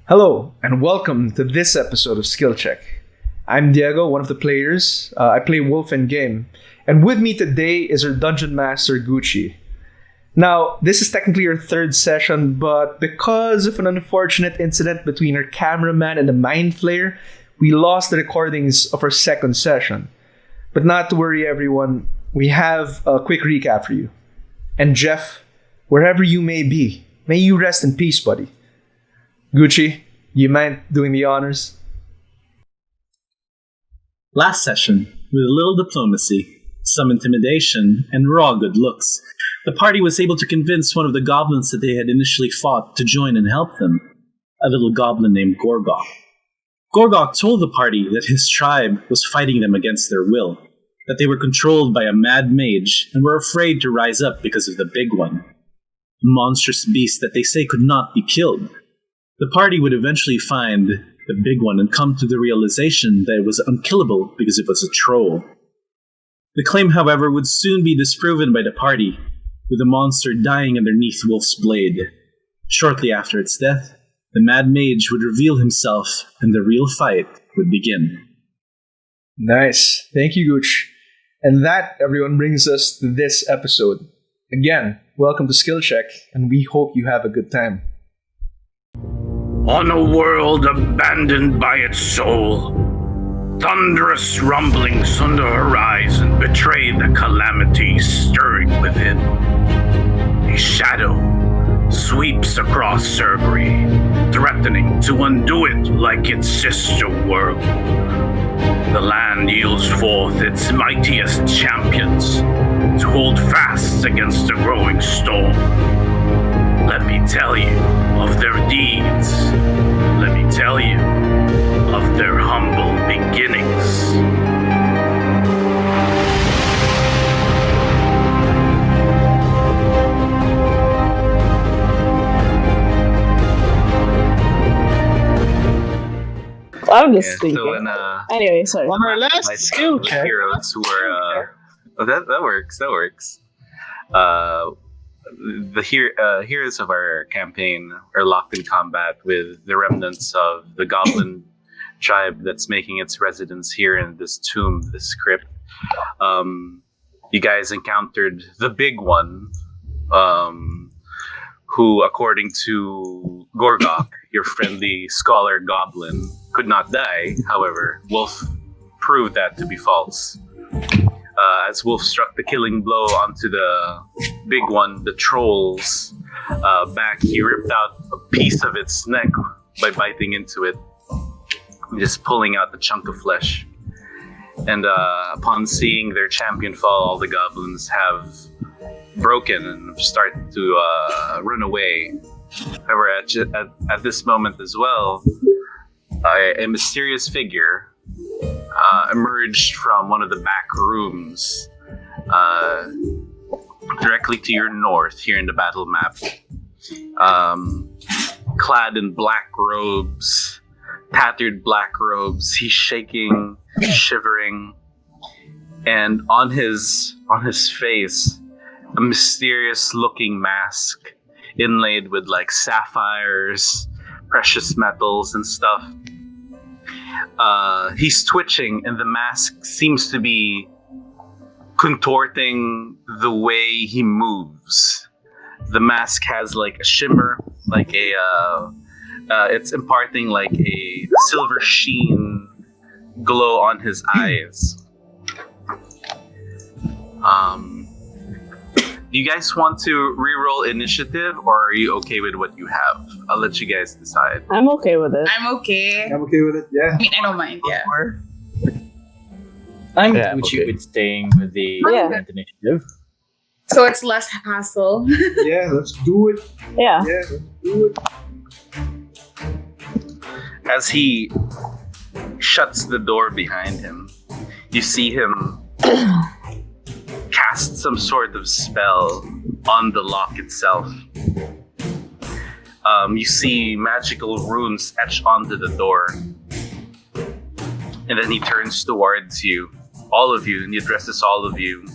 Hello, and welcome to this episode of Skill Check. I'm Diego, one of the players. I play Wolf in game, and with me today is our Dungeon Master, Gucci. Now, this is technically our third session, but because of an unfortunate incident between our cameraman and the Mind Flayer, we lost the recordings of our second session. But not to worry, everyone, we have a quick recap for you. And Jeff, wherever you may be, may you rest in peace, buddy. Gucci, you mind doing the honors? Last session, with a little diplomacy, some intimidation, and raw good looks, the party was able to convince one of the goblins that they had initially fought to join and help them, a little goblin named Gorgok. Gorgok told the party that his tribe was fighting them against their will, that they were controlled by a mad mage and were afraid to rise up because of the Big One, a monstrous beast that they say could not be killed. The party would eventually find the Big One and come to the realization that it was unkillable because it was a troll. The claim, however, would soon be disproven by the party, with the monster dying underneath Wolf's blade. Shortly after its death, the Mad Mage would reveal himself and the real fight would begin. Nice. Thank you, Gooch. And that, everyone, brings us to this episode. Again, welcome to Skill Check, and we hope you have a good time. On a world abandoned by its soul, thunderous rumblings on the horizon betray the calamity stirring within. A shadow sweeps across Cerberus, threatening to undo it like its sister world. The land yields forth its mightiest champions to hold fast against the growing storm. Let me tell you of their deeds. Let me tell you of their humble beginnings. I'm just thinking. So Anyway, sorry. on our last My skill check. heroes who were that works. The heroes of our campaign are locked in combat with the remnants of the goblin tribe that's making its residence here in this tomb, this crypt. You guys encountered the Big One, who, according to Gorgok, your friendly scholar goblin, could not die. However, Wolf proved that to be false. As Wolf struck the killing blow onto the Big One, the troll's back, he ripped out a piece of its neck by biting into it, just pulling out the chunk of flesh. And upon seeing their champion fall, all the goblins have broken and started to run away. However, at this moment as well, a mysterious figure emerged from one of the back rooms directly to your north here in the battle map, clad in black robes, tattered black robes. He's shaking, shivering, and on his face, a mysterious looking mask inlaid with like sapphires, precious metals and stuff. He's twitching, and the mask seems to be contorting the way he moves. The mask has like a shimmer, like it's imparting like a silver sheen glow on his eyes. Do you guys want to reroll initiative, or are you okay with what you have? I'll let you guys decide. I'm okay with it. I'm okay. I'm okay with it, yeah. I mean, I don't mind, yeah. I'm Yeah, Gucci okay. with staying with the Yeah. current initiative. So it's less hassle. Yeah, let's do it. Yeah. Yeah, let's do it. As he shuts the door behind him, you see him cast some sort of spell on the lock itself. You see magical runes etched onto the door. And then he turns towards you, all of you, and he addresses all of you.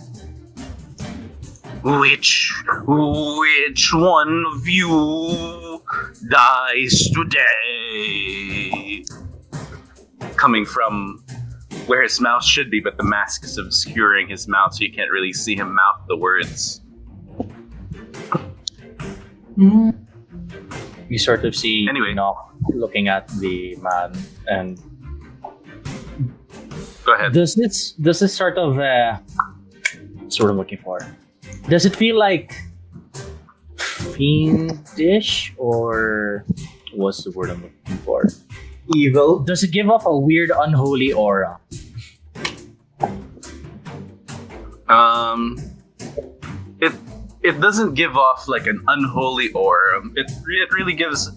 Which one of you dies today? foray coming from where his mouth should be, but the mask is obscuring his mouth, so you can't really see him mouth the words. You sort of see Anyway. Enoch looking at the man, and Go ahead. does this sort of what's what I'm looking for? Does it feel like fiendish, or what's the word I'm looking for? Evil. Does it give off a weird unholy aura? It doesn't give off like an unholy aura. It really gives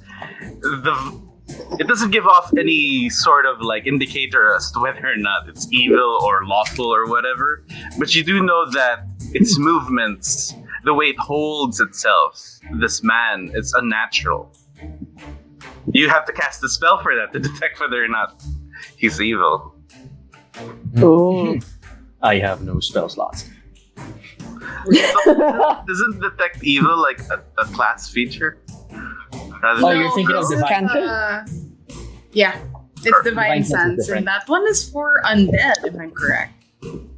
it doesn't give off any sort of like indicator as to whether or not it's evil or lawful or whatever. But you do know that its movements, the way it holds itself, this man, it's unnatural. You have to cast a spell for that to detect whether or not he's evil. Oh. I have no spell slots. Doesn't detect evil like a class feature? Rather Oh, than- you're thinking of this is, divine. yeah, it's divine Divine sense is sense, different. and that one is for undead, if I'm correct.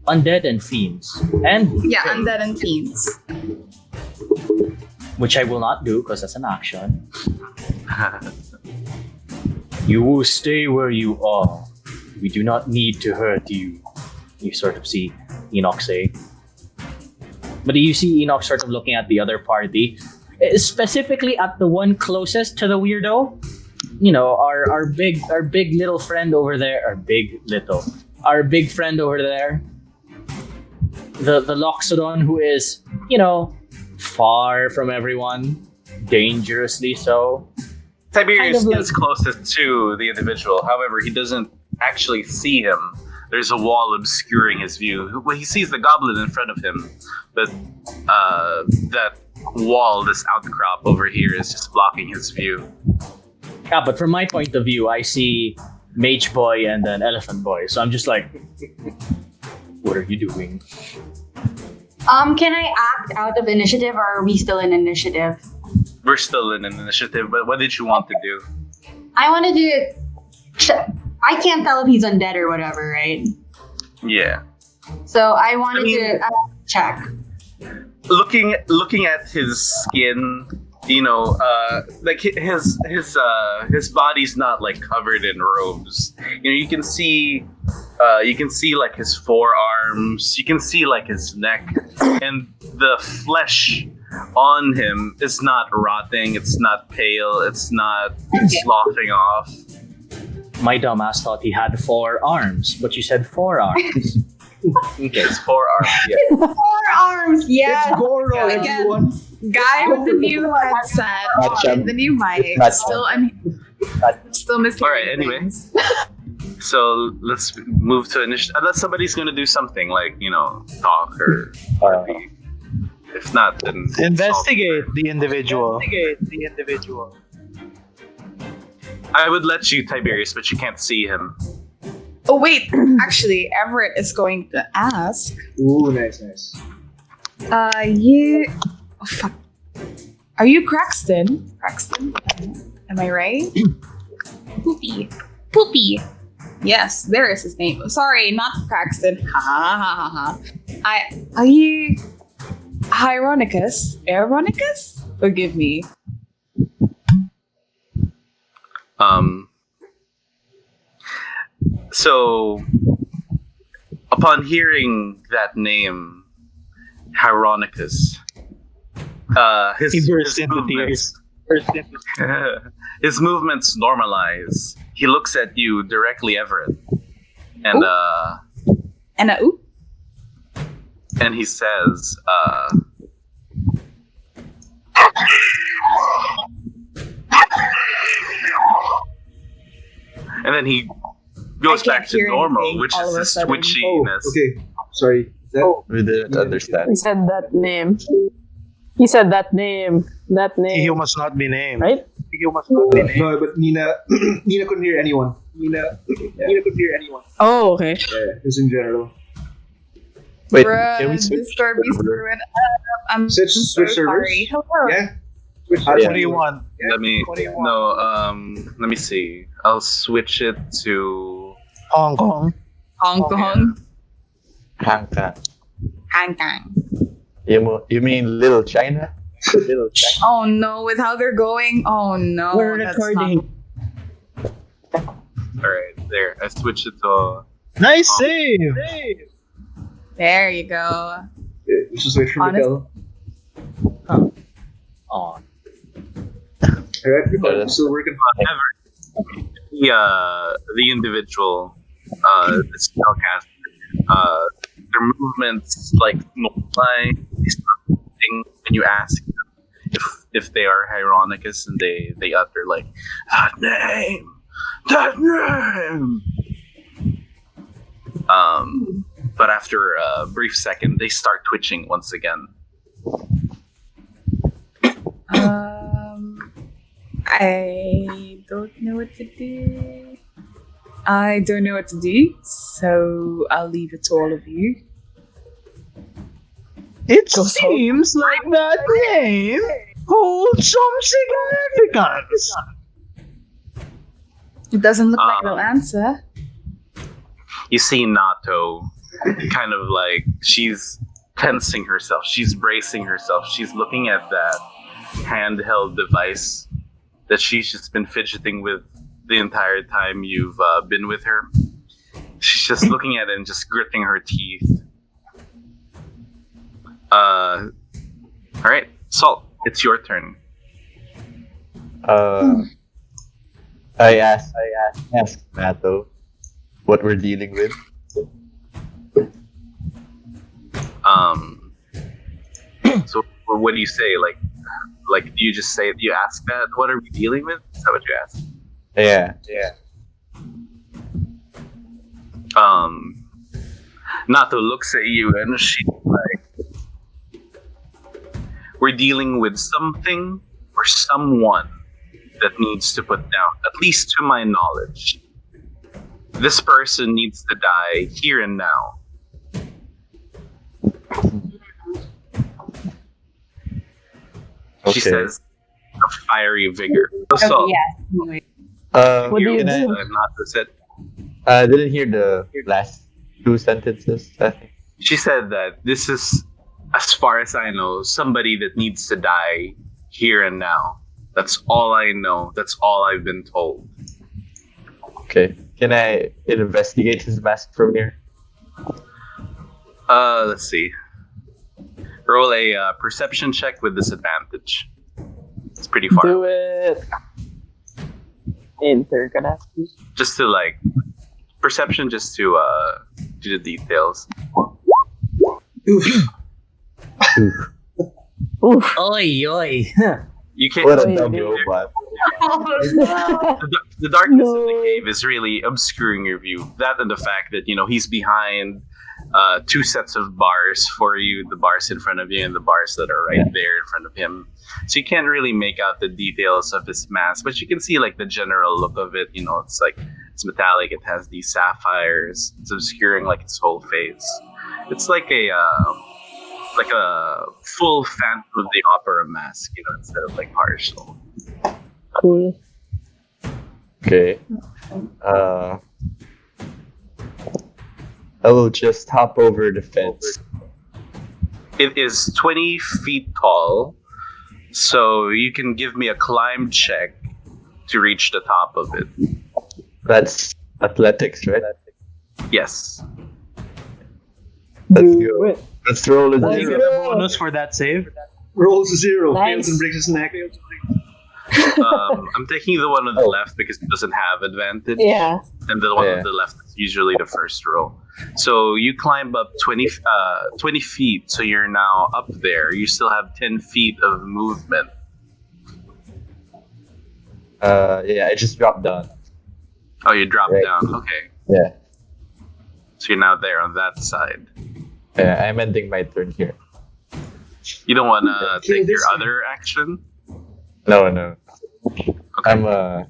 Undead and fiends, and Yeah, fae, undead and fiends. which I will not do because that's an action. You will stay where you are. We do not need to hurt you. You sort of see Enoch say. But you see Enoch sort of looking at the other party, specifically at the one closest to the weirdo. You know, our big little friend over there. Our big friend over there. The Loxodon, who is, you know, far from everyone, dangerously so. Tiberius Kind of is closest to the individual. However, he doesn't actually see him. There's a wall obscuring his view. Well, he sees the goblin in front of him, but that wall, this outcrop over here, is just blocking his view. Yeah, but from my point of view, I see Mage Boy and then Elephant Boy. So I'm just like, what are you doing? Can I act out of initiative, or are we still in initiative? We're still in an initiative, but what did you want to do? I want to do. I can't tell if he's undead or whatever, right? Yeah. So I wanted to check. Looking at his skin, you know, like his body's not like covered in robes. You know, you can see like his forearms, you can see like his neck, and the flesh on him is not rotting, it's not pale, it's not sloughing off. My dumbass thought he had 4 arms, but you said 4 arms. Okay, it's forearms. Yeah. 4 arms, yeah. It's Goro, Again. everyone. Guy with the new headset and the new mic, still missing. All right, anyway. things. So let's move to initiative. Unless somebody's gonna do something like, you know, talk or if not, then Investigate the individual. I would let you, Tiberius, but you can't see him. Oh wait, actually, Everett is going to ask. Ooh, nice. You. Oh fuck. Are you Craxton? Craxton? Am I right? Poopy. Yes, there is his name. Sorry, not Craxton. Ha ha ha ha. Are you Hieronicus? Aeronicus? Forgive me. So upon hearing that name, Hieronicus, He burst into tears. his movements normalize. He looks at you directly, Everett, and And ooh. and he says, and then he goes I can't back to hear normal, anything which all is of a his sudden. twitchiness. Okay, sorry. Is that, We didn't understand. He said that name. He said that name. That He name. who must not be named. Right? He who must not be named. no, but Nina couldn't hear anyone. Nina couldn't hear anyone. Oh, okay. Yeah, just in general. Wait, Bruh, can we switch Discord be server? screwing up. I'm Switch so servers? sorry. Hello. Yeah. What do you want? Let me let me see. I'll switch it to Hong Kong. Hong Kong. Hong Kong. Hong Kong. You mean Little China? Little China. Oh no, with how they're going. Oh no. We're that's recording. Alright, there. I switched it to Nice save. There you go. Let's just wait for Honest- Miguel. Oh. Alright, we're still working. the individual the spellcaster, their movements like multiply. They start moving when you ask them if they are Hieronicus, and they utter like that name. But after a brief second, they start twitching once again. I don't know what to do. I don't know what to do, so I'll leave it to all of you. It seems like that name holds some significance. It doesn't look like they'll answer. You see Nato kind of like she's tensing herself, she's bracing herself, she's looking at that handheld device that she's just been fidgeting with the entire time you've been with her. She's just looking at it and just gritting her teeth. Alright, Salt, it's your turn. I asked Mato what we're dealing with. So what do you say? Like do you just say, do you ask that? What are we dealing with? Is that what you ask? Yeah. Nato looks at you and she's like, we're dealing with something or someone that needs to put down, at least to my knowledge. This person needs to die here and now. Okay. She says, a fiery vigor. So, Yes. What do you can I- do? Nato said, I didn't hear the last two sentences. I think. she said that this is, as far as I know, somebody that needs to die here and now. That's all I know. That's all I've been told. Okay. Can I investigate his mask from here? Let's see. Roll a perception check with disadvantage. It's pretty far. Do it. Intergalactic. Just to like perception, just to do the details. Oof. Oi. You can't. What a Wait, dumb wait. robot. The darkness of the No. cave is really obscuring your view. That and the fact that he's behind two sets of bars for you, the bars in front of you and the bars that are right there in front of him. So you can't really make out the details of his mask, but you can see like the general look of it. It's like it's metallic. It has these sapphires. It's obscuring like its whole face. It's like a full Phantom of the Opera mask, instead of like partial. Cool. Okay. I will just hop over the fence. It is 20 feet tall, so you can give me a climb check to reach the top of it. That's athletics, right? Yes. Let's Do go. it. Let's roll a Do you zero. get a bonus for that save? Rolls a 0, Nice. fails and breaks his neck. I'm taking the one on the left because it doesn't have advantage. Yeah. And the one Yeah. on the left is usually the first row. So you climb up 20 feet, so you're now up there. You still have 10 feet of movement. Yeah, I just dropped down. Oh, you dropped Right. down. Okay. Yeah. So you're now there on that side. Yeah, I'm ending my turn here. You don't want to Kill take your this guy. other action? No. Okay. I'm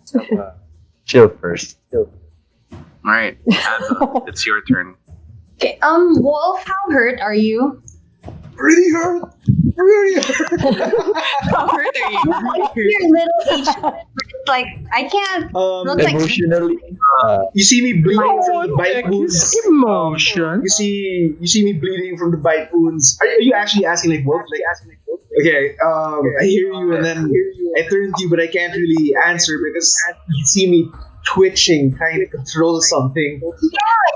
chill first. Alright, Adva, it's your turn. Okay, Wolf, how hurt are you? really hurt. Really hurt. How hurt are you? Your little each. It's like I can't. Looks like Emotionally, You see me bleeding from the bite wounds. Emotion. You see me bleeding from the bite wounds. Are you actually asking like what? Okay. I hear you, and then I turn to you, but I can't really answer because you see me twitching, trying to control something.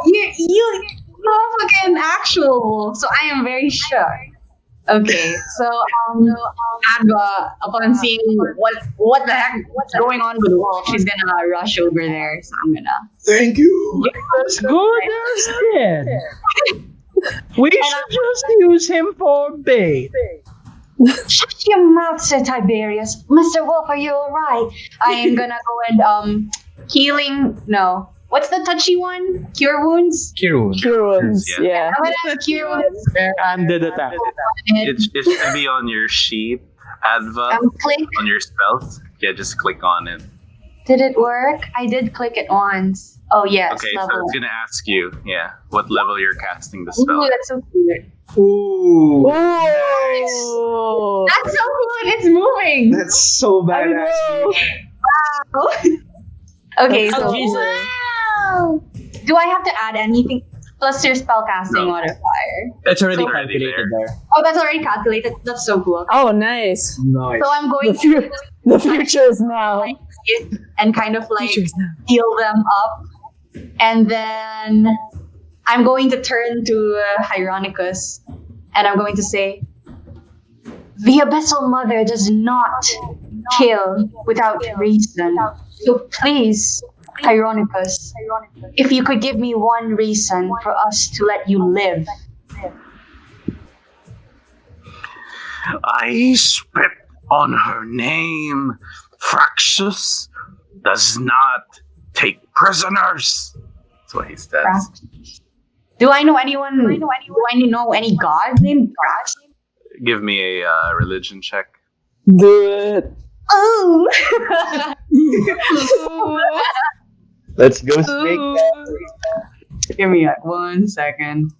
you are fucking actual wolf, so I am very sure. Okay, so Adva, upon seeing what the heck what's going on with Wolf, she's gonna rush over there. So I'm gonna. Thank you. As good as dead. We should just use him for bait. Shut your mouth, Sir Tiberius. Mr. Wolf, are you alright? I am gonna go and healing. No, what's the touchy one? Cure wounds. Curons, yeah. I'm gonna cure wounds. Handed attack. It should be on your sheet, Adva, Click. on your spells. Yeah, just click on it. Did it work? I did click it once. Oh yes, Okay, so level. it's gonna ask you, what level you're casting the Ooh, spell. that's so cute. Ooh, Oh, That's so cool. It's moving. that's so badass. Wow. Okay, That's so Jesus. wow. Do I have to add anything? Plus your spellcasting No. modifier. It's already So- calculated there. Oh, that's already calculated. That's so cool. Oh, nice. Nice. So I'm going The, fu- the future is now. to and kind of like Future is now. heal them up, and then I'm going to turn to Hieronicus, and I'm going to say, "The Abyssal Mother does not kill without reason. So please, Hieronicus, if you could give me one reason for us to let you live." I spit on her name. Fraxus does not take prisoners. That's what he says. Do I know anyone? Do I know any god named Frax? Give me a religion check. Do it. Oh. let's go snake. Give me like 1 second.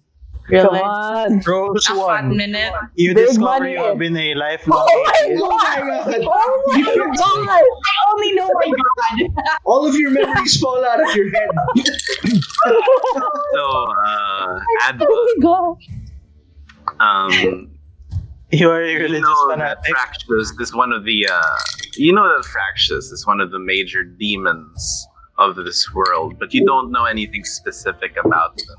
Come on. Rose A fat 1. minute. You Big discover money. you have been a lifelong Oh my atheist. god! Oh my god! I only know my god. All of your memories fall out of your head. So, Adva, Oh my god! You are a you religious know that fanatic. Fraxus is one of the, Fraxus is one of the major demons of this world, but you don't know anything specific about them.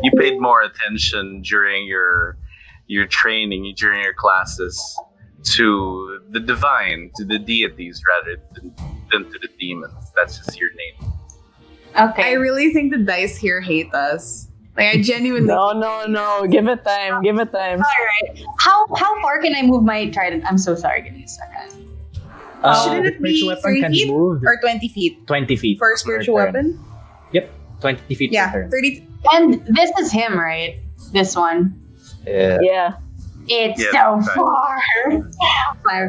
You paid more attention during your training, during your classes, to the divine, to the deities rather than to the demons. That's just your name. Okay. I really think the dice here hate us. Like I genuinely. No. Give it time. Give it time. Alright. How far can I move my trident? I'm so sorry. Give me a second. Shouldn't it be weapon 30 can feet move or 20 feet 20 feet. for a spiritual per turn. weapon? Yep, 20 feet Yeah, per turn. 30. And this is him, right? This one. Yeah. Yeah. It's Yeah, so that's far.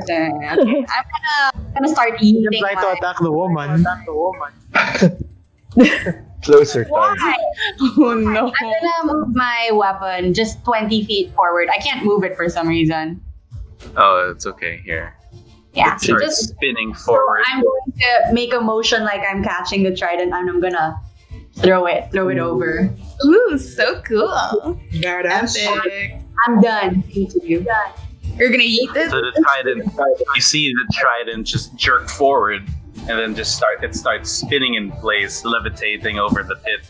Okay. I'm gonna start eating. You try to attack the woman. Closer target. Why? Oh no. I'm gonna move my weapon just 20 feet forward. I can't move it for some reason. Oh, it's okay here. Yeah. Start Just spinning forward. I'm going to make a motion like I'm catching the trident, and I'm gonna throw it over. Ooh, so cool. Badass. Epic. I'm done. Each of you. You're gonna eat it? So the trident, you see the trident just jerk forward, and then it starts spinning in place, levitating over the pit.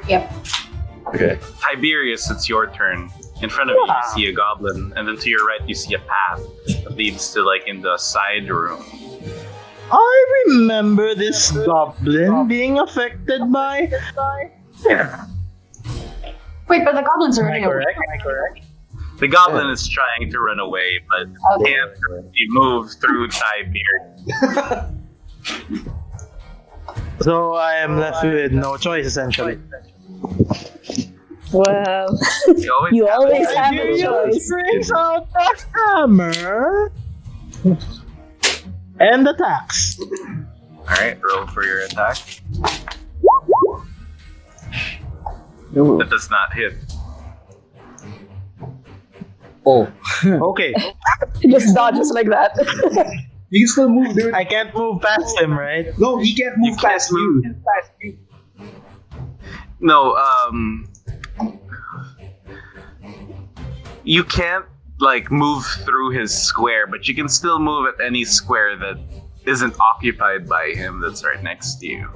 Yep. Okay. Tiberius, it's your turn. In front of you, you see a goblin, and then to your right, you see a path that leads to in the side room. I remember this goblin being affected by. Wait, but the goblins are running away. The goblin is trying to run away, but Okay. can't really move through Tiberius. So I am left with no choice essentially. Well, You you always have a Tiberius choice. brings out the hammer and attacks. Alright, roll for your attack. That does not hit. Oh. Okay. He just dodges like that. You can still move, dude. I can't move past him, right? No, he can't move past you. No, you can't like move through his square, but you can still move at any square that isn't occupied by him that's right next to you.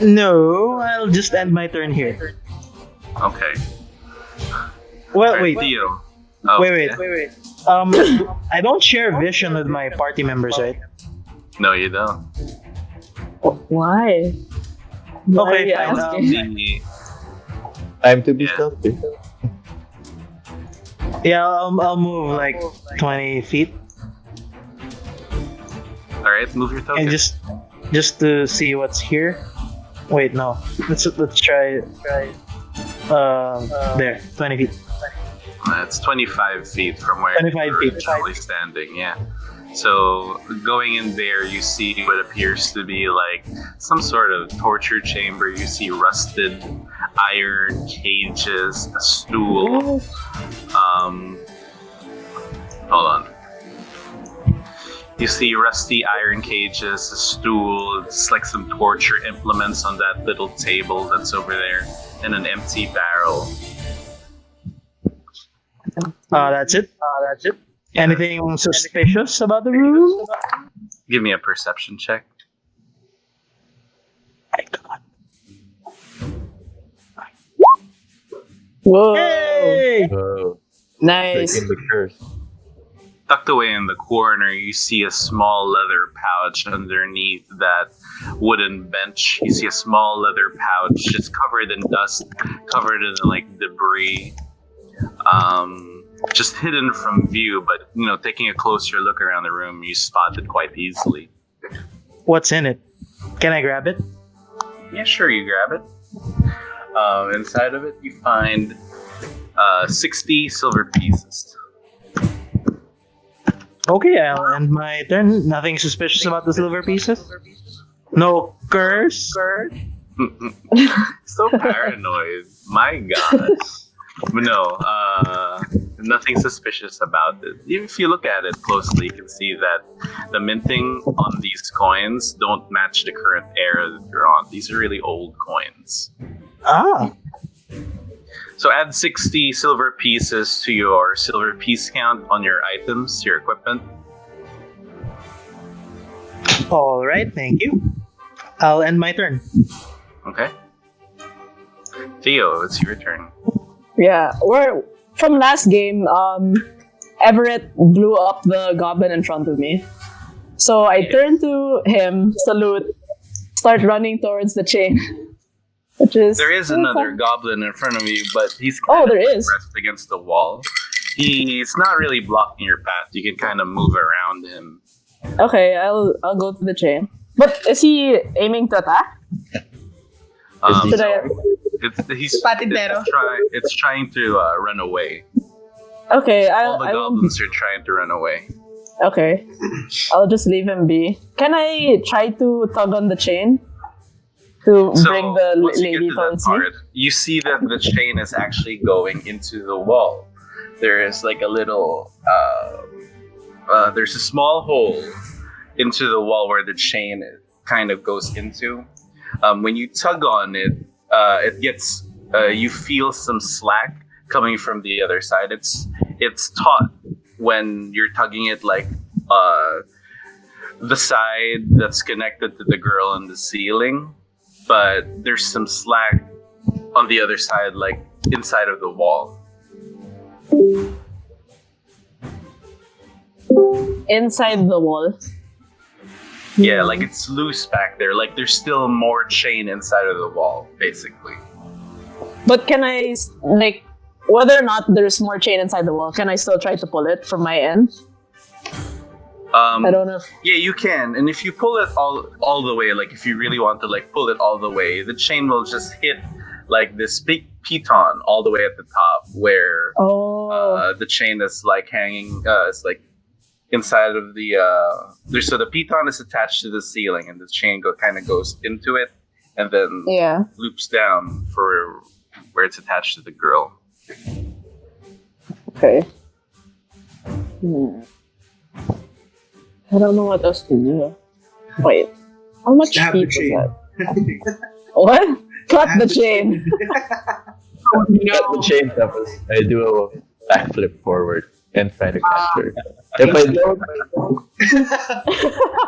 No, I'll just end my turn here. Okay. Well, Alright, wait. Theo. Oh, Wait. yeah. I don't share vision with my party members, right? No, you don't. Why? Why are Okay, you fine. asking? Time to be Yeah. stealthy. Yeah, I'll move like 20 feet Alright, move your token. and just to see what's here. Wait, no. Let's try. There, 20 feet. It's 25 feet from where 25 you're feet. originally standing, yeah. So going in there, you see what appears to be like some sort of torture chamber. You see rusted iron cages, a stool. Hold on. You see rusty iron cages, a stool, it's like some torture implements on that little table that's over there, and an empty barrel. That's it. Anything suspicious about the room? Give me a perception check. Whoa. Hey! Oh, Nice. breaking the curse. Tucked away in the corner, you see a small leather pouch underneath that wooden bench. You see a small leather pouch, just covered in dust, covered in like debris, just hidden from view. But taking a closer look around the room, you spot it quite easily. What's in it? Can I grab it? Yeah, sure, you grab it. Inside of it, you find 60 silver pieces. Okay, I'll end my turn. Nothing suspicious about the silver pieces? No curse? So paranoid. My God. But no, nothing suspicious about it. If you look at it closely, you can see that the minting on these coins don't match the current era that you're on. These are really old coins. Ah. So add 60 silver pieces to your silver piece count on your items, your equipment. Alright, thank you. I'll end my turn. Okay. Theo, it's your turn. Yeah, from last game, Everett blew up the goblin in front of me. So I turn to him, salute, start running towards the chain. Which is There is another goblin in front of you, but he's there is. pressed against the wall. He's not really blocking your path. You can kind of move around him. Okay, I'll go to the chain. But is he aiming to attack? Should I? It's trying to run away. Okay, All the goblins are trying to run away. Okay, I'll just leave him be. Can I try to tug on the chain to bring the once you get lady to that towards me? part, you see that the chain is actually going into the wall. There is like a little, there's a small hole into the wall where the chain kind of goes into. When you tug on it, it gets, you feel some slack coming from the other side. It's taut when you're tugging it, like the side that's connected to the girl in the ceiling, but there's some slack on the other side, like inside of the wall. Inside the wall. Yeah, like it's loose back there. Like there's still more chain inside of the wall, basically. But can I, like, whether or not there's more chain inside the wall, can I still try to pull it from my end? I don't know. Yeah, you can. And if you pull it all the way, like if you really want to like pull it all the way, the chain will just hit like this big piton all the way at the top where the chain is like hanging, it's like inside of the, so the piton is attached to the ceiling and the chain kind of goes into it and then loops down for where it's attached to the girl. Okay. I don't know what else to do. Wait, how much Stab feet the was chain. that? What? Cut the chain. You got the chain Tethys. I do a backflip forward and try to catch her. If I don't,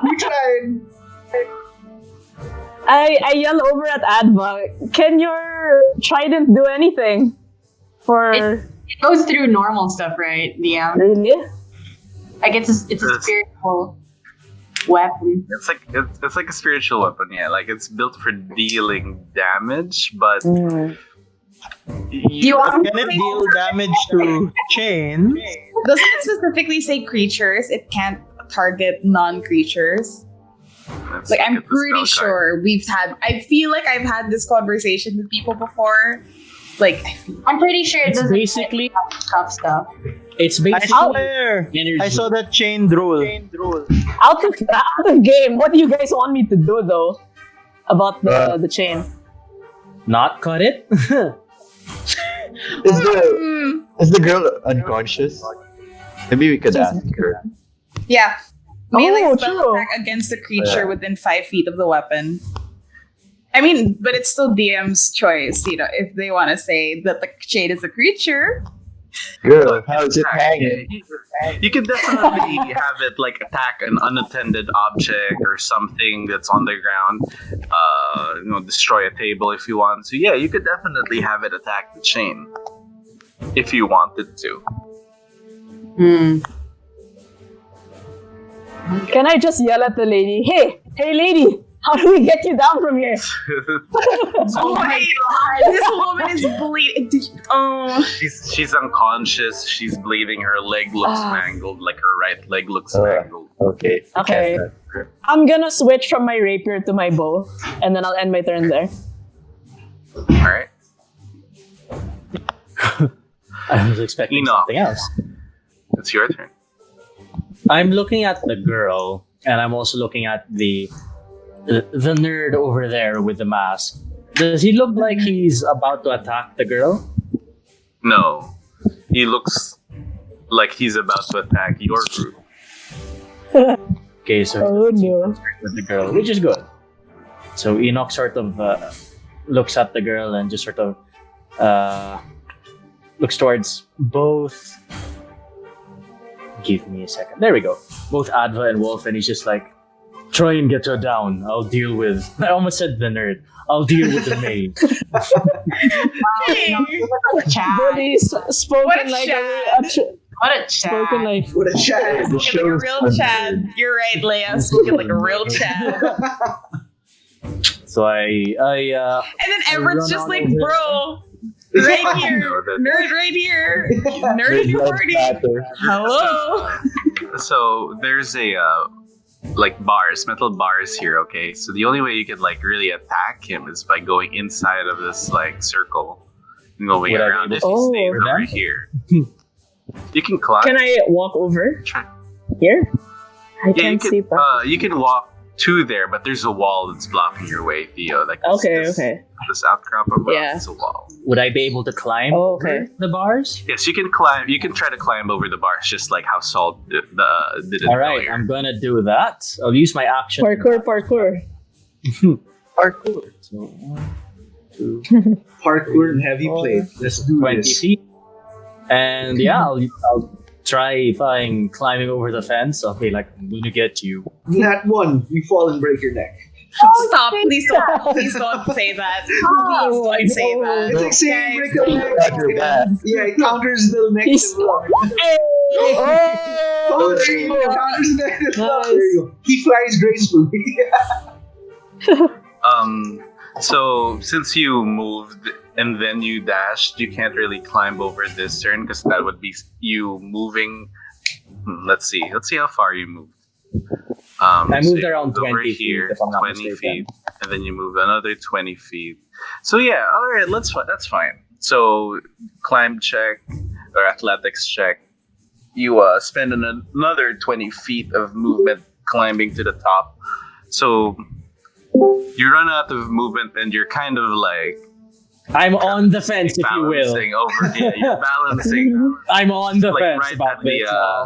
You tried. I yell over at Adva. Can your trident do anything? For It goes through normal stuff, right? Yeah. really? Like it's a spiritual weapon. It's like a spiritual weapon, yeah. Like it's built for dealing damage, but Mm. Do you want Can it deal damage to chain? Doesn't it specifically say creatures? It can't target non-creatures. let's Like look I'm at the pretty spell card. sure I feel like I've had this conversation with people before. Like I'm pretty sure it It's doesn't basically tough stuff. it's I basically swear. energy. I saw that chain drool. Out of game. What do you guys want me to do though? About the chain? Not cut it. is the girl unconscious? Maybe we could ask her. yeah. Melee Oh, spell true. attack against a creature Yeah. within 5 feet of the weapon. I mean, but it's still DM's choice, you know, if they want to say that the chain is a creature. Girl, how's it hanging? You can definitely have it like attack an unattended object or something that's on the ground. Destroy a table if you want to. Yeah, you could definitely have it attack the chain if you wanted to. Can I just yell at the lady? Hey lady! How do we get you down from here? Oh my god, this woman is bleeding. Oh. She's unconscious. She's bleeding. Her leg looks mangled. Like her right leg looks mangled. Okay. Okay. I'm gonna switch from my rapier to my bow, and then I'll end my turn there. All right. I was expecting Enoch. something else. It's your turn. I'm looking at the girl, and I'm also looking at the nerd over there with the mask. Does he look like he's about to attack the girl? No, he looks like he's about to attack your group. Okay, so Oh no. with the girl, which is good. So Enoch sort of looks at the girl and just sort of looks towards both. Give me a second. There we go. Both Adva and Wolf, and he's just like, try and get her down. I'll deal with. I almost said the nerd. I'll deal with the maid. Bully spoken What a like chat. What a chat. spoken like What a chat. Speaking like a real Chad. You're right, Leia. Speaking like a real Chad. So I And then Everett's run just on like, over bro, right here. Nerd right here. Nerd in your party. Hello. So there's a metal bars here. Okay, so the only way you can like really attack him is by going inside of this like circle and going Would I be around. able If to- he stays for over them? here, you can climb. Can I walk over Try- here? I Yeah, you can't see. can. You can walk to there, but there's a wall that's blocking your way, Theo. Like this outcrop of rock Yeah. is a wall. would I be able to climb Oh, okay. over the bars? Yes, you can climb. You can try to climb over the bars, just like how Saul did it All right, earlier. I'm gonna do that. I'll use my action. Parkour. Parkour. So 1, 2, Parkour and heavy plate. Let's do 20 this. feet. And yeah, I'll try if I'm climbing over the fence. Okay, like I'm gonna get you. Not one. You fall and break your neck. Stop. Please don't. Please don't say that. Please don't say that. It's like saying Guys, break a leg. Got your back. Yeah, it counters the negative block. Oh, there you go. Counters the negative block. There you go. He flies gracefully. So since you moved and then you dashed, you can't really climb over this turn because that would be you moving. Let's see how far you moved. I moved you around moved over 20 feet, here, if I'm not 20 mistaken. feet, and then you move another 20 feet. So yeah, all right, that's fine. So climb check or athletics check. You spend another 20 feet of movement climbing to the top. So you run out of movement and you're kind of like I'm on the fence, if you will. Balancing over. Yeah, you're balancing. I'm on the like fence right about at the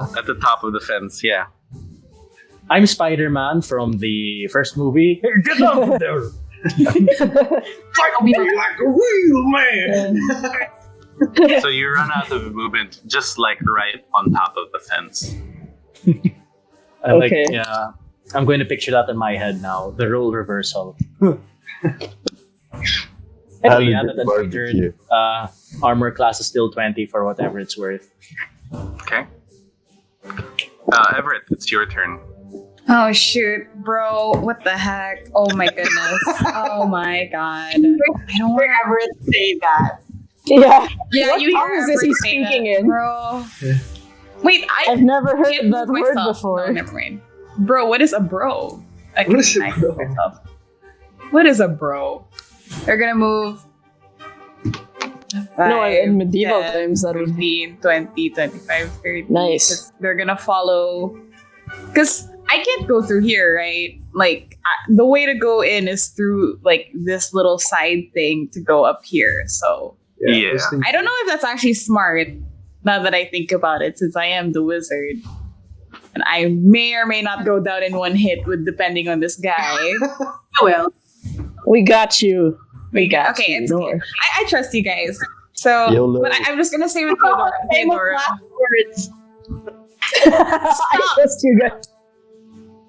this. at the top of the fence. Yeah. I'm Spider-Man from the first movie. Hey, get out there! Fight me like a real man. So you run out of movement, just like right on top of the fence. Okay. I'm going to picture that in my head now. The role reversal. Anyway, other than featured, armor class is still 20 for whatever it's worth. Okay. Everett, it's your turn. Oh shoot, bro! What the heck? Oh my goodness! Oh my god! I don't want Ever say that. Yeah. Yeah, What you tongue hear is this Everett he's say speaking that, in? bro? Wait, I've never heard can't that move word myself. before. No, never mind. Bro, what is a bro? I What is a I bro? myself. What is a bro? They're gonna move. No, in 5, medieval 10, times that would be 15, 20, 25, 30. nice. 'Cause they're gonna follow. Because I can't go through here, right? Like, the way to go in is through, like, this little side thing to go up here. So, Yeah. I don't know if that's actually smart, now that I think about it, since I am the wizard. And I may or may not go down in one hit, with depending on this guy. Oh well. We got you. We got Okay, you. it's Don't okay. worry. I trust you guys. So, YOLO. but I'm just gonna say with Theodora. Theodora. Words. I trust you guys.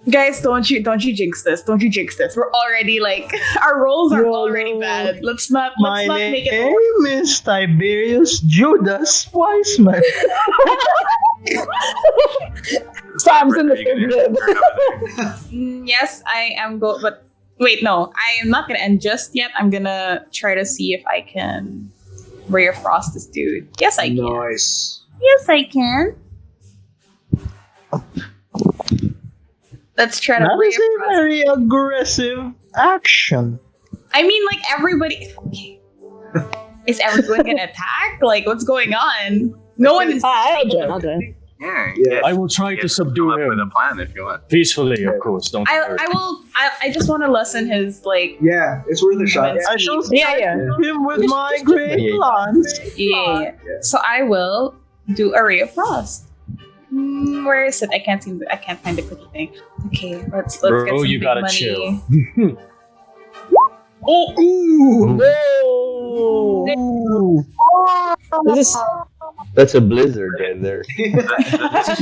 Guys, don't you jinx this. Don't you jinx this. We're already like our rolls are already bad. Let's not My make it name is Tiberius Judas Wiseman. Sam's in the Everett, are you fig gonna turn over there? Yes, I am but wait, no, I am not gonna end just yet. I'm gonna try to see if I can Ray of Frost this dude. Yes, I can. Nice. Yes, I can. Let's try to That Ray is of a Frost. very aggressive action. I mean, like everybody. Okay. Is everyone gonna attack? Like, what's going on? No one is. I'll join. Yeah. Yeah. I will try to subdue Come up with a him. plan if you want. Peacefully, of course. Don't I worry. will. I just want to lessen his like. Yeah, it's worth a shot. I shall Yeah. strike him with my great lance. Yeah. So I will do a Ray of Frost. Where is it? I can't find the cookie thing. Okay, let's Bro, get some you big gotta money. chill. This is That's a blizzard right there. This is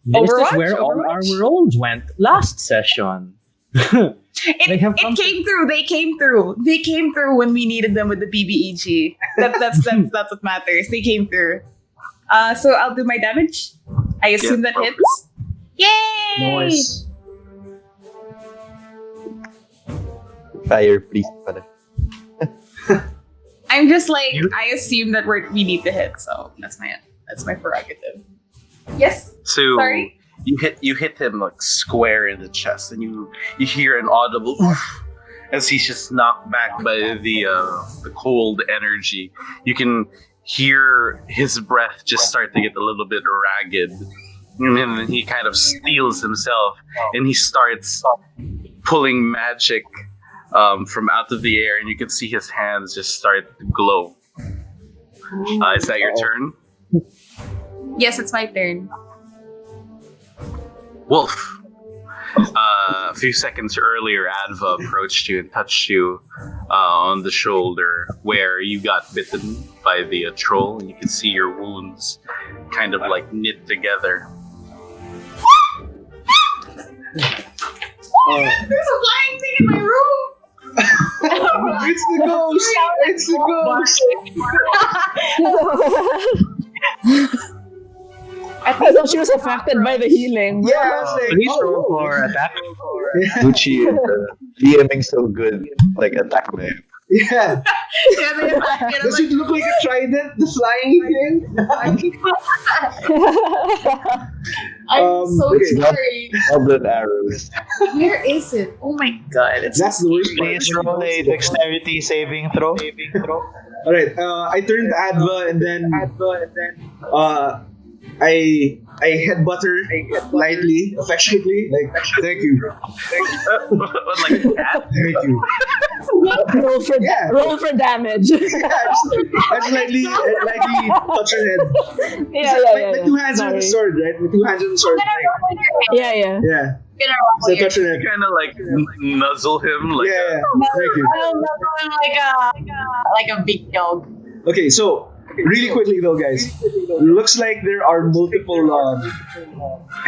Overwatch? where all our Overwatch? rolls went last session. They have come It came through. They came through. They came through when we needed them with the BBEG. That's what matters. They came through. So I'll do my damage. I assume that hits. Yay! Nice. Fire priest pala. I'm just like I assume that we need to hit, so that's my prerogative. Yes. So Sorry? you hit him like square in the chest, and you hear an audible oof as he's just knocked back by the cold energy. You can hear his breath just start to get a little bit ragged, and then he kind of steels himself, and he starts pulling magic from out of the air, and you can see his hands just start to glow. Is that your turn? Yes, it's my turn. Wolf. A few seconds earlier, Adva approached you and touched you on the shoulder where you got bitten by the troll, and you can see your wounds kind of like knit together. There's a flying thing in my room. It's the ghost. It's the ghost. I thought she was affected by the healing. Yeah. Please roll for attack. Gucci is DMing so good. Like attack me. Yeah. Yeah, they attack it. I'm Does like, it look like a trident, the flying thing? I'm so okay. sorry. Goblin arrows. Where is it? Oh my god! It's That's the worst part. Please roll a dexterity saving throw. Alright, I turned to Adva and then I headbutt her lightly, affectionately, like thank you, Like that? thank you. Roll for damage. Yeah, I just lightly touch her head. Yeah. My two hands are on the sword, right? My two hands on the sword. Like, Yeah. yeah. Gonna So touch her head. Kind of like nuzzle him, like Yeah. Thank you. like a big dog. Okay, so really quickly though, guys, looks like there are multiple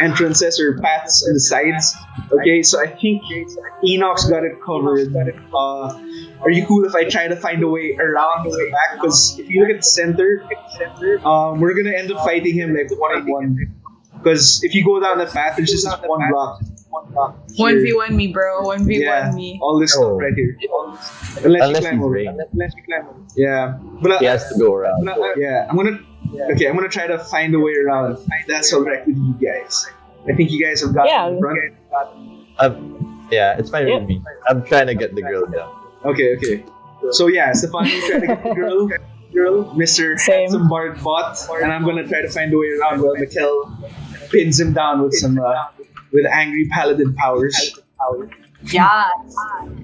entrances or paths on the sides. Okay, so I think Enoch's got it covered. Are you cool if I try to find a way around the back? Because if you look at the center, we're gonna end up fighting him like 1-on-1. Because if you go down the path, there's just one block. 1v1 me, bro. 1v1 Yeah, me. all this stuff right here. Unless you climb over. Yeah, but He has to go around. yeah, I'm gonna try to find a way around. That's alright with you guys. I think you guys have got Yeah. in front. Yeah, it's fine with me. I'm trying to get the girl down. Okay. So yeah, Stefan, you try to get the girl, Mr. Same. Handsome Bard bot, and I'm gonna try to find a way around while Mikkel pins him down with some with angry paladin powers. Yeah.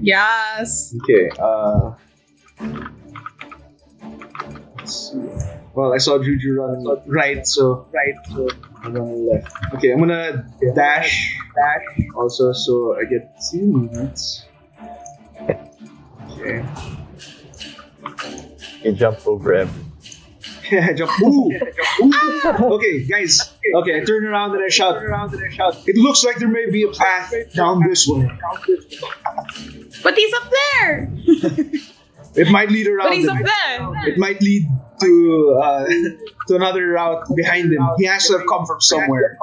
Yes. Okay. Let's see. Well, I saw Juju run right, so I'm running left. Okay, I'm gonna dash also, so I get 2 movements. Okay. You jump over him. I jump. Ooh. Okay, guys. Okay, I turn around and I shout. It looks like there may be a path down this way. But he's up there. It might lead around. But he's him. up there. It might lead to another route behind him. He has to have come from somewhere.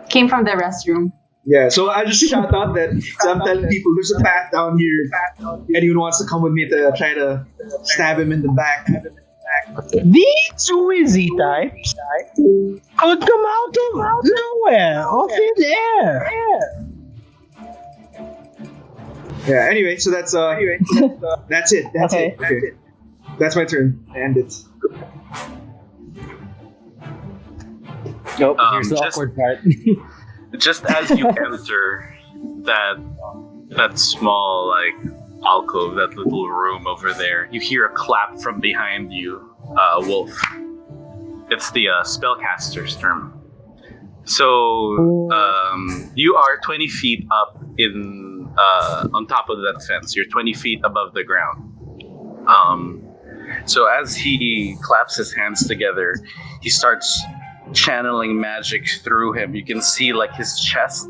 Came from the restroom. Yeah, so I just shout out that so I'm telling people there's a path down here. Anyone wants to come with me to try to stab him in the back. These Wizzy types could come out of nowhere, off in air. Yeah. Anyway, so that's that's it. That's Okay. it. Okay. That's my turn. I end it. Nope, here's the just- awkward part. just as you enter that small like alcove, that little room over there, you hear a clap from behind you, Wolf. It's the spellcaster's turn. So you are 20 feet up in on top of that fence. You're 20 feet above the ground. So as he claps his hands together, he starts channeling magic through him. You can see like his chest,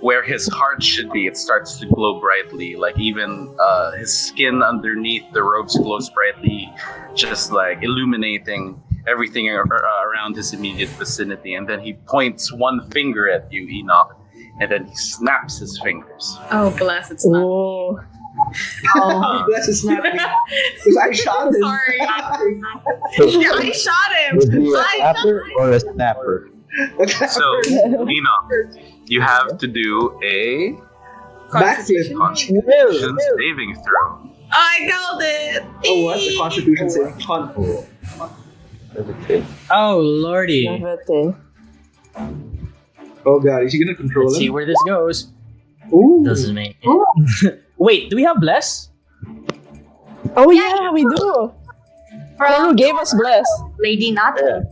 where his heart should be, it starts to glow brightly. Like even his skin underneath the robes glows brightly, just like illuminating everything around his immediate vicinity. And then he points one finger at you, Enoch, and then he snaps his fingers. Oh, bless, it's not. Oh. Bless it's not me. Because I shot him. Sorry. Yeah, I shot him. Would you a I snapper or a snapper? So, Enoch, you have to do a Backflip. Constitution saving throw. I called it. Oh, what? The Constitution saving. Okay. Oh lordy. Oh god, is he gonna control Let's see him? where this goes. Ooh. Doesn't make it. Wait, do we have bless? Oh yeah, we do. Koru gave us bless. Lady Nato.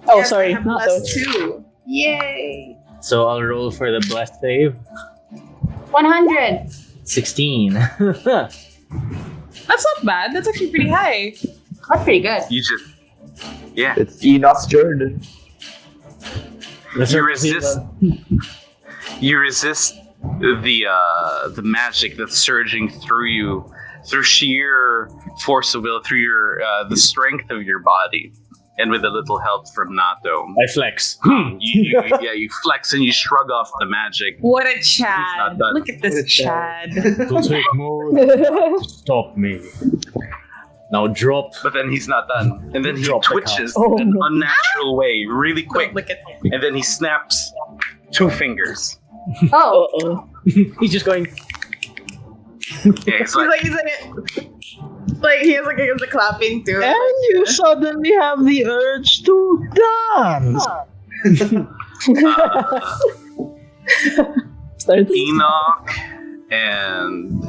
Oh, Yes, sorry, I have not plus those. 2. Yay. So I'll roll for the bless save. 100. 16. That's not bad. That's actually pretty high. That's pretty good. You just, yeah. It's Enoch Jordan. You resist. You resist the magic that's surging through you, through sheer force of will, through your the strength of your body, and with a little help from Nato. I flex. You flex and you shrug off the magic. What a not Chad. done. Look at this What a Chad. Chad. To take more to stop me. Now drop. But then he's not done, and then he Drop the twitches cup. Oh, in an no. unnatural way, really quick, Look at him. and then he snaps 2 fingers. Oh. Uh-oh. He's just going. Yeah, it's like, He's like, Like he has a clapping too. And you suddenly have the urge to dance. Enoch and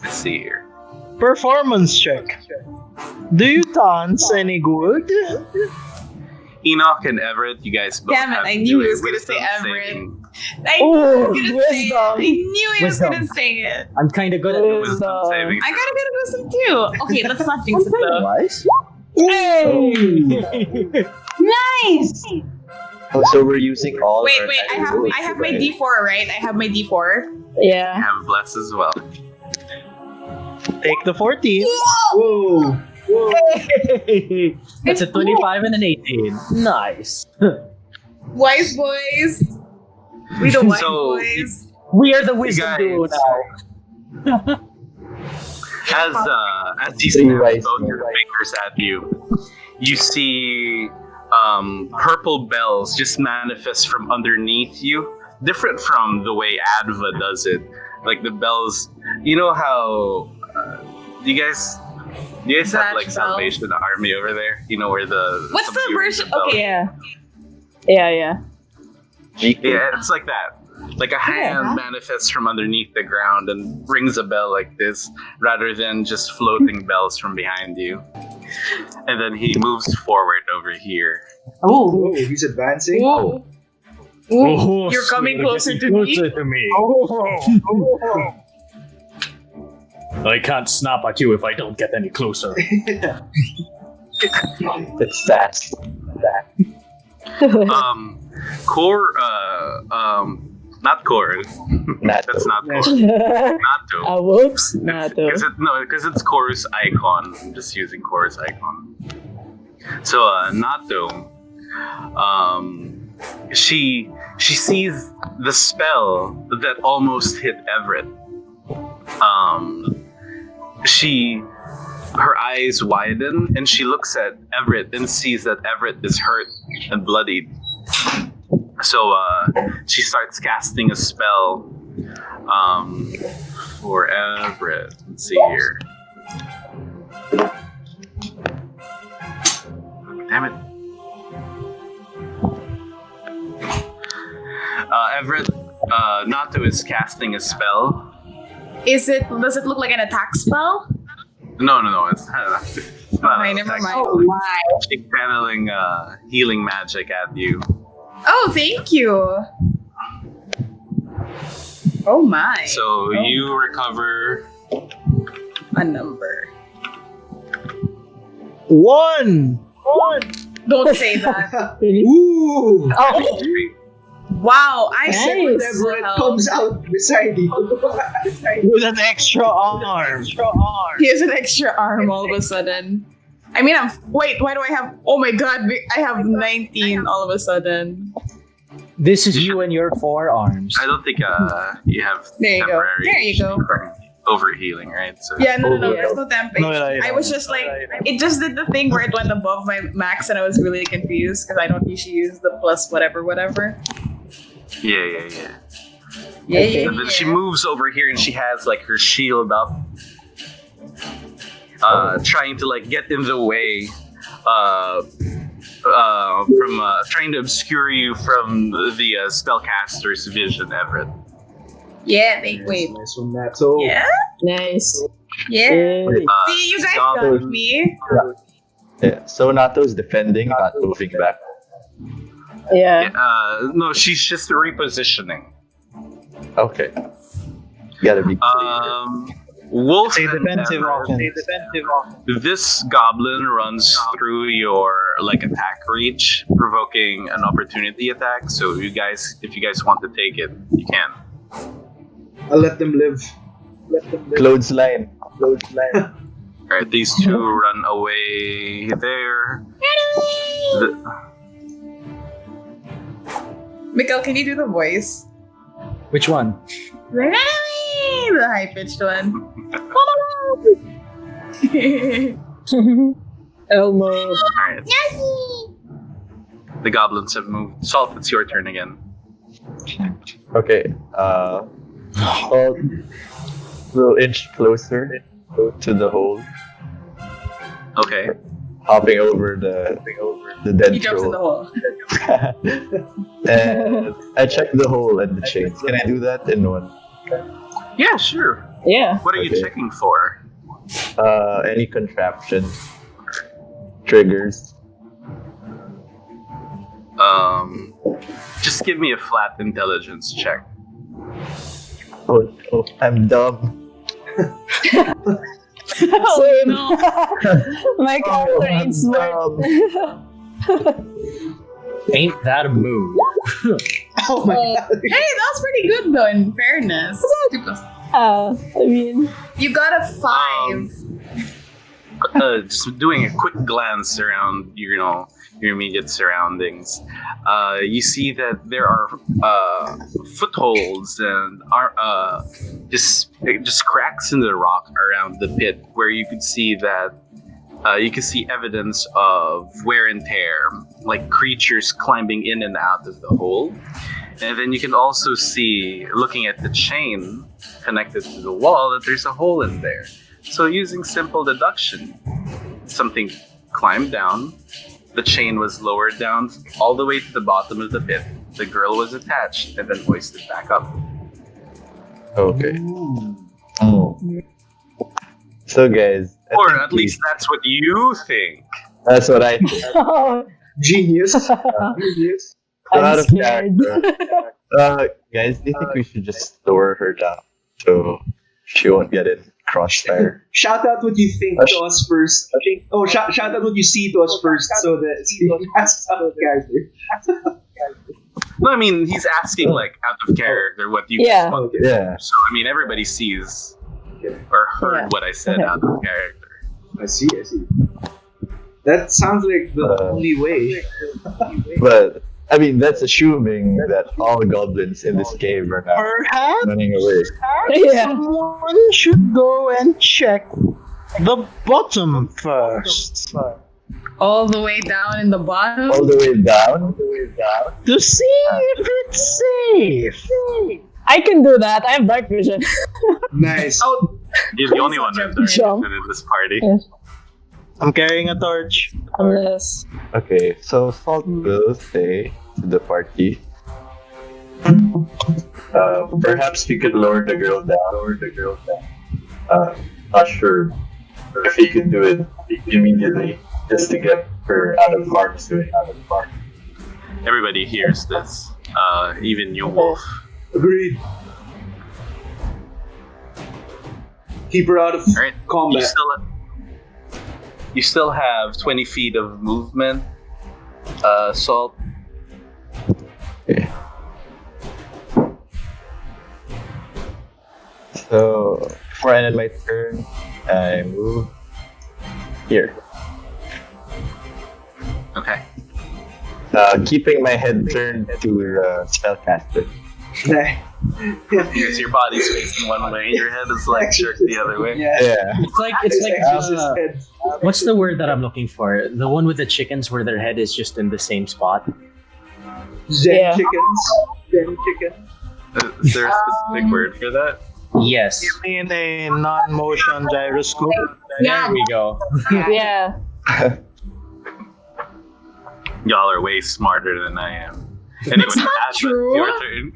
let's see here. Performance check. Do you dance any good? Enoch and Everett, you guys both Damn it, have I to knew do he a was gonna say wisdom Everett. saving. I knew he was gonna say it. wisdom. I knew he was Wisdom. gonna say it. I'm kind of good at Wisdom saving. I gotta get a wisdom too. Okay, let's not jinx it though. wise. Nice. Oh, so we're using all. Wait, our I have my D4, right? I have my D4. I Yeah. have bless as well. Take the 14. Whoa. That's a 25 and an 18. Nice. Wise boys. We the wise So, boys. We are the wisdom guys- duo now. As you Three snap wise both men. your fingers at you, you see purple bells just manifest from underneath you, different from the way Adva does it. Like the bells, you know how do you guys have like Zatch bell. Salvation Army over there? You know where the What's the somebody rings version? bell? Okay, Yeah. Yeah, it's like that. Like a hand manifests from underneath the ground and rings a bell like this, rather than just floating bells from behind you. And then he moves forward over here. Oh. Oh, he's advancing. Whoa. Ooh, you're coming closer to me. I can't snap at you if I don't get any closer. It's fast. Not Core. Nato. That's not Core. Nato. Whoops. Nato. Because it's Core's icon. I'm just using Core's icon. So Nato, she sees the spell that almost hit Everett. Her eyes widen and she looks at Everett and sees that Everett is hurt and bloodied. So she starts casting a spell for Everett. Let's see here. Damn it. Everett, Nato is casting a spell. Does it look like an attack spell? No, it's not. It's not Okay, an never attack mind. spell. Oh my. She's channeling healing magic at you. Oh, thank you. Oh my. So you recover. A number. 1. Don't say that. Ooh. Oh, wow. I Nice. Everett comes out beside you. With an extra arm. He has an extra arm all of a sudden. I mean, wait, why do I have, oh my god, I have 19 all of a sudden. This is you and your forearms. I don't think you have There you go. temporary There you go. from overhealing, right? So Yeah, no, Yeah. there's no temp. No, yeah, I was just like, it just did the thing where it went above my max and I was really confused because I don't usually use the plus whatever. Yeah. Yeah. And then she moves over here and she has like her shield up, trying to like get in the way, from trying to obscure you from the spellcaster's vision, Everett. Yeah, wait. Nice one, Nato. Yeah? Nice. Yeah. See, you guys got me. Yeah. So Nato's defending, not moving back. Yeah. No, she's just repositioning. Okay. Gotta be clear. Wolf Say and defensive Everett, offense. this goblin runs through your like attack reach, provoking an opportunity attack. So if you guys want to take it, you can. I'll let them live. Clothesline. Alright, these two run away there. Mikkel, can you do the voice? Which one? The high pitched one. Elmo. Alright. The goblins have moved. Salt, it's your turn again. Okay. We'll inch closer go to the hole, Okay. hopping over the dead He jumps in the troll. hole. And I check the hole and the chains. Can I do that in one? Yeah, sure. Yeah. What are you Okay. checking for? Any contraption, triggers. Just give me a flat intelligence check. Oh, I'm dumb. Same. My Oh, character ain't I'm smart. dumb. Ain't that a move? Oh my god. Hey, that was pretty good though. In fairness, I mean, you got a 5. Just doing a quick glance around, your immediate surroundings. You see that there are footholds and just cracks in the rock around the pit, where you could see that you can see evidence of wear and tear, like creatures climbing in and out of the hole. And then you can also see, looking at the chain connected to the wall, that there's a hole in there. So using simple deduction, something climbed down, the chain was lowered down all the way to the bottom of the pit, the girl was attached, and then hoisted back up. Okay. Oh. So guys, I Or think at least that's what you think. that's what I think. Genius. Genius. Out I'm of scared. character. Guys, do you think we should just store her down so she won't get in crossfire? Shout out what you think to us first. Oh, shout out what you see to us first, so that that's out of character. No, I mean, he's asking, like, out of character what you Yeah. responded. Yeah. So, I mean, everybody sees or heard Yeah. what I said Okay. out of character. I see. That sounds like the only way. But I mean, that's assuming that all goblins in this cave are now Perhaps running away. Yeah. someone should go and check the bottom first All the way down in the bottom. All the way down. to see if it's safe. I can do that. I have dark vision. Nice. Oh, You're the only one with Jump. in this party. Yeah. I'm carrying a torch. Unless. Okay, so Salt will say to the party. Perhaps we could lower the girl down. Not sure if he could do it immediately, just to get her out of harm's way. Everybody hears this, even you, Wolf. Agreed. Keep her out of All right, combat. you still have 20 feet of movement, Salt. Okay. So, before I end my turn, I move here. Okay. Keeping my head turned to spellcaster. Because your body's facing one way and your head is like jerked the other way. Yeah. Yeah. It's like Just his head. what's the word that I'm looking for? The one with the chickens where their head is just in the same spot. Zen Yeah. chickens. Zen chicken. Is there a specific word for that? Yes. You mean a non-motion gyroscope? Yeah. There we go. Yeah. Y'all are way smarter than I am. Anyway, not Asma, true. your turn.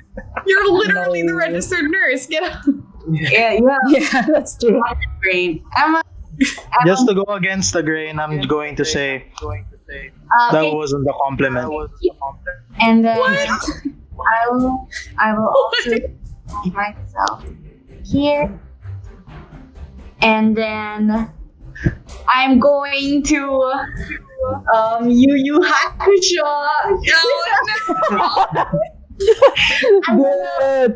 you're literally the registered nurse. Get out. Yeah, you have Yeah, that's true. a brain. Emma, Just to go against the grain, I'm going to say that okay, wasn't a compliment. and then I will also put myself here, and then I'm going to Yu Hakusho. I'm gonna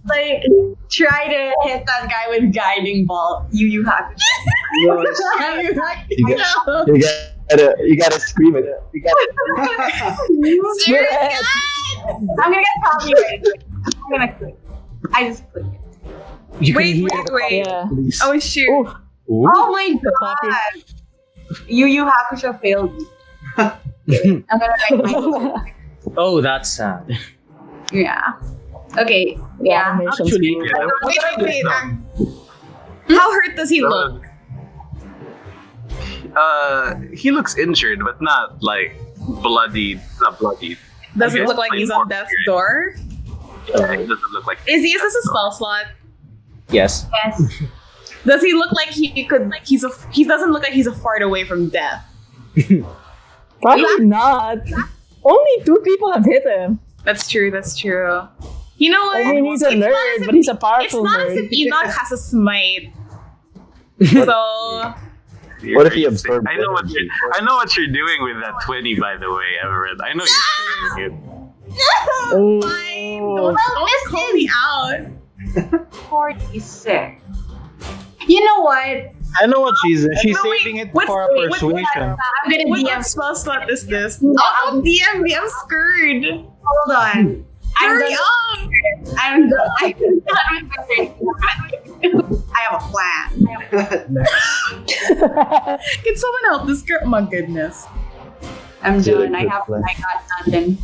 like try to hit that guy with guiding bolt. Yu Hakusho. You gotta scream it. You gotta. I'm gonna get copyrighted. I'm gonna click. I just click it. You can Wait, hear wait. Yeah. Oh shoot. Ooh. Ooh. Oh my god! Yu Hakusho failed me. I'm gonna write my Oh, that's sad. yeah. Okay. Yeah. Animation Actually, speed. Wait. How hurt does he look? He looks injured, but not like bloodied. Not bloodied. Does it Okay, look like he's on death's door? Yeah, it doesn't look like. Is this a spell slot? Yes. Yes. Does he look like he could? He doesn't look like he's a fart away from death. Probably not. Only 2 people have hit him. That's true. That's true. You know what? I mean, he's a It's not nerd, as if but he's a It's powerful not as nerd. if Enoch has a smite. So What if he absorbed I know what energy? I know what you're doing with that 20, by the way, Everett. I know you're saying it. Oh. fine. Don't call me out. 46. You know what? I know what she's She's No, wait, saving it what's- for a wait, what's persuasion. I'm gonna What DM. spell slot is this? Oh, DM me. I'm scared. Hold on. Hurry up. I'm done with I have a plan. Can someone help this girl? Oh my goodness. I'm Yeah, done. I good got plan. nothing.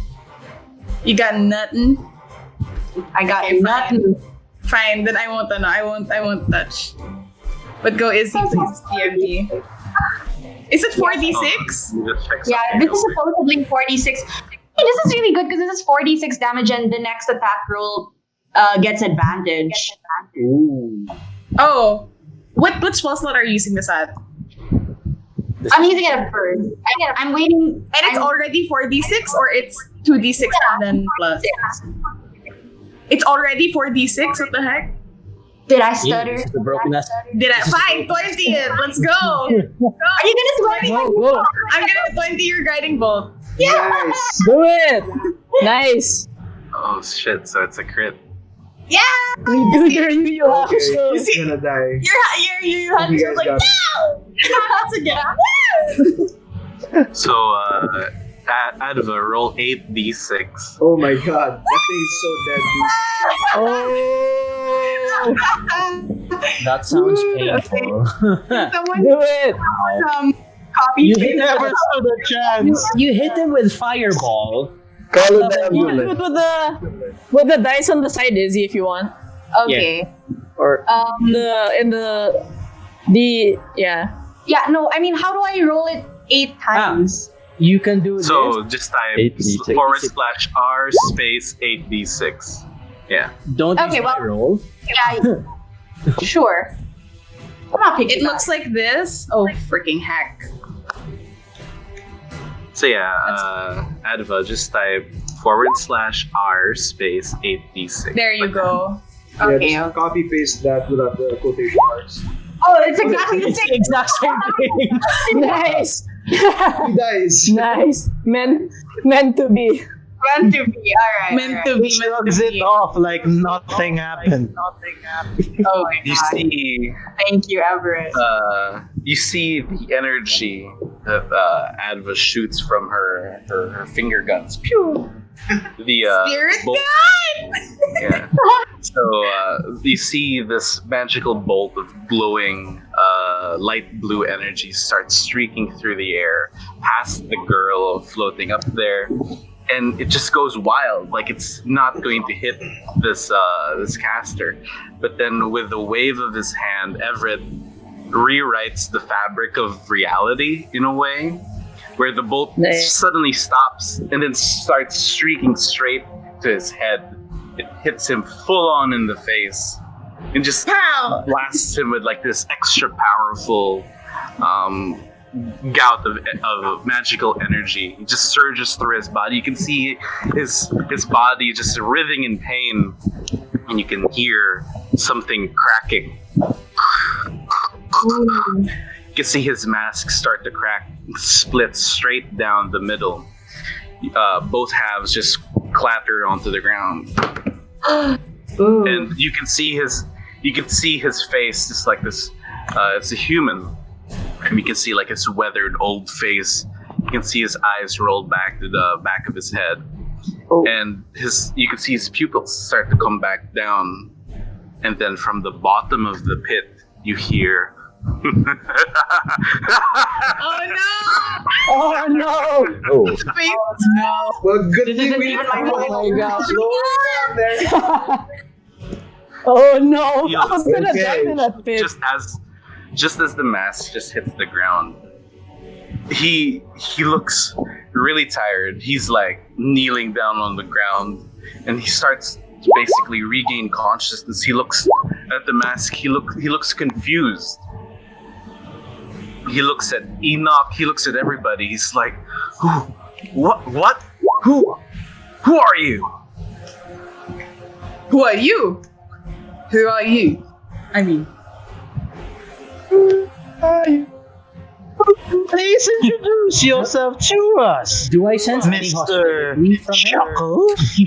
You got nothing? I got Okay, fine. nothing. Fine, then I won't touch. But go Izzy, please, TMD. Is it 4d6? Just check Yeah, something this real is quick. supposedly 46. Hey, this is really good because this is 46 damage and the next attack roll gets advantage. Oh. What spell slot are you using this at? I'm using it at first. I'm waiting. And it's already 4d6 or it's 2d6 and then plus? It's already 4d6? What the heck? Did I Yeah, stutter? this is the broken ass. Did I? Fine, 20 it. Let's go. Are you gonna swear? Go, go. I'm gonna 20 your guiding bolt. Nice. Do it. Nice. Oh shit! So it's a crit. Yeah! You do you have Okay, to. he's gonna die. You had You to guys like, got it. no! That's again. So Adva, roll 8d6. Oh my god, that thing is so dead, Oh. That sounds painful. Someone Do it. copy You paste. hit Never stood a chance. You hit him with fireball. Call it the You can do it ambulance. with the dice on the side, Izzy, if you want. Okay. Or Um, yeah. yeah, no, I mean, how do I roll it 8 times? You can do So this. just type 8d6. /R space 8d6. Yeah. Don't Okay, use my well- roll. Yeah, sure. I'm not picking It looks like this. Oh, freaking heck. So yeah, Adva, just type /R space 8d6. There you go. Okay, just okay. copy paste that without the quotation marks. Oh, it's exactly the same. Exact same thing. Nice. He dies. Nice. Meant to be. Meant to be. Alright. Meant to be. Shrugs it off like nothing happened. Oh my You god. see, Thank you, Everett. you see the energy that Adva shoots from her finger guns. Pew! The Spirit bolt- God! Yeah. So you see this magical bolt of glowing light blue energy start streaking through the air past the girl floating up there, and it just goes wild. Like it's not going to hit this caster, but then with the wave of his hand, Everett rewrites the fabric of reality in a way where the bolt Nice. suddenly stops and then starts streaking straight to his head. It hits him full on in the face and just Pow! blasts him with like this extra powerful gout of magical energy. It just surges through his body. You can see his body just writhing in pain, and you can hear something cracking. You can see his mask start to crack, split straight down the middle. Both halves just clatter onto the ground, Ooh. and you can see his face just like this. It's a human, and you can see like his weathered old face. You can see his eyes rolled back to the back of his head, and you can see his pupils start to come back down, and then from the bottom of the pit you hear. Oh no! Oh no! Oh, No. Well, good This thing isn't we even my voice. Oh my gosh. down there. Oh no! I was gonna Okay. dive in that pit. just as the mask just hits the ground, he looks really tired. He's like kneeling down on the ground, and he starts to basically regain consciousness. He looks at the mask. He looks confused. He looks at Enoch. He looks at everybody. He's like, who? What? Who are you? Who are you? Who are you? I mean, Please introduce yourself to us, Do I sense any Mr. hostility from him? Chuckles.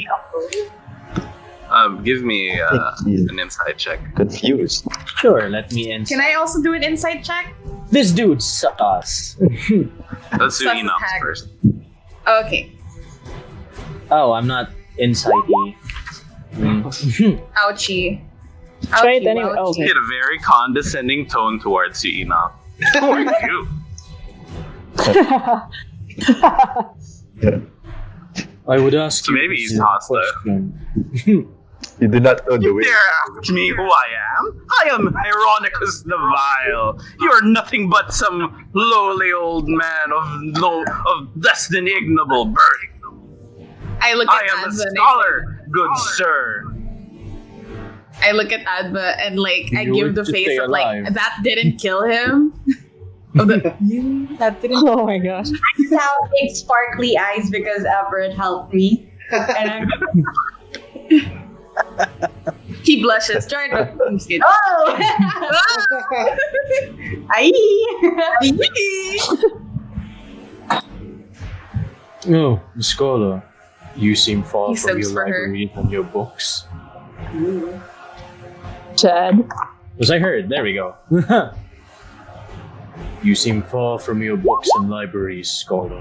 Give me an insight check. Confused. Sure, let me in. can I also do an insight check? This dude sus. Let's do Sus Enoch's attack. first. Okay. Oh, I'm not insightly. Ouchie. Try it Ouchie, anyway. ouchie. He had a very condescending tone towards you, Enoch. Who are you? I would ask So you maybe a he's hostile. question. You do not know the way. Dare ask me who I am? I am Ironicus the Vile. You are nothing but some lowly old man of destiny ignoble birth. I look at I am a Adva and scholar, good sir. I look at Adva and like I You give want the to face stay of like alive. that didn't kill him. That didn't. Oh my gosh. Now big sparkly eyes because Everett helped me. And I'm He blushes. Try to. I'm just kidding. oh, aye. Oh, scholar, you seem far He from soaks your for her. library and your books. Chad. As I heard, there we go. You seem far from your books and libraries, scholar.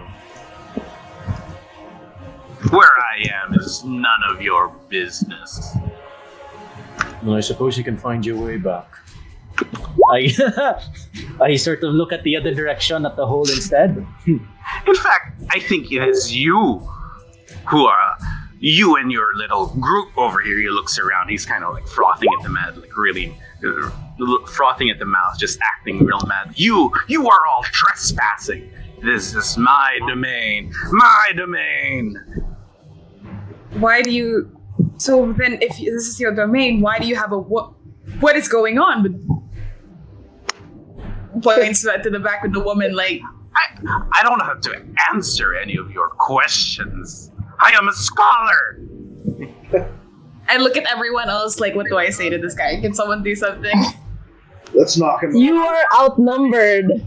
Where I am is none of your business. Well, I suppose you can find your way back. I sort of look at the other direction at the hole instead. In fact, I think it is you who are you and your little group over here. He looks around. He's kind of like frothing at the mouth, like really frothing at the mouth, just acting real mad. You are all trespassing. This is my domain. My domain. Why do you? So then, if this is your domain, why do you have a what? What is going on? With points to the back with the woman, like I don't have to answer any of your questions. I am a scholar. I look at everyone else, like, what do I say to this guy? Can someone do something? Let's knock him. You are outnumbered,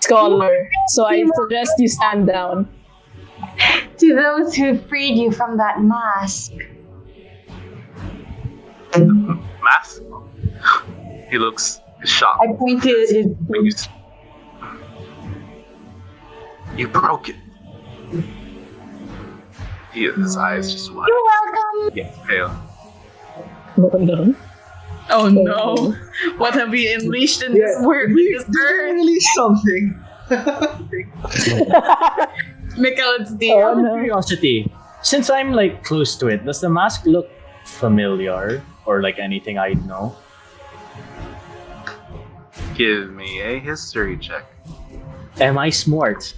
scholar. So I suggest you stand down. To those who freed you from that mask. Math? He looks shocked. I point to his When you broke it. His eyes just wide. You're welcome. Gets pale. Oh no. Oh no! What have we unleashed in this world? This earth? Really something. Mikkel, it's the Oh, Out of no. curiosity, since I'm like close to it, does the mask look familiar or like anything I know? Give me a history check. Am I smart?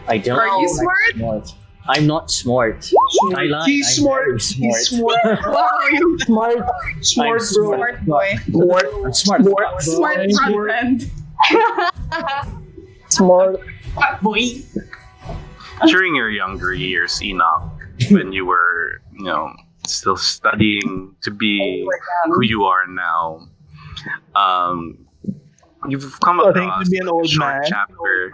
I don't. Are you know if I'm smart? I'm not smart. I lie. He's I'm smart. very He's smart. Wow, you Smart. Smart, I'm bro. smart boy. I'm smart. Smart front end. Smart. Boy. During your younger years, Enoch, when you were, still studying to be who you are now, you've come Studying across to be an like, old a short man. chapter.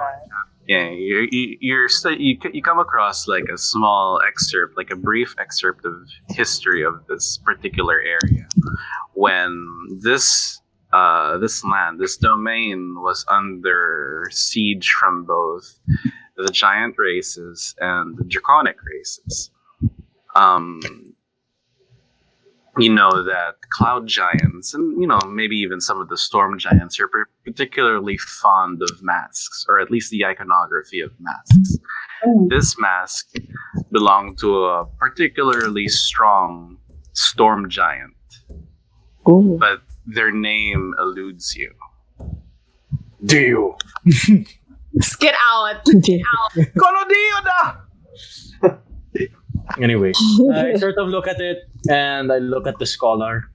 Yeah, you come across like a small excerpt, like a brief excerpt of history of this particular area, when this land, this domain, was under siege from both the giant races and the draconic races. You know that cloud giants and maybe even some of the storm giants are particularly fond of masks, or at least the iconography of masks. This mask belonged to a particularly strong storm giant, Ooh. but their name eludes you. Do you? Just get out. Anyway, I sort of look at it and I look at the scholar.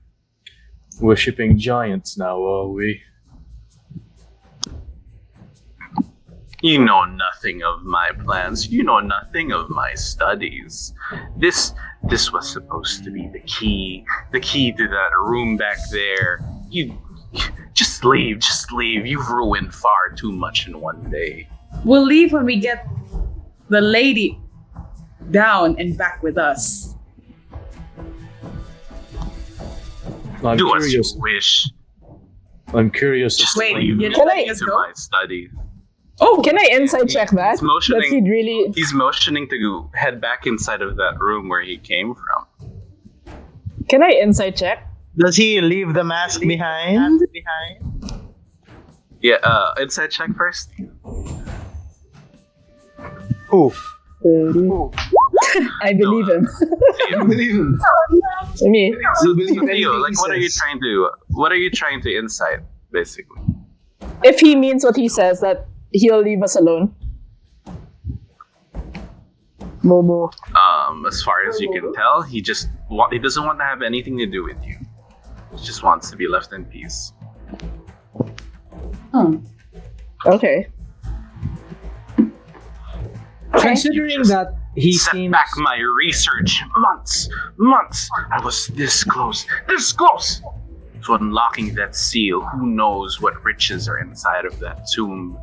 Worshipping giants now, are we? You know nothing of my plans. You know nothing of my studies. This was supposed to be the key to that room back there. You just leave. You've ruined far too much in one day. We'll leave when we get the lady down and back with us. I'm Do as you curious. wish. I'm curious. Just Wait, leave you're me not letting to us go? my study. Oh, can I insight check that? He's motioning. Does he really? He's motioning to head back inside of that room where he came from. Can I insight check? Does he leave the mask behind? Yeah, inside check first. Who? I believe him. I believe him. Me. You believe anything Theo, he like what are you says. trying to insight, basically? If he means what he says, that he'll leave us alone. Momo. As far as you can tell, he doesn't want to have anything to do with you. He just wants to be left in peace. Okay. Considering that he Set seems back my research months. I was this close to unlocking that seal. Who knows what riches are inside of that tomb?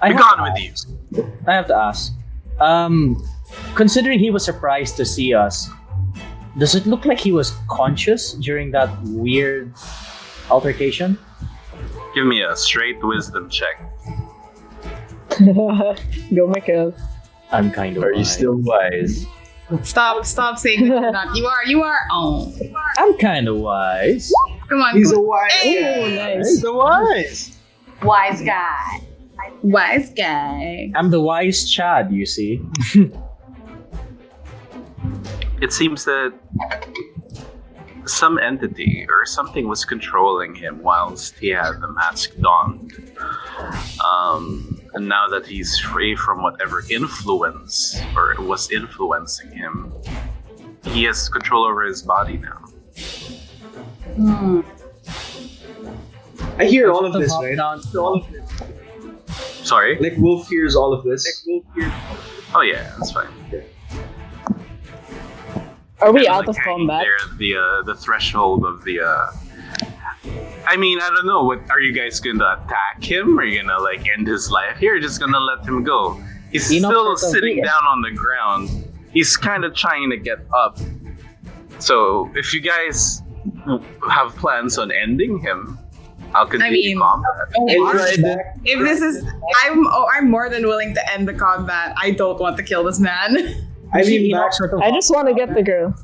I Be have gone to with you. I have to ask. Considering he was surprised to see us, does it look like he was conscious during that weird altercation? Give me a straight wisdom check. Go, Michael. I'm kind of. Are you still wise? Stop saying that you're not. You are. Oh, I'm kind of wise. come on. He's a come on. wise Oh, guy. nice. The wise. Wise guy. Wise guy. I'm the wise Chad, you see. It seems that some entity or something was controlling him whilst he had the mask donned. And now that he's free from whatever influence or was influencing him, he has control over his body now. I hear all of this, Hop right? down- Sorry? Like Wolf hears all of this. Oh yeah, that's fine. Are we Kinda out like of hanging combat? there, the threshold of the. I mean, I don't know. What are you guys gonna attack him? Or are you gonna like end his life here? Or just gonna let him go? He's Enoch still sort of- sitting yeah. down on the ground. He's kind of trying to get up. So if you guys have plans on ending him, I'll continue mean, combat. If this is, I'm more than willing to end the combat. I don't want to kill this man. I lean Enoch back. sort of I just want to get the girl.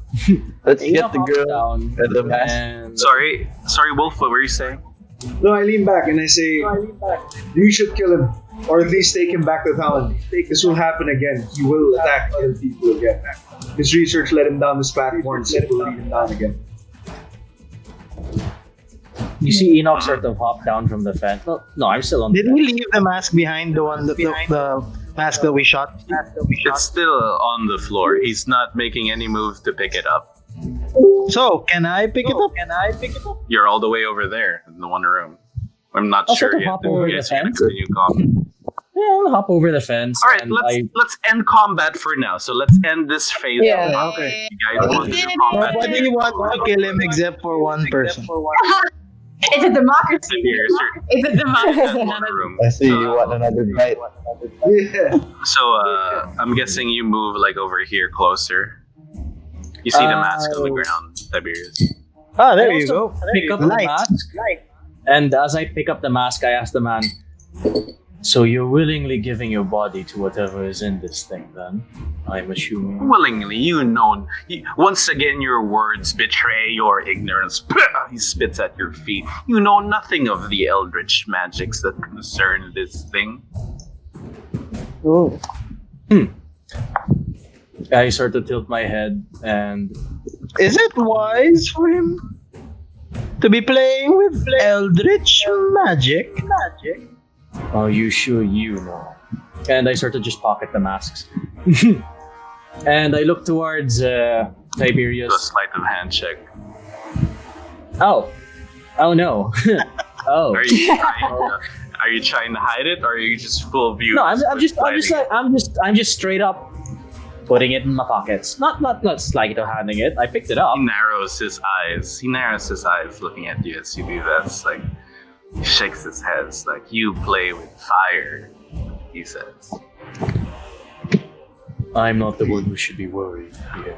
Let's Enoch get the hops girl down and the mask. and Sorry, Wolf. What were you saying? No, I lean back and I say, we should kill him, or at least take him back to town. This will happen again. He will attack other people again. His research led him down this path once. It will lead him down again. you see Enoch sort of hop down from the fence. No, I'm still on the Did we leave the mask behind? The mask that we shot. It's still on the floor. He's not making any move to pick it up. So can I pick it up? You're all the way over there in the one room. I'm not I'll sure sort of yet hop if over you the guys are gonna fence. continue combat. Yeah, I'll hop over the fence. All right, and let's end combat for now. So let's end this phase. Yeah. of combat. Okay. You guys want to do combat? Nobody wants to kill him except for one person. It's a democracy. It's a democracy. One room. I see you want another bite. Yeah. So I'm guessing you move like over here closer. You see the mask on the ground, Tiberius. Ah, there I you also go. pick up the Light. mask. And as I pick up the mask, I ask the man, so you're willingly giving your body to whatever is in this thing, then? I'm assuming. Willingly, once again your words betray your ignorance. He spits at your feet. You know nothing of the eldritch magics that concern this thing. Ooh. I sort of tilt my head and Is it wise for him to be playing with eldritch magic? Are you sure you know? And I sort of just pocket the masks. And I look towards Tiberius. The sleight of hand check. Oh no. Oh. Are you trying to hide it, or are you just full view? No, I'm just straight up putting it in my pockets. Not sleight of handing it. I picked it up. He narrows his eyes. Looking at you as you do that. It's like he shakes his head. It's like, you play with fire, he says. I'm not the one who should be worried here.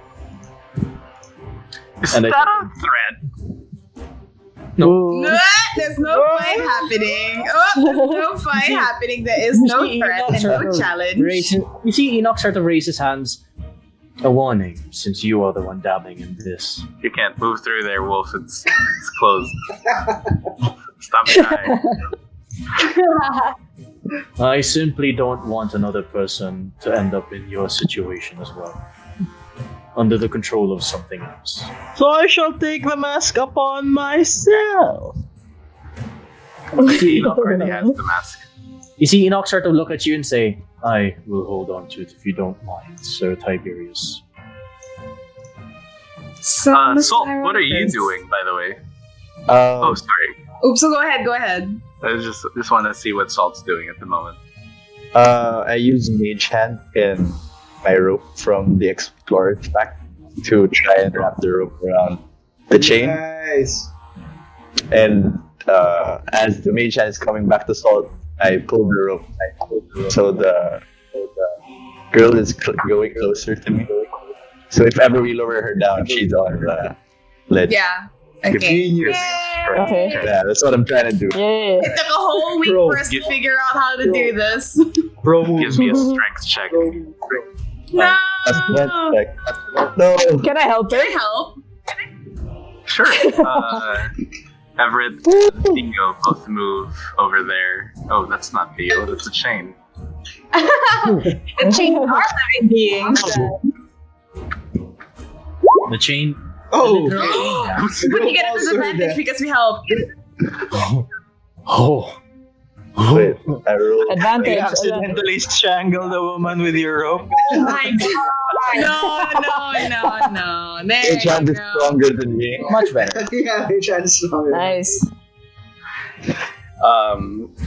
Is And that I- a threat? No. There's no fight happening. There's no fight happening. There is no threat and no challenge. You see Enoch sort of raise his hands. A warning, since you are the one dabbling in this. You can't move through there, Wolf. It's closed. Stop trying. I simply don't want another person to end up in your situation as well. Under the control of something else. So I shall take the mask upon myself. Enoch already has the mask. You see Enoch sort of look at you and say, I will hold on to it if you don't mind, Sir Tiberius. So, Salt, what are you doing, by the way? Um, Sorry. Oops, so go ahead. I just want to see what Salt's doing at the moment. I use Mage Hand in my rope from the Explorer's pack to try and wrap the rope around the chain. Nice. And as the Mage Hand is coming back to Salt, I pull the rope. So the girl is going closer to me. So if ever we lower her down, she's on the ledge. Yeah. Okay. Genius. Okay. Yeah, that's what I'm trying to do. Yeah. It took a whole week Bro, for us to figure out how to do this. Bro move. Gives me a strength check. No. No. Can I help her? Can I help? Sure. Everett, Theo both move over there. Oh, that's not Theo. That's a chain. The chain are living beings. The chain. Oh. But you get a disadvantage because we help. Oh. Wait, I rolled. Advantage. You accidentally strangle the woman with your rope. Oh my god. No. There Mage you Hand is go. stronger than me. Much better. Yeah, Mage Hand is stronger. Nice.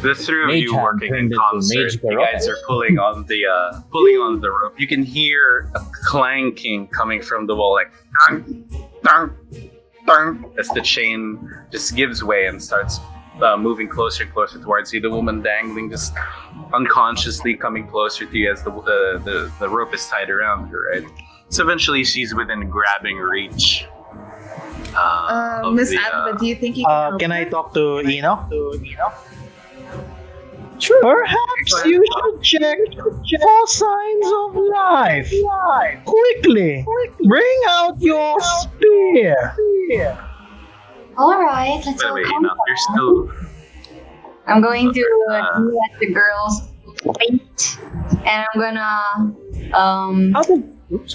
The three of Mage you hand working in turned into concert. Mage You Baroque. guys are pulling on the rope. You can hear a clanking coming from the wall, like dun, dun, dun, as the chain just gives way and starts moving closer and closer towards you. The woman dangling, just unconsciously coming closer to you as the rope is tied around her. Right. So eventually, she's within grabbing reach. Of Miss the, Adva, do you think you can help Can I her? talk to Enoch? Sure. Perhaps you should check for signs of life. Quickly, bring out your spear. Alright, let's By the all way, come. Enoch, you're still. I'm going to let the girls faint. And I'm gonna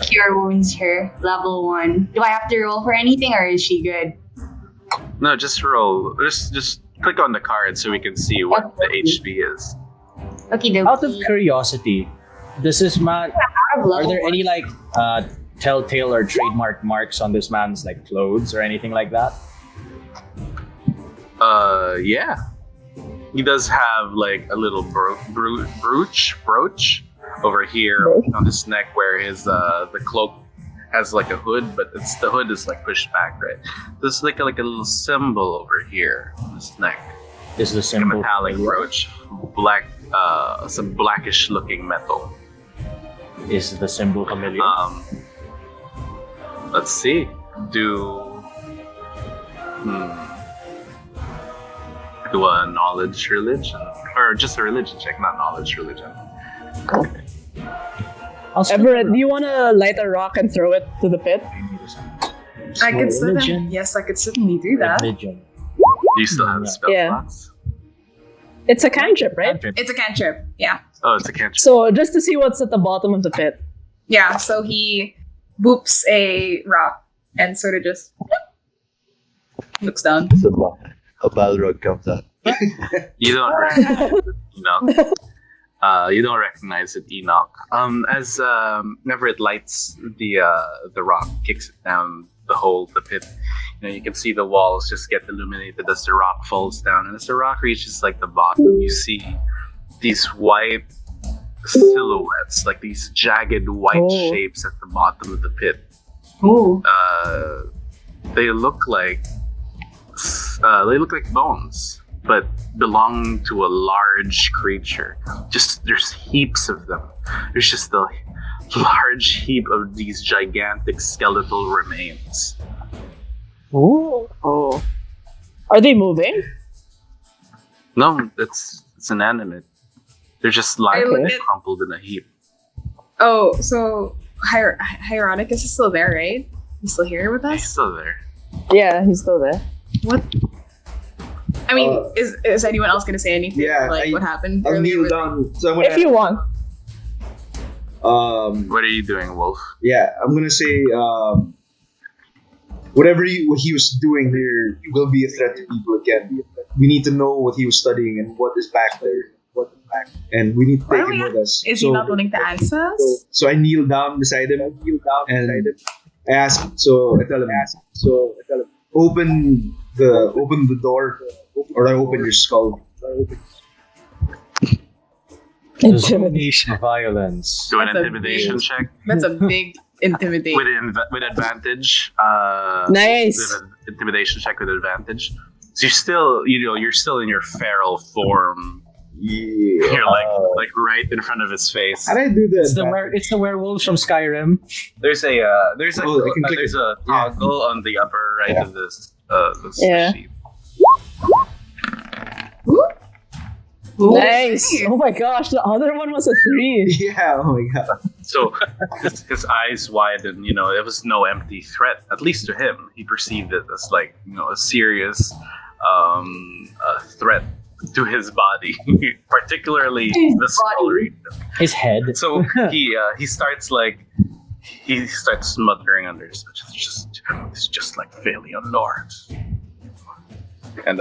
cure wounds her. Level 1. Do I have to roll for anything or is she good? No, just roll. Just click on the card so we can see what the HP is. Okay, Out of curiosity, does this man? Are there any like telltale or trademark marks on this man's like clothes or anything like that? Yeah. He does have like a little brooch over here on his neck where his the cloak has like a hood, but the hood is like pushed back, right? There's like a little symbol over here on his neck. Is the Like a symbol metallic brooch, black, some blackish looking metal. Is the symbol familiar? Let's see. Do a knowledge religion, or just a religion check, not knowledge religion. Everett, do you want to light a rock and throw it to the pit? I could certainly, Religion. yes, I could certainly do that. Religion. Do you still have the spell Yeah. slots? It's a cantrip, right? It's a cantrip. Yeah. Oh, it's a cantrip. So just to see what's at the bottom of the pit. Yeah. So he boops a rock and sort of just looks down. So a Balrog comes out. You don't Enoch. You don't recognize it, Enoch. As Everett lights the rock, kicks it down the pit. You can see the walls just get illuminated as the rock falls down, and as the rock reaches like the bottom, you see these white silhouettes, like these jagged white shapes at the bottom of the pit. Ooh. They look like bones, but belong to a large creature. There's heaps of them. There's just a large heap of these gigantic skeletal remains. Ooh. Oh. Are they moving? No, it's inanimate. They're just lying crumpled in a heap. Oh, so Hieronicus is still there, right? He's still here with us? He's still there. Yeah, he's still there. What? I mean, is anyone else gonna say anything? Yeah, what happened? I'll kneel down. So I'm gonna, If you want. What are you doing, Wolf? Yeah, I'm gonna say what he was doing here will be a threat to people again. We need to know what he was studying and what is back there. And we need to take him with us. Is he not willing to answer us? So I kneel down beside him and I ask. So I tell him, open the door, or I open your skull. Intimidation, violence. Do an intimidation check That's a big intimidation. with advantage. Nice. With an intimidation check with advantage. So you're still in your feral form. Yeah. You're like right in front of his face. How did I do this? It's the werewolves from Skyrim. There's a toggle on the upper right of this sheet. Nice. Oh my gosh, the other one was a 3. Yeah. Oh my god. So his eyes widen. It was no empty threat. At least to him, he perceived it as a serious threat to his body, particularly the skull region. His head. So he starts smothering under his it's just like failure, Lord. And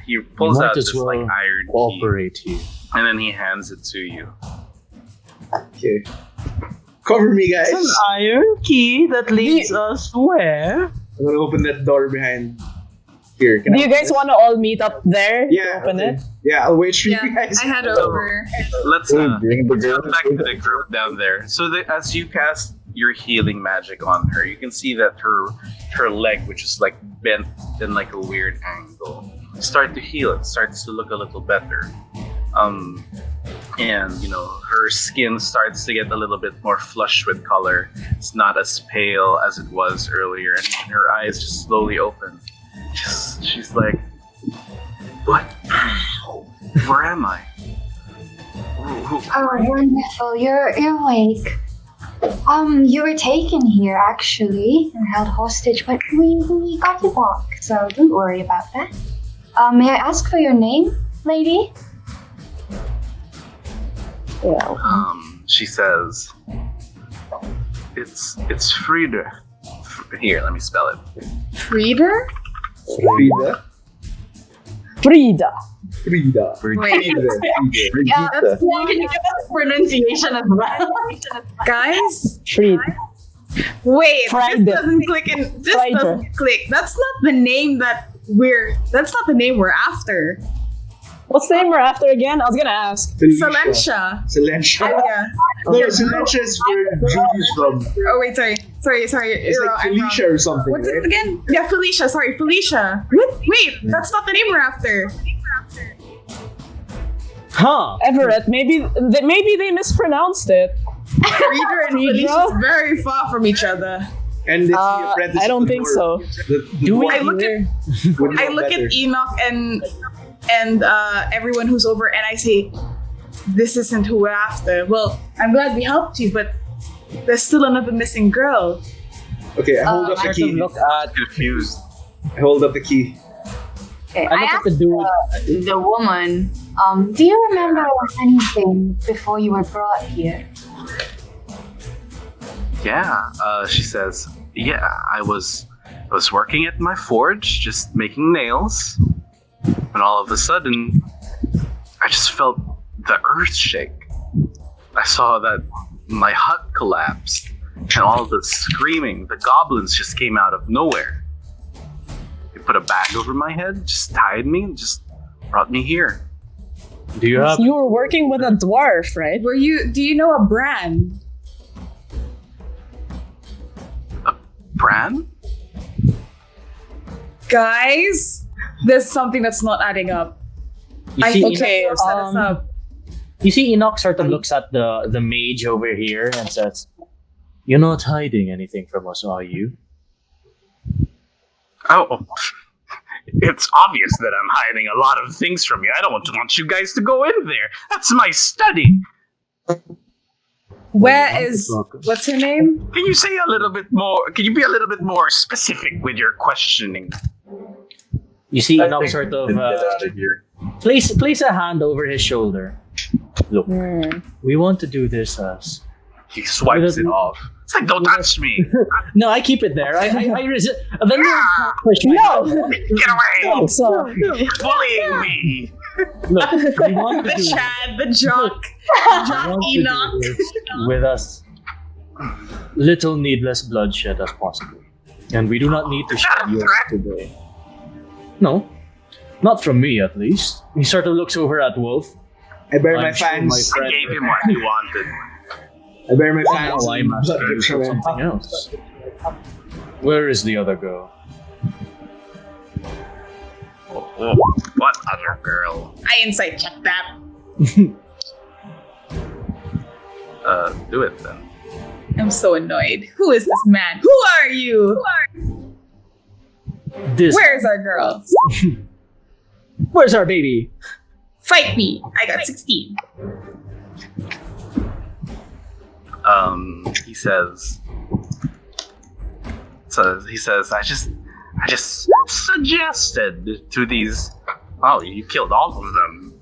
he pulls out this iron key, and then he hands it to you. Okay. Cover me, guys. It's an iron key that leads us where? I'm gonna open that door behind. Here. Do you guys want to all meet up there? Yeah. Open it. Yeah, I'll wait for you guys. I had over. Let's jump back to the group down there. So as you cast your healing magic on her, you can see that her leg, which is bent in a weird angle, start to heal. It starts to look a little better. And her skin starts to get a little bit more flush with color. It's not as pale as it was earlier, and her eyes just slowly open. She's like, what? Where am I? Oh, wonderful! You're awake. You were taken here actually and held hostage, but we got you back, so don't worry about that. May I ask for your name, lady? Yeah. She says, it's Frida. Here, let me spell it. Frida? Frida. Wait. Yeah, that's pronunciation as well. Guys? Frida. Wait, Friday. this doesn't click. Doesn't click. That's not the name That's not the name we're after. What's the name we're after again? I was gonna ask. Silentia. Yeah. No, Silentia is where Judy's from. Oh wait, sorry. It's like Felicia or something. What's right? it again? Yeah, Felicia. Sorry, Felicia. What? Wait, that's not the name we're after. Huh? Everett. Maybe they mispronounced it. Frida and Felicia is very far from each other. And it's the apprentice. I don't think so. I look at Enoch and everyone who's over, and I say, "This isn't who we're after." Well, I'm glad we helped you, but there's still another missing girl. Okay, I hold up the key. Confused. I hold up the key. Okay, I asked the woman, do you remember anything before you were brought here? Yeah, she says, yeah, I was working at my forge, just making nails, and all of a sudden, I just felt the earth shake. I saw that my hut collapsed, and all the screaming, the goblins just came out of nowhere. They put a bag over my head, just tied me, and just brought me here. Do you have? You were working with a dwarf, right? Do you know a brand? Bran? Guys, there's something that's not adding up. You see, okay, Set us up. you see, Enoch sort of looks at the mage over here and says, "You're not hiding anything from us, are you?" Oh, it's obvious that I'm hiding a lot of things from you. I don't want you guys to go in there. That's my study. What's her name? Can you say a little bit more? Can you be a little bit more specific with your questioning? You see, I Enoch think sort of we can get out of here. place a hand over his shoulder. Look, we want to do this as. He swipes it off. It's like, don't touch me. No, I keep it there. I resist. Then No! Get away. Oh, so, Bullying me. Look, we want to The do Chad, the jock, Enoch. with us little needless bloodshed as possible. And we do not need to shed yours today. No, not from me at least. He sort of looks over at Wolf. I bury my I'm sure fangs. my I gave him what he wanted. I bury my fangs. Oh, I'm asking you for something else. Where is the other girl? What other girl? I insight check that. Do it then. I'm so annoyed. Who is this man? Who are you? This. Where's our girl? Where's our baby? Fight me. I got 16. He says. So he says, I just suggested to these. Oh, you killed all of them.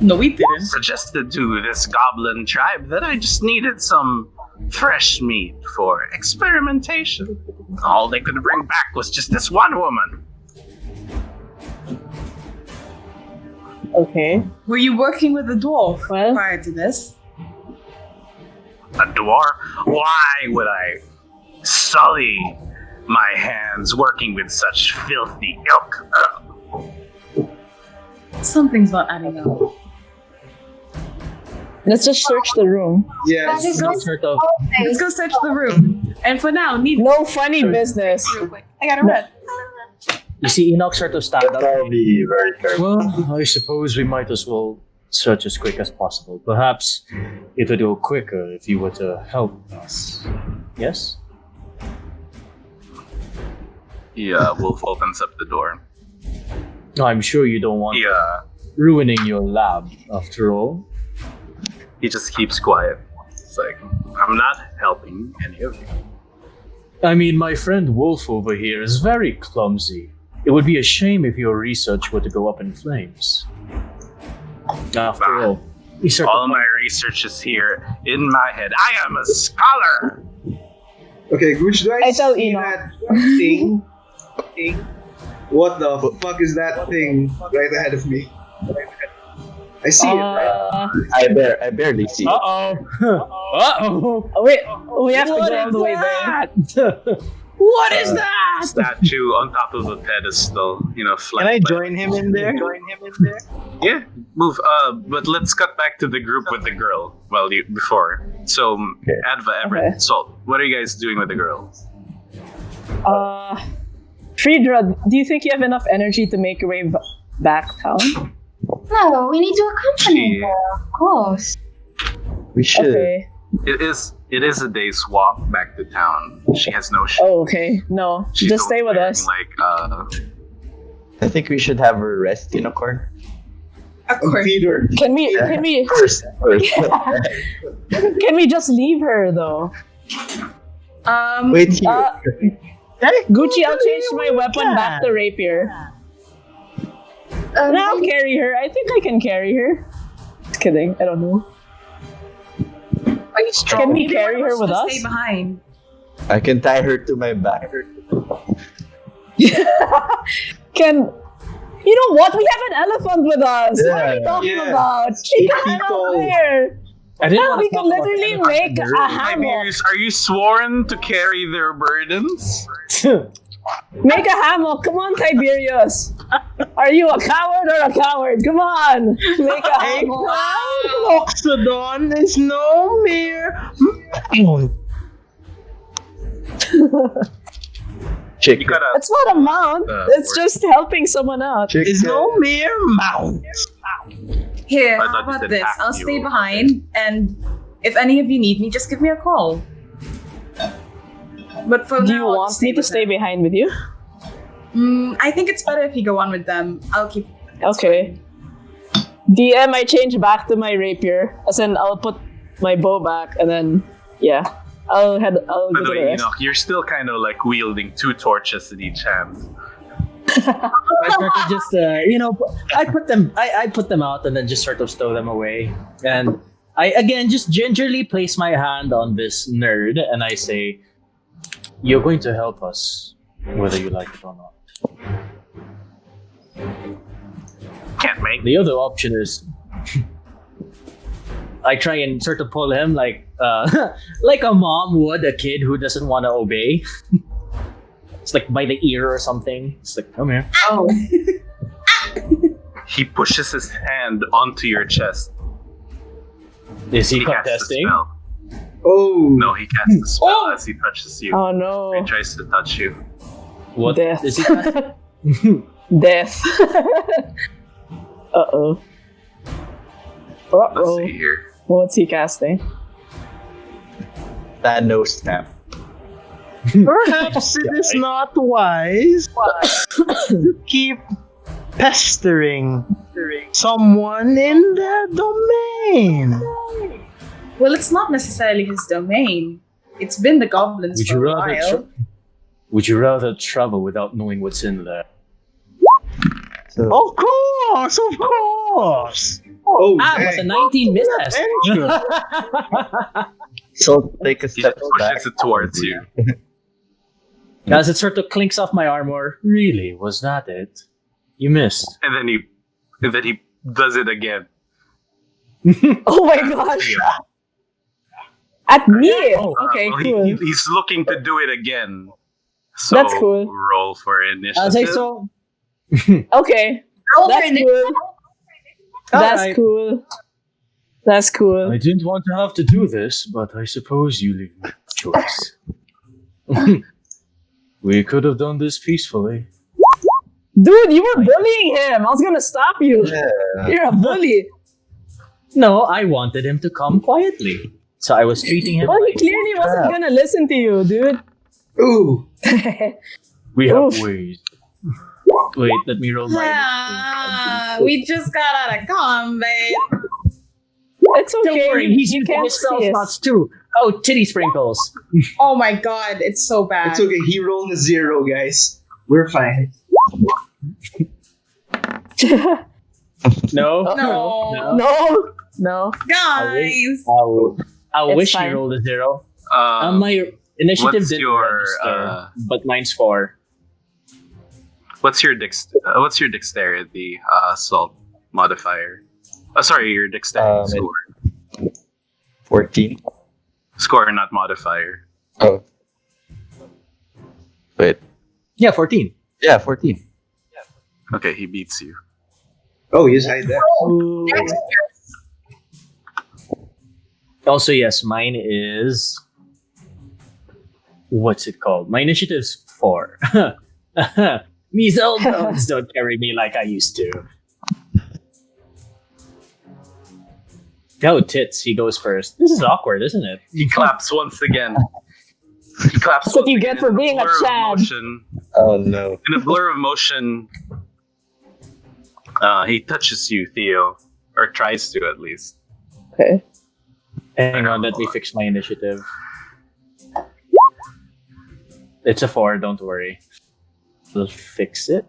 No, we didn't. Suggested to this goblin tribe that I just needed some fresh meat for experimentation. All they could bring back was just this one woman. okay. Were you working with a dwarf Well- prior to this? A dwarf? Why would I sully my hands working with such filthy ilk? Ugh. Something's not adding up. Let's just search the room. Yeah. That is Enoch sort of. Let's go search the room. And for now, need No funny business. real quick. I got a red. You see, Enoch sort of stand up. I'll be very careful. Well, I suppose we might as well search as quick as possible. Perhaps it would go quicker if you were to help us. Yes? Yeah, Wolf opens up the door. I'm sure you don't want Yeah, ruining your lab, after all. he just keeps quiet. It's like, I'm not helping any of you. I mean, my friend Wolf over here is very clumsy. It would be a shame if your research were to go up in flames. After all, he sort All of my research is here in my head. I am a scholar! Okay, Gooch, do I tell see Enoch. that thing? What the fuck is that thing right ahead of me? I see it, right? I barely see it. Uh-oh. Oh, wait, we have to What go all is the way there. that? What is that? Statue on top of a pedestal, Can I flanked by- join him in there? Yeah, move. But let's cut back to the group with the girl. Well, before. So, Adva, Everett, Okay. Salt, what are you guys doing with the girl? Friedra, do you think you have enough energy to make your way back town? No, we need to accompany She- her, of course. We should. Okay. It is a day's walk back to town. She has no shoes. Oh, okay. No, She's just stay with wearing, us. I think we should have her rest in a corner. Of course. Peter. Can we First. can we just leave her though? Wait here. Gucci, I'll change my weapon back to rapier. And I'll carry her. I think I can carry her. Just kidding. I don't know. Are you strong? Can we Maybe carry one of her with should us? Stay behind. I can tie her to my back. Can You know what? We have an elephant with us. What are you Yeah. talking Yeah. about? She can hang out People. there. I didn't want We to can talk about literally elephants make in the a room. hammock. Tiberius, are you sworn to carry their burdens? Make a hammock. Come on, Tiberius. Are you a coward or a coward? Come on. Make a A hammock. crown loxodon is no mere mount. Chick. You gotta. It's not a mount. It's or- just helping someone out. Chick, Is no mere mount. Here, I how thought you about said this? half I'll you. stay behind, and if any of you need me, just give me a call. But for Do now, you I'll want just me to with stay them. behind with you? I think it's better if you go on with them. I'll keep. Okay. DM, I change back to my rapier. As in, I'll put my bow back, and then, yeah. I'll By go the to the way, rest. you're still kind of like wielding 2 torches in each hand. I sort of just, I put them out and then just sort of stow them away. And I, again, just gingerly place my hand on this nerd and I say, you're going to help us, whether you like it or not. Can't make. The other option is I try and sort of pull him like like a mom would a kid who doesn't want to obey. It's like by the ear or something. It's like, come here. Oh. He pushes his hand onto your chest. Is he He casts a contesting? spell. Oh. No, he casts a spell as he touches you. Oh no. He tries to touch you. What Death. is he? Death. Uh-oh. Let's Uh-oh. see here. What's he casting? Thanos snap. Perhaps it is not wise to keep pestering someone in their domain. Well, it's not necessarily his domain. It's been the goblins Would for you a rather? while. Would you rather travel without knowing what's in there? So, Of course. Oh, But the dang. 19 misses. Adventure. so take a He step just back. pushes it towards you. As it sort of clinks off my armor. Really, was that it? You missed. And then he does it again. Oh my gosh. At me? Okay, Well, cool. he's looking to do it again. So That's cool. roll for initiative. As I saw. Okay. Roll That's your cool. That's Alright. cool. That's cool. I didn't want to have to do this, but I suppose you leave me a choice. We could have done this peacefully. Dude, you were bullying him. I was gonna stop you. Yeah. You're a bully. No, I wanted him to come quietly. So I was treating him Well, he like clearly wasn't gonna listen to you, dude. Ooh. we have Oof. ways. Wait, let me roll my We just got out of combat. It's okay. Don't worry, he's you using can't his spell see us. slots too. Oh, titty sprinkles. Oh my god, it's so bad. It's okay. He rolled a 0, guys. We're fine. No. No. No. Guys. I It's wish fine. you rolled a 0. My initiative what's didn't your, register, but mine's 4. What's your dexterity assault modifier? Sorry, your dexterity score. 14. Score, not modifier. Oh. Wait. Yeah, 14. Yeah, 14. Okay, he beats you. Oh, he's high there. Ooh. Also, yes, mine is. What's it called? My initiative's 4. These old dogs don't carry me like I used to. Oh, tits, he goes first. This is awkward, isn't it? He claps once again. He claps That's what once you again get for in being a blur of Chad. motion. Oh no. In a blur of motion, he touches you, Theo. Or tries to, at least. Okay. Hang on, let me fix my initiative. It's a 4, don't worry. We'll fix it.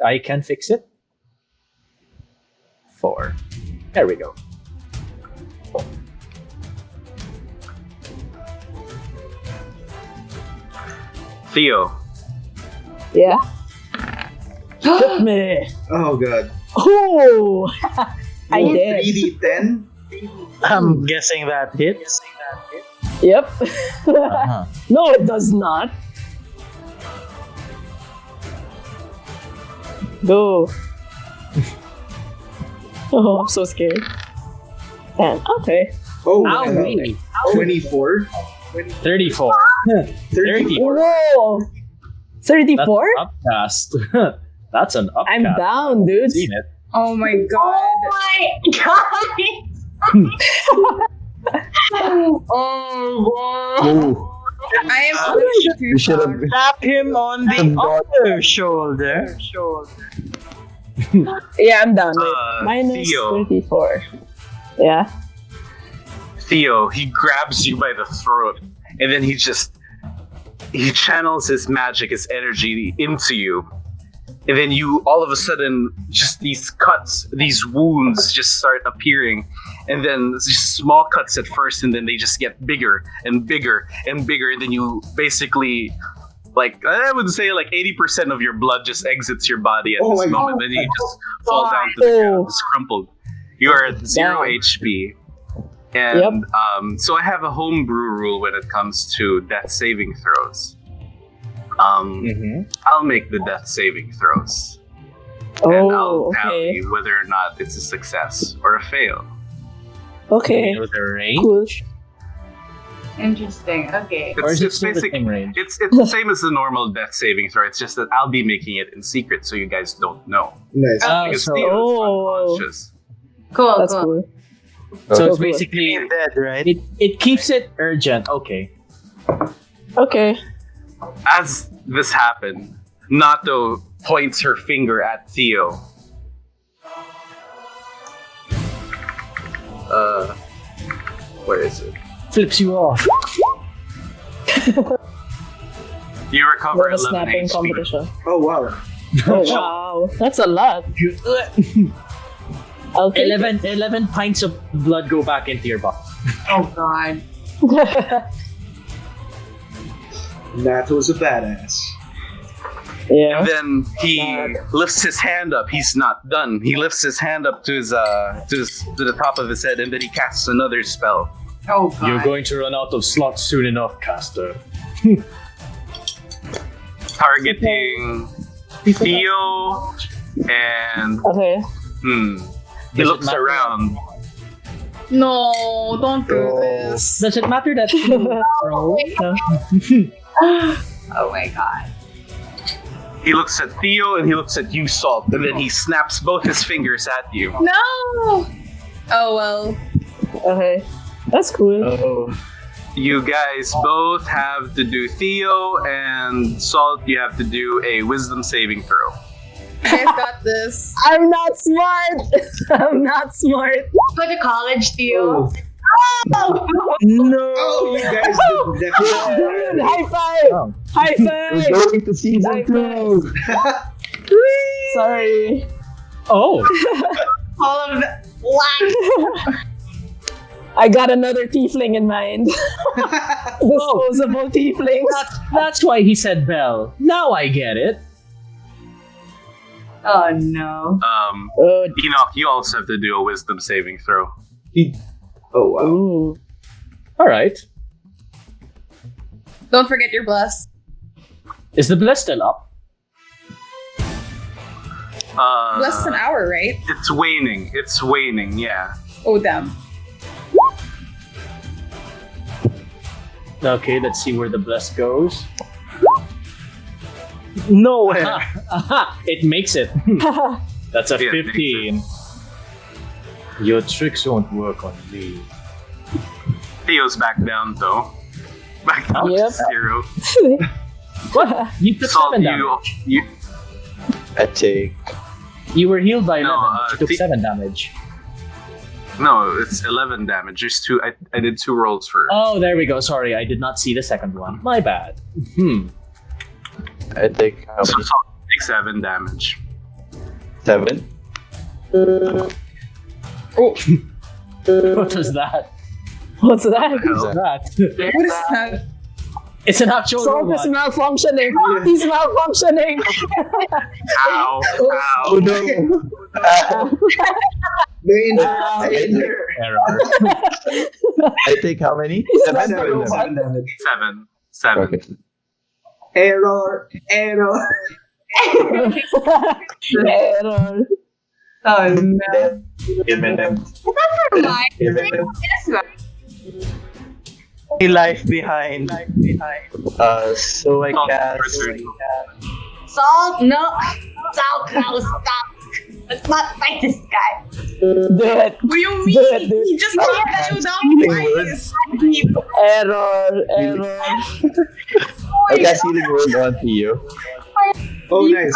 I can fix it. 4. There we go. Theo, Yeah. Hit me. Oh god. Oh, I Roll did. 3d10. I'm guessing that hits. Yep. Uh-huh. No, it does not. Go. Oh, I'm so scared. And okay. Oh, Ow, wow. wait. 24. 34. 34. Whoa. 34? Upcast. That's an upcast. I'm down, dude. Seen it. Oh my god. Oh, I am pushing too you should have. far. Tap him on the other shoulder. Yeah, I'm down. Wait. Minus Theo. 34. Yeah. Theo, he grabs you by the throat, and then he channels his magic, his energy into you. And then you, all of a sudden, just these cuts, these wounds just start appearing. And then just small cuts at first, and then they just get bigger and bigger and bigger. And then you basically, like, I would say like 80% of your blood just exits your body at Oh this my moment. Then you just fall down to the ground, just crumpled. You are at 0 Damn. HP. And so I have a homebrew rule when it comes to death saving throws. I'll make the death saving throws. And I'll Oh, tell okay. you whether or not it's a success or a fail. Okay. With the range? Cool. Interesting. Okay. Or is it It's still the basic. same range? It's the same as the normal death saving throw. It's just that I'll be making it in secret, so you guys don't know. Nice. Because so- Theo is Oh. unconscious. Cool. That's cool. cool. So it's Okay. basically, You're dead, right? it keeps it urgent. Okay. Okay. As this happened, Nato points her finger at Theo. Where is it? Flips you off. You recover We're a 11 snapping HP. competition. Oh wow. Oh, wow. That's a lot. I'll take 11 pints of blood go back into your body. Oh god. it. Nato's a badass. Yeah. And then he lifts his hand up. He's not done. He lifts his hand up to his to the top of his head, and then he casts another spell. Oh god. You're going to run out of slots soon enough, caster. Targeting Theo, and Okay. he Does it looks matter? around. No, don't do this. Does it matter that you roll? Oh my god. He looks at Theo and he looks at you, Salt, and then he snaps both his fingers at you. No! Oh well. Okay. That's cool. Oh. You guys both have to do Theo, and Salt, you have to do a wisdom saving throw. You guys got this. I'm not smart. I'm not smart. Go to college, Theo. No. Oh, you guys did definitely. Dude, high five. Oh. High We're five. going to season High 2. Sorry. Oh. All of the black. I got another tiefling in mind. Disposable tieflings. That's why he said Bell. Now I get it. Oh no. Oh, Enoch, you also have to do a wisdom saving throw. Oh wow. ooh. All right. Don't forget your bless. Is the bless still up? Bless is an hour, right? It's waning. It's waning, yeah. Oh damn. Okay, let's see where the bless goes. Nowhere. Aha, it makes it. That's a Yeah, it makes 15. Your tricks won't work on me. Theo's back down, though. Back down Yep. to 0. What? You took Salt, 7 damage. you I take. You were healed by 11. No, but you took the- 7 damage. No, it's 11 damage. There's 2. I did 2 rolls for. Oh, there we go. Sorry, I did not see the second one. My bad. I take how So many? Salt takes 7 damage. 7. What was that? What's that? Hell. That. What is that? It's an actual Salt is robot. malfunctioning. He's malfunctioning. Ow! Ow! Oh no! Error. I think how many? That's Seven. the robot. 7 damage. Seven. Okay. Error. Error. Oh no. Eminem. Is that for mine? Eminem. This one. Life behind. So I Salt cast. for 3. Salt? No. Salt, no, stop. Let's not fight this guy. Do it. What do you Do mean? it, dude. He just knocked you down twice. Error. I cast healing word onto you. Oh, nice.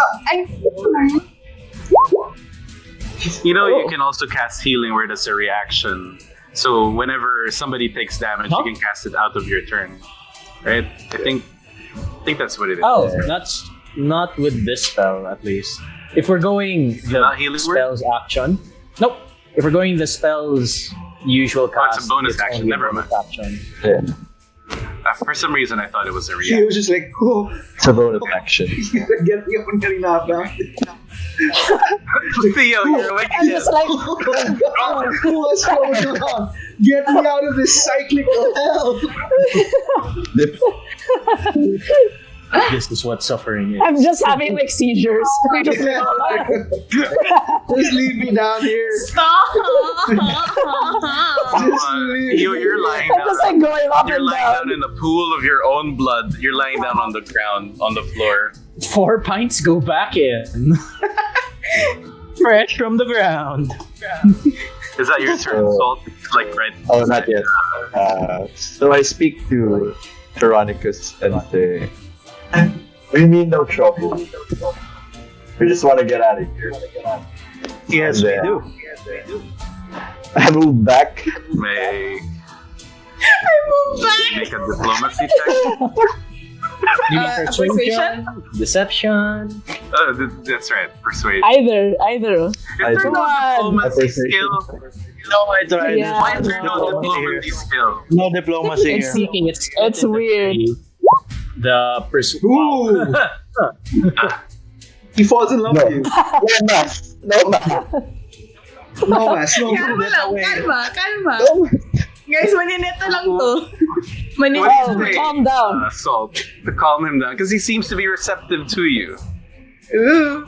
You know, you can also cast healing word as a reaction. So whenever somebody takes damage, you can cast it out of your turn. Right? I think that's what it is. Oh, that's not with this spell, at least. If we're going Not the healing word? spell's action, nope. If we're going the spell's usual cast, it's a bonus action, only a never bonus mind. action. Yeah. For some reason, I thought it was a He reaction. was just like, oh, It's a bonus action. get me up and getting knocked down. Theo, you're awake I'm again. just like, What's going on? Get me out of this cyclic of hell. This is what suffering is. I'm just having like seizures. I'm just like, Just leave me down here. Stop. You're lying I'm just down. like going up You're and lying down. down in a pool of your own blood. You're lying down on the ground, on the floor. 4 pints go back in. Fresh from the ground. Is that your turn, Salt? Like right? Oh, not yet. So I speak to Tyrannicus and say, "We mean no trouble. We just want to get out of here." Yes, we And, do. I move back. Make Move back. make a diplomacy check. You mean Persuasion? Deception? Oh, that's right. Persuade. Either. Is there Come no on. diplomacy Persuasion. skill? No, it's alright. Yeah. Why is there no diplomacy skill? No diplomacy It's here. seeking its It's weird. The Ooh. He falls in love No. with you. No math. No math. No, mas. No, Kalma lang. Kalma. No. Guys, manineto lang to. Manineto. What Oh, is it? calm down. Salt to calm him down because he seems to be receptive to you. Ooh.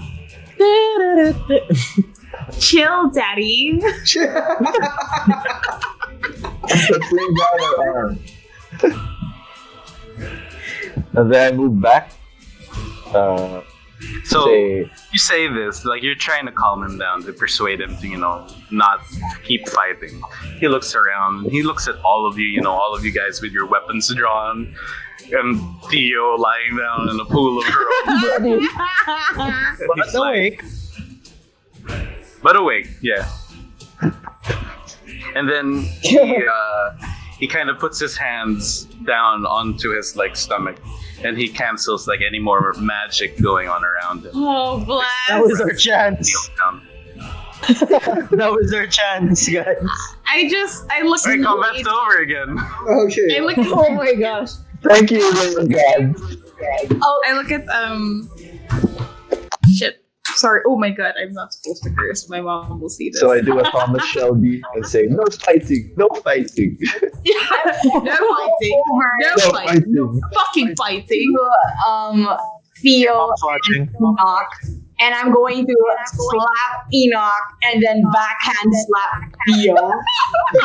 Chill, daddy. Fling down her arm. And then I move back. So Say, you say this like you're trying to calm him down to persuade him to not keep fighting. He looks around. He looks at all of you. All of you guys with your weapons drawn, and Theo lying down in a pool of her own. He's like- But awake, yeah. And then he kind of puts his hands down onto his stomach, and he cancels any more magic going on around him. Oh, bless. That was our chance. Kneels down. That was our chance, guys. I look Alright, at combat's over again. Okay. I look at Oh my gosh. thank you, Lord God. I look at shit. Sorry. Oh my god, I'm not supposed to curse. My mom will see this. So I do a Thomas Shelby and say, "No fighting, no fighting." No fighting. No fighting. No fucking fighting. Theo Mom's watching. Enoch, and I'm going to slap Enoch and then backhand slap Theo. What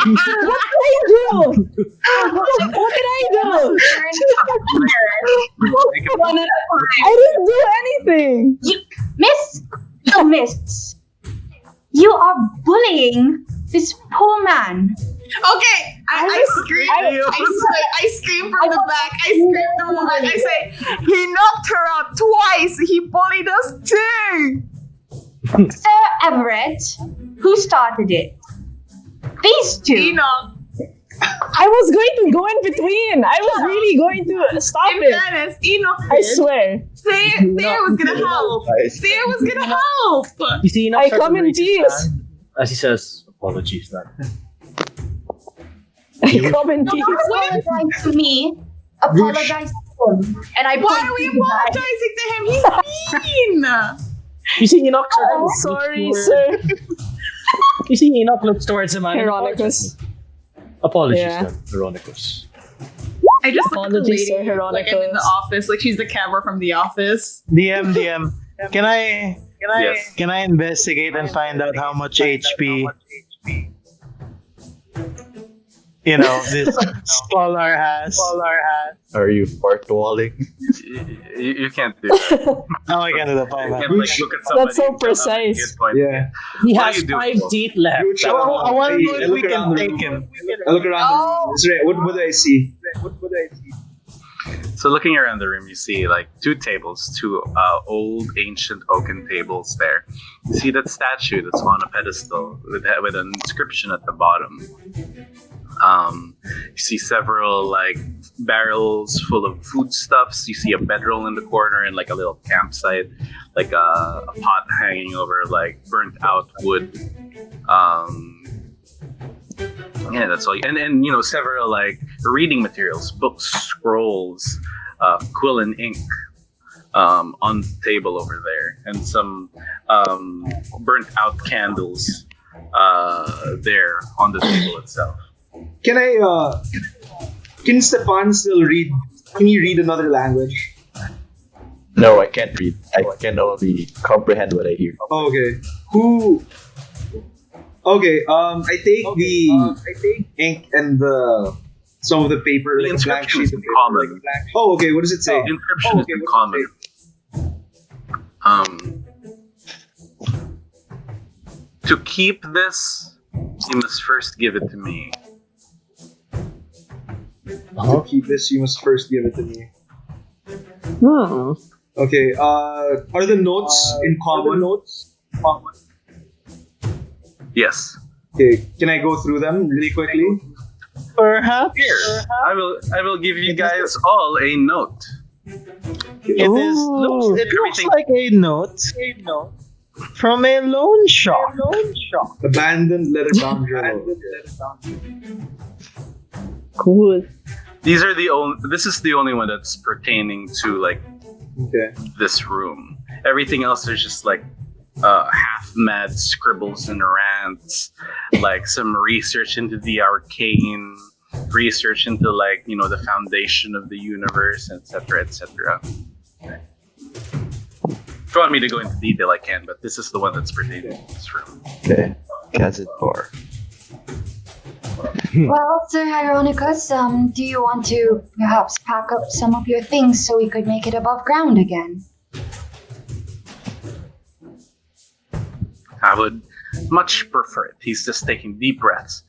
did I do? What did I do? One at a time. I didn't do anything. Miss, you are bullying this poor man. Okay, I scream. I scream from the back. I scream from the back. I say, he knocked her out twice. He bullied us too. Sir Everett, who started it? These two. Enoch. I was going to go in between. I was really going to stop In it. fairness, Enoch I did. swear. Theo was gonna help. Theo was gonna help. You see, I come in peace. As he says, apologies, not. I come in Don't peace. apologize to me. Apologize to And I Why are we apologizing to him? He's mean. You see Enoch sort of I'm look sorry, toward- sir. You see Enoch looks towards him and Heronicus. apologies Yeah. then, Heronicus. I just look at the Apologies, lady Sir like I'm in the Heronicus. office, like she's the camera from The Office. DM. Yes. Can I investigate and find out how much HP this scholar has? Are you fourth walling? You can't do that. Oh, I can do that. You Fine. can't like look at somebody. That's so and tell them precise. hit point. Yeah. He What has are you doing, 5 Wolf? teeth left. Huge I want to know I if we look can around the take room. him. I look around the room. Is there- what do I see? So looking around the room, you see like 2 tables, 2 old ancient oaken tables there. You see that statue that's on a pedestal with an inscription at the bottom. You see several like barrels full of foodstuffs. You see a bedroll in the corner and like a little campsite, like a pot hanging over like burnt out wood. Yeah, that's all. And several like reading materials, books, scrolls, quill and ink on the table over there, and some burnt out candles there on the table itself. Can Stefan still read? Can he read another language? No, I can't read. I can only comprehend what I hear. Oh, okay. Who? Okay. I take the ink and some of the paper, The like a blank inscription sheet is of in paper. common. Oh, okay. What does it say? The inscription is in common. To keep this, you must first give it to me. To keep this, you must first give it to me. Hmm. Okay. Are the notes in common? Yes. Okay. Can I go through them really quickly? Perhaps. Here, I will give you guys all a note. It looks Everything- like a note from a loan shark. Abandoned leather-bound journal. Cool. These are the only. This is the only one that's pertaining to like Okay. this room. Everything else is just like half-mad scribbles and rants, like some research into the arcane, research into like the foundation of the universe, etc., etc. If you want me to go into detail, I can, but this is the one that's pertaining to this room. Okay. Gazette 4. Well, Sir Hieronicus, do you want to perhaps pack up some of your things so we could make it above ground again? I would much prefer it. He's just taking deep breaths.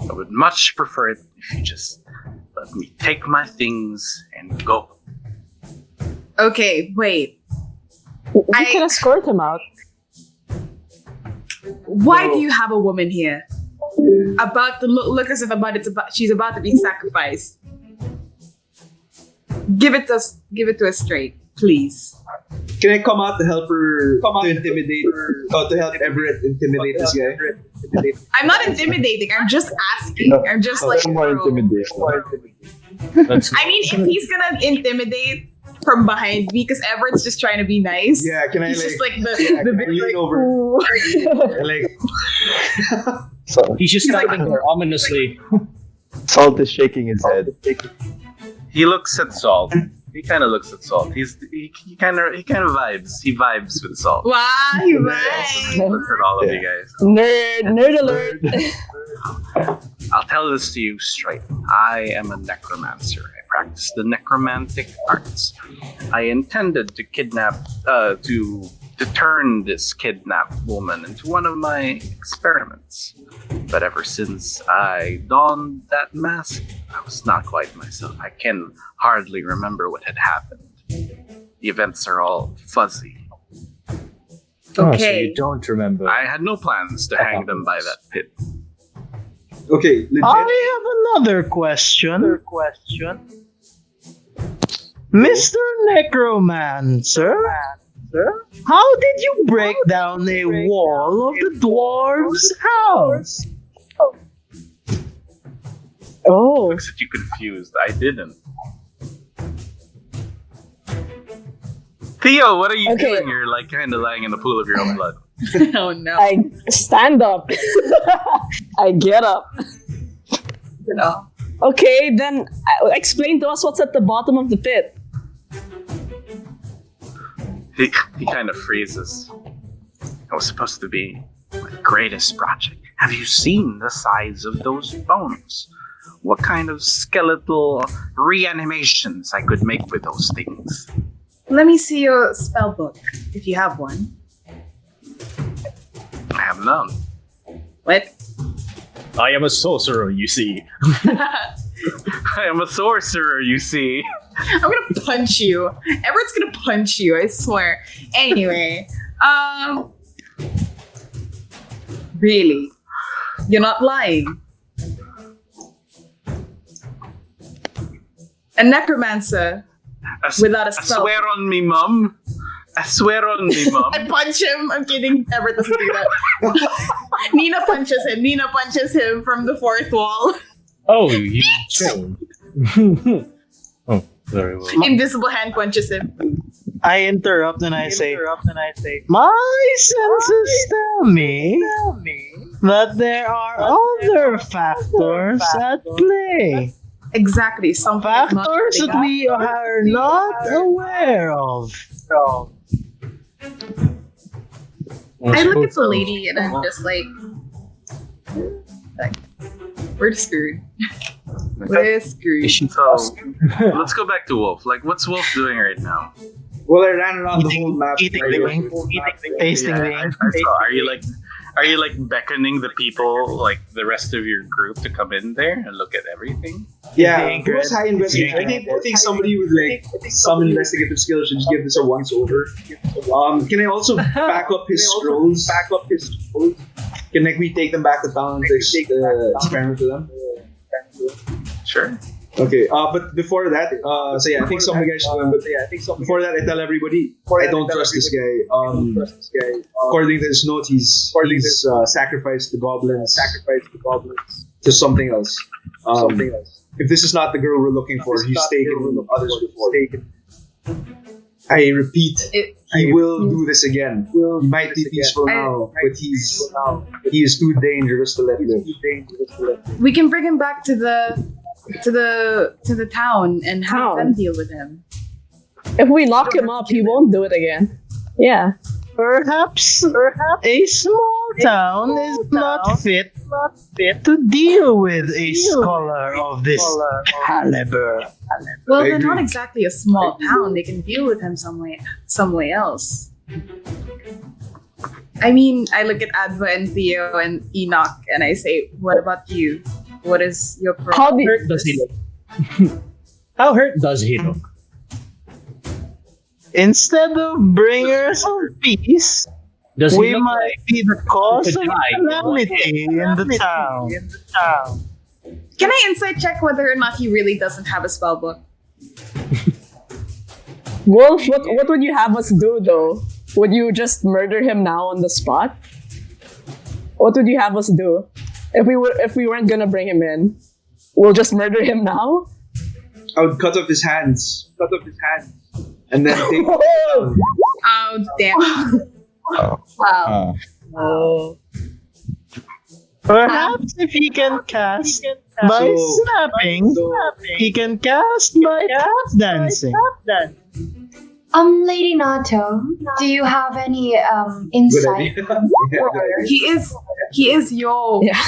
I would much prefer it if you just let me take my things and go. Okay, wait. You can escort him out. Why do you have a woman here? About to look as if she's about to be sacrificed. Give it to us straight, please. Can I come out to help her to intimidate her? To help Everett intimidate this guy? I'm not intimidating. I'm just asking. I'm just like, More bro. intimidation. I mean, if he's gonna intimidate from behind me, because Everett's just trying to be nice. Yeah, can I He's just like the can I big lean like, over? ooh. Like, So, He's just standing there ominously. Salt is shaking his head. He looks at Salt. He kind of looks at Salt. He kind of vibes. He vibes with Salt. Wow, you He right. looks at all of you guys. Nerd alert. I'll tell this to you straight. I am a necromancer. I practice the necromantic arts. I intended to to turn this kidnapped woman into one of my experiments. But ever since I donned that mask, I was not quite myself. I can hardly remember what had happened. The events are all fuzzy. Oh, so Okay. you don't remember. I had no plans to hang them by that pit. okay, legit. I have another question. Mr. Necromancer, how did you break down a wall of the dwarves' house? Oh. Looks at you confused. I didn't. Theo, what are you Okay. doing? You're like kind of lying in a pool of your own blood. Oh no. I stand up. I get up. You know. Okay, then explain to us what's at the bottom of the pit. He kind of freezes. It was supposed to be my greatest project. Have you seen the size of those bones? What kind of skeletal reanimations I could make with those things? Let me see your spell book, if you have one. I have none. What? I am a sorcerer, you see. I am a sorcerer, you see. I'm gonna punch you. Everett's gonna punch you, I swear. Anyway, really? You're not lying. A necromancer without a I spell. swear on me, Mum. I swear on me, Mum. I punch him. I'm kidding. Everett doesn't do that. Nina punches him. Nina punches him from the fourth wall. Oh, you trained. Oh, very well. Invisible hand punches him. I interrupt and I say, my senses tell me that there are other factors at play. Exactly. Some Factors that we are not aware of. I look at the lady and I'm just like we're screwed. We're screwed. So, let's go back to Wolf. Like, what's Wolf doing right now? Well, I ran around the whole map. Eating wings, tasting Yeah, wings. I saw. Are you like beckoning the people, like the rest of your group, to come in there and look at everything? Yeah, it was high investigation. I think somebody with like some investigative skills should just give this a once over. Can I also back up his scrolls? Can like we take them back to town and experiment with them? Sure. Okay, but before that, so yeah, I think some of you guys should. But before that, I tell everybody I don't trust this guy. According to his notes, he's sacrificed the goblins. To something else. If this is not the girl we're looking for, he's taken others before. I repeat, he will do this again. He might be peaceful now, but he is too dangerous to let live. We can bring him back to the town and have them deal with him. If we lock him up, he won't do it again. Yeah. Perhaps a small town is not fit to deal with a scholar of this caliber. Well, I they're not agree. exactly a small town. They can deal with him some way else. I mean, I look at Adva and Theo and Enoch and I say, what about you? What is your problem? How do Hurt does he look? How hurt does he look? Instead of bringers of peace, Does he we look might like be the cause could of die? calamity in the town. Can I insight check whether or not he really doesn't have a spell book? Wolf, what would you have us do though? Would you just murder him now on the spot? What would you have us do? If we weren't gonna bring him in, we'll just murder him now? I would cut off his hands. And then take Oh, damn. Wow. Oh. Perhaps if he can cast by snapping, he can cast by tap dancing. Lady Nato, do you have any good insight? idea. Yeah, good idea. He is your Yeah.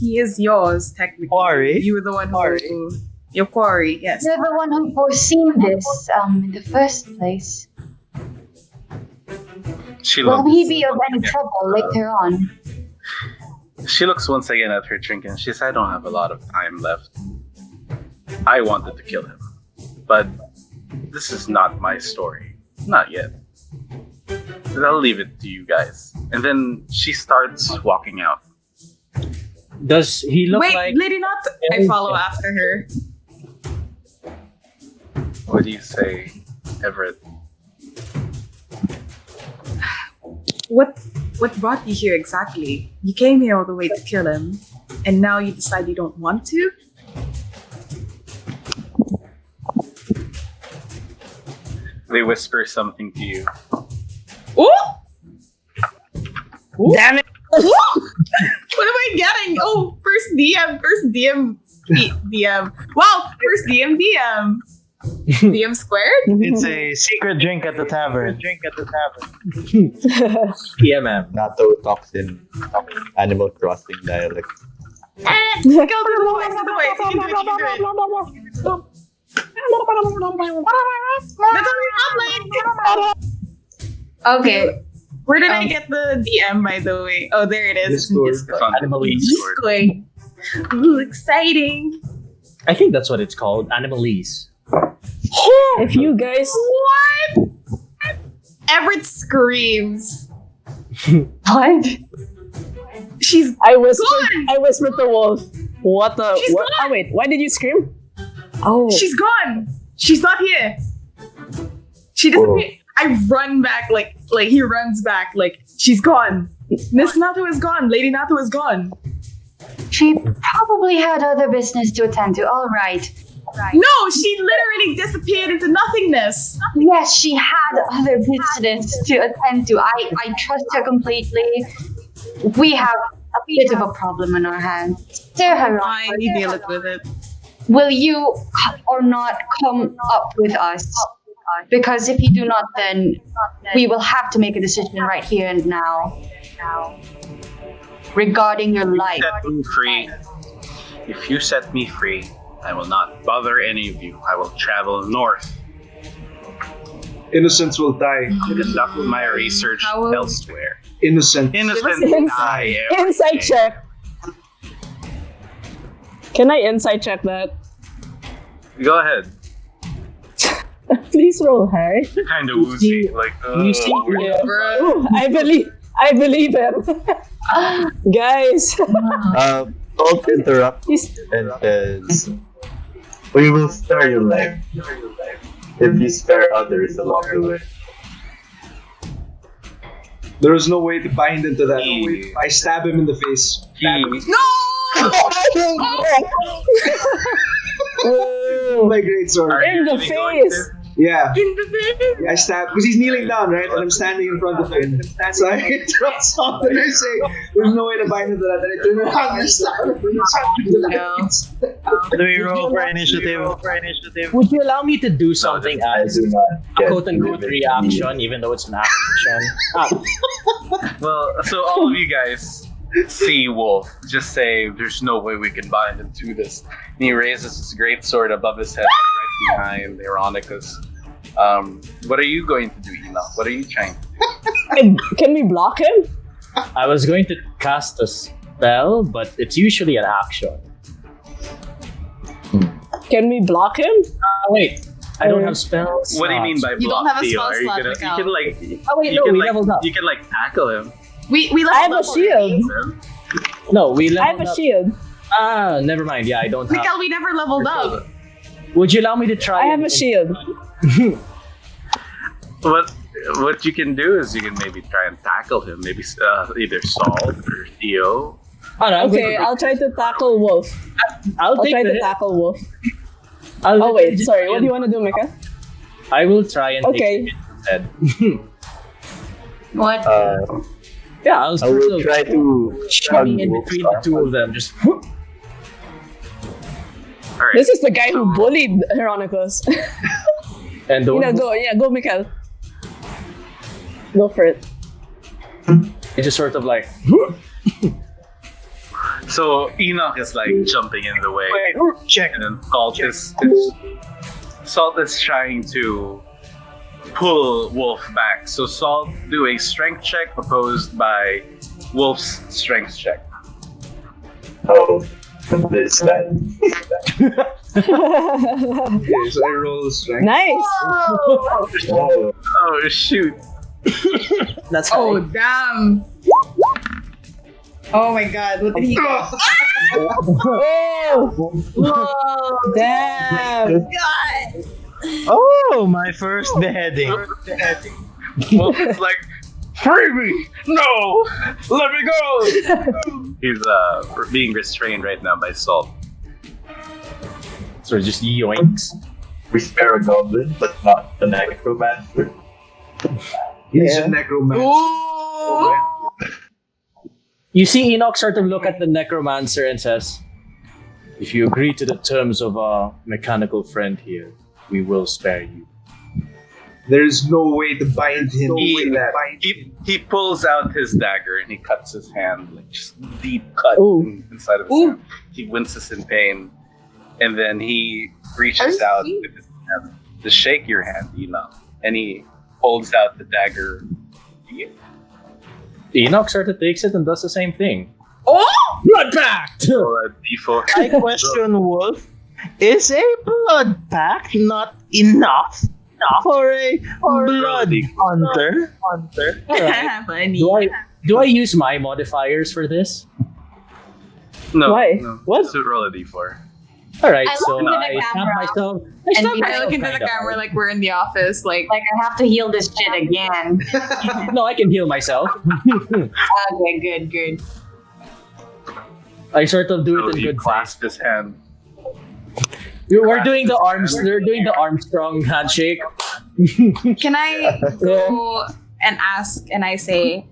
he is yours technically. Quarry? You were the one who your quarry, yes. You're the one who foreseen this in the first place. She Will looks. he be of any trouble later on? She looks once again at her drink and she says, "I don't have a lot of time left. I wanted to kill him, but this is not my story. Not yet. I'll leave it to you guys." And then she starts walking out. Does he look Wait, like? Lady Not. I follow after her. What do you say, Everett? What brought you here exactly? You came here all the way to kill him, and now you decide you don't want to? They whisper something to you. Ooh! Damn it! What am I getting? Oh, first DM. Wow, first DM. DM squared? It's a secret drink at the tavern. PMM. Natto talks in Animal Crossing dialect. Go do the voice. You can do it. That's all we're Okay. Where did I get the DM, by the way? Oh, there it is. Discord. Discord. Animalese. Discord. Ooh, exciting. I think that's what it's called. Animalese. If you guys, What? Everett screams. What? She's I whispered gone. to Wolf. What the? She's What? gone. Oh wait, why did you scream? Oh, She's gone. She's not here. She disappeared. I run back like he runs back like she's gone. Miss Nato is gone. Lady Nato is gone. She probably had other business to attend to. All right. No, she literally disappeared into nothingness. Yes, she had other business to attend to. I trust her completely. We have a bit of a problem on our hands. Sir Fine, Haran, you deal with it. will you or not come up with us? Because if you do not, then we will have to make a decision right here and now regarding your life. Set me free. If you set me free, I will not bother any of you. I will travel north Innocents will die. to conduct my research How will- elsewhere. Innocent. Innocent die. inside check. Can I inside check that? Go ahead. Please roll high. Kind of woozy. Like, You see, Yeah. Ooh, I believe him. Guys, Salt interrupts he's and says, "We will spare your life if you spare others along the way." There is no way to bind into that. I stab him in the face. oh, My great sword. in the really going face. Yeah. In the face. I stab because he's kneeling down, right? And I'm standing in front of him. So I interrupt Salt and I say, "There's no way to bind into that." And I turn around and I stab him in the face. Do we roll for initiative? Would you allow me to do something I as do not a get quote-unquote rid of reaction, even though it's an action? Well, so all of you guys see Wolf. Just say, "There's no way we can bind him to this." And he raises his great sword above his head, like right behind Veronicus. What are you going to do, Enoch? What are you trying to do? Can we block him? I was going to cast a spell, but it's usually an action. Can we block him? Wait, I don't have spells. What do you mean by block? You don't have a Theo? spell Are you slot, gonna? Mikal. You can like. Oh wait, You no, can we like. leveled up. You can like tackle him. We I have a leveled up already. shield. No, we leveled I have a up. shield. Ah, never mind. Yeah, I don't have. Mikal, we never leveled up. Would you allow me to try? I have and- a shield. What you can do is you can maybe try and tackle him. Maybe either Salt or Theo. Oh, no, I'm Okay, going to- I'll try to tackle Wolf. I'll I'll take try the to hit. tackle Wolf. I'll Oh wait, just sorry. try What and- do you want to do, Mika? I will try and Okay. take the hit instead. What? Yeah, I'll I will sort of try to chug in Wolf's between the two of them. Just whoop. All right. This is the guy who bullied Heronicus. And don't Go, Mikael. Go for it. it's just sort of like So Enoch is like jumping in the way, Check. and then Salt is trying to pull Wolf back. So Salt do a strength check opposed by Wolf's strength check. Oh, this bad. Okay, so I roll strength. Nice. Oh, Oh shoot! that's Oh damn. Oh my god, what did he get? Oh, Whoa. damn. Oh, my first beheading. Wolf is like, "Free me! No! Let me go!" He's being restrained right now by Salt. sort of just yoinks. we spare a goblin, but not a necromancer. He's a necromancer. Ooh. You see Enoch sort of look at the necromancer and says, "If you agree to the terms of our mechanical friend here, we will spare you." There's no way to bind him with that. He pulls out his dagger and he cuts his hand, like just deep cut inside of his hand. He winces in pain, and then he reaches out with his hand to shake your hand, Enoch, and he holds out the dagger to you. Enoch sort of takes it and does the same thing. Oh! Blood pact! Roll a d4. I question, Wolf, is a blood pact not enough for a blood hunter? Funny. Do I use my modifiers for this? No. Why? No. What? Just roll a d4. Alright, I so look into the I stab camera myself. and I look into the camera like we're in the office. Like Like, I have to heal this shit again. No, I can heal myself. Okay, good. I sort of do So it in you good clasp his hand. We're doing the arms. They're doing the Armstrong handshake. can I go and ask? And I say,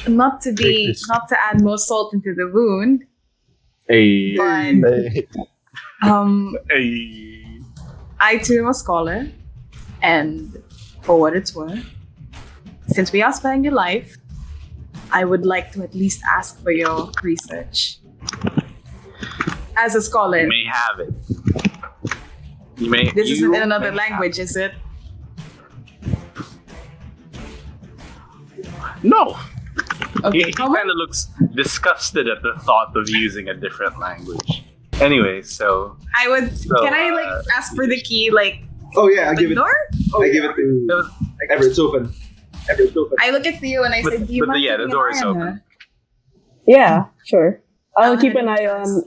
not to add more salt into the wound, Hey. but Hey. I too am a scholar, and for what it's worth, since we are sparing your life, I would like to at least ask for your research. As a scholar, You may have it. You may. this you isn't in another may have language, is it? No. Okay, He kind of looks disgusted at the thought of using a different language. Anyway, so I would. So, can I ask for the key, like Oh yeah, I the Oh, give it. door? I give it to Everett. It's open. Everett's open. I look at Theo and I say, "Do you but mind yeah, keeping the door an is eye on open. her?" Yeah, sure. I'll I'll keep head an eye on upstairs.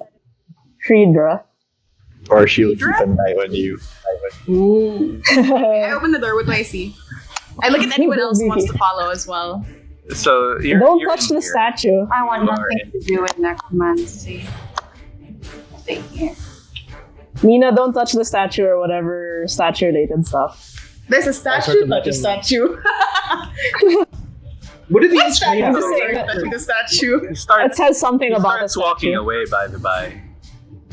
Friedra. Or she'll keep Pedro? an eye on you. I open the door. What do I see? I look at anyone else who wants to follow as well. So you're, Don't you're touch in the here. statue. I want You are nothing to do with necromancy. Stay here. Nina, don't touch the statue or whatever statue-related stuff. There's a statue, of not a looking- statue. What did he What statue? I'm I'm just just saying that- touching the statue. He It starts, says something he about the starts walking statue. away by the by.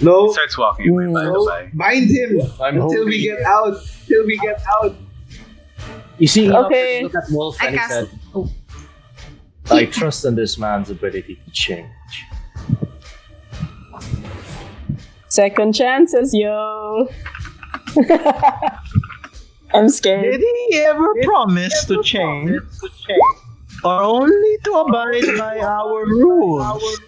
No, He starts walking away by the no, by. bind him I'm until we get out. Till we get out. You see, Enoch Okay. look at Wolf I and he cast- said, "I trust in this man's ability to change." Second chances, yo. I'm scared. Did he ever promise to change? Or only to abide by our rules?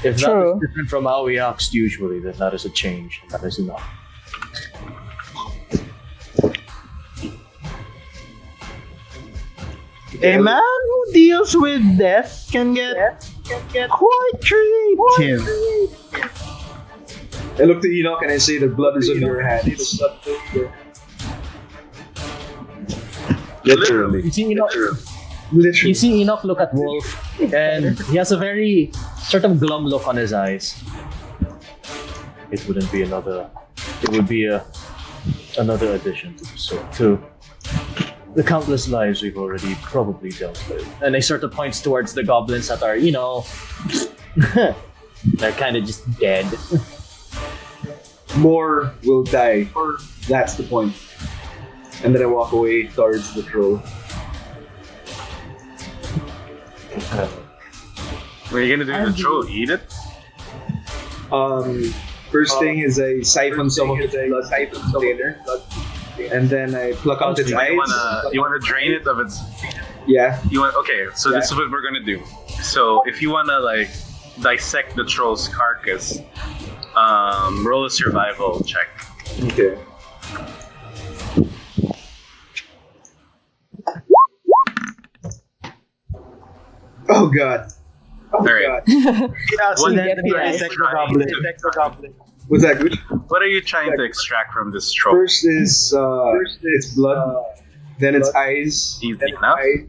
If that True. is different from how we act usually, then that is a change. That is enough. A man who deals with death can get quite creative. I look to Enoch and I say the blood is on your hands. Literally. You see Enoch, Literally. you see Enoch look at Wolf, and he has a very sort of glum look on his eyes. It wouldn't be another. It would be another addition to the countless lives we've already probably dealt with. And he sort of points towards the goblins that are, they're kind of just dead. More will die. That's the point. And then I walk away towards the troll. What are you gonna do to the troll? Eat it? First thing is I siphon some of the blood container. And then I pluck out its eyes. You wanna drain it of its. Yeah. Okay, so this is what we're gonna do. So if you wanna like dissect the troll's carcass, roll a survival check. Okay. Oh god. Oh Alright. god. Yeah, so What then get we the eyes? dissect the goblin. What's that, Gooch? What are you trying to extract from this troll? First is its blood, then its eyes, Easy then its enough. eyes,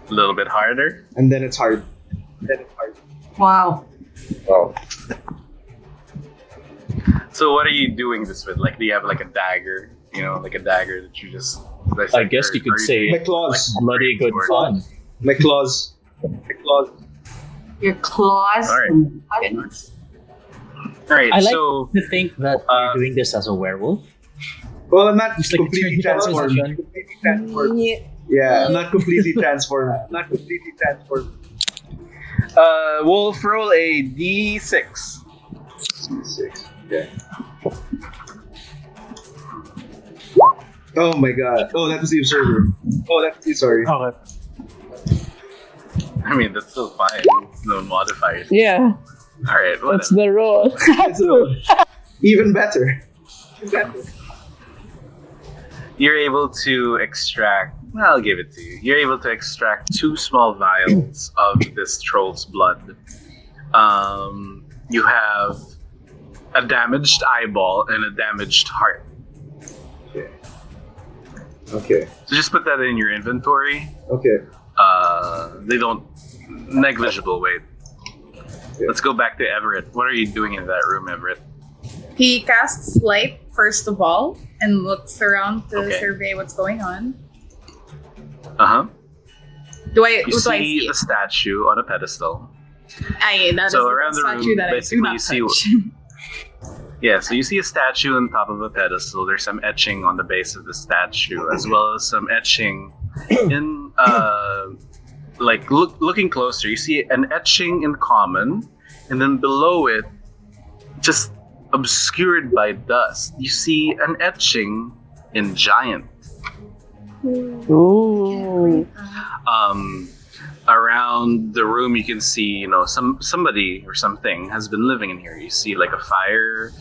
A little bit harder. and then its heart. Wow. Oh. So what are you doing this with? Like, do you have like a dagger? You know, like a dagger that you just. I guess you could say My claws. bloody good fun. My claws. My claws. Your claws. All right. Oh, goodness. All right. I like So to think that you're doing this as a werewolf. Well, I'm not Just like completely transformed. Completely transformed. Yeah, I'm not completely transformed. Not completely transformed. Wolf, roll a d6. 6. Okay. Oh my god. Oh, that was the observer. Oh, that's the sorry. Okay. I mean, that's still fine. No modifiers. Yeah, All right. that's Whatever. the rule. Even better. You're able to extract. Well, I'll give it to you. You're able to extract 2 small vials of this troll's blood. You have a damaged eyeball and a damaged heart. Okay. So just put that in your inventory. Okay. They don't negligible weight. Let's go back to Everett. What are you doing in that room, Everett? He casts light first of all and looks around to Okay. survey what's going on. Uh-huh. Do I? You What do I see see? the statue on a pedestal. That is So the around the statue room, that I do basically, not you see- touch. Yeah, so you see a statue on top of a pedestal. There's some etching on the base of the statue, as well as some etching in, looking closer, you see an etching in common, and then below it, just obscured by dust, you see an etching in giant. Ooh. Around the room, you can see, somebody or something has been living in here. You see like a fire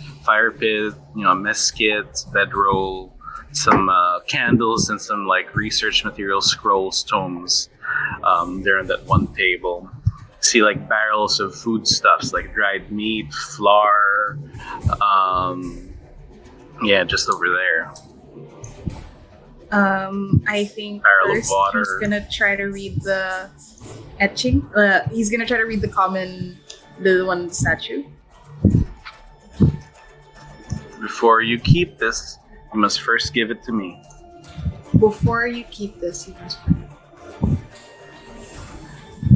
pit, a mess kit, bedroll, some candles, and some like research material, scrolls, tomes. There on that one table. See like barrels of foodstuffs like dried meat, flour. Just over there. I think Barrel of first water. he's gonna try to read the etching. He's gonna try to read the one in the statue. Before you keep this, you must first give it to me. Before you keep this, you must.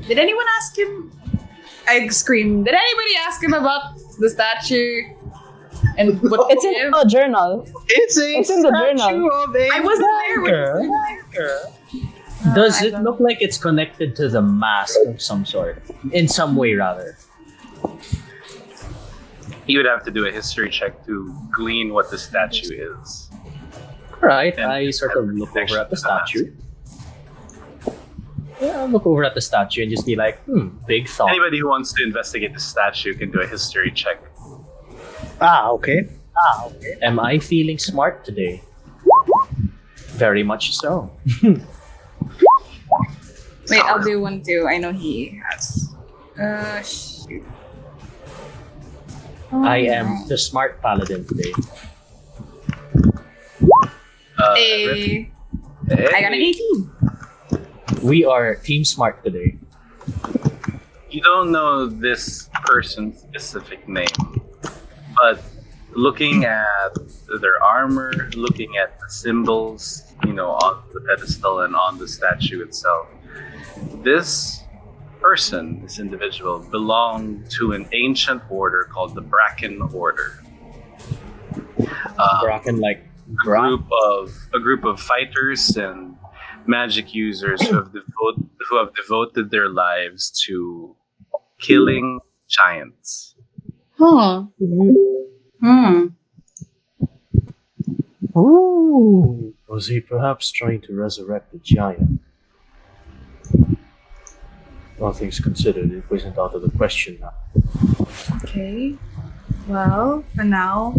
Did anyone ask him? I screamed. Did anybody ask him about the statue? And what It's in the journal. It's in the journal. I wasn't there when Does it look like it's connected to the mask of some sort? In some way, rather. You would have to do a history check to glean what the statue is. Alright, And I sort of look over at the statue. Yeah, I'll look over at the statue and just be like, big thought. Anybody who wants to investigate the statue can do a history check. Okay. Am I feeling smart today? Very much so. Wait, I'll do one too. I know he has. Shoot. I am the smart paladin today. Hey. I got an 18. We are team smart today. You don't know this person's specific name, but looking at their armor, looking at the symbols, on the pedestal and on the statue itself, this individual, belonged to an ancient order called the Bracken Order. Bracken, like A group of fighters and magic users who have devoted their lives to killing giants. Huh. Ooh. Was he perhaps trying to resurrect the giant? All things considered, it wasn't out of the question now. Okay. Well, for now,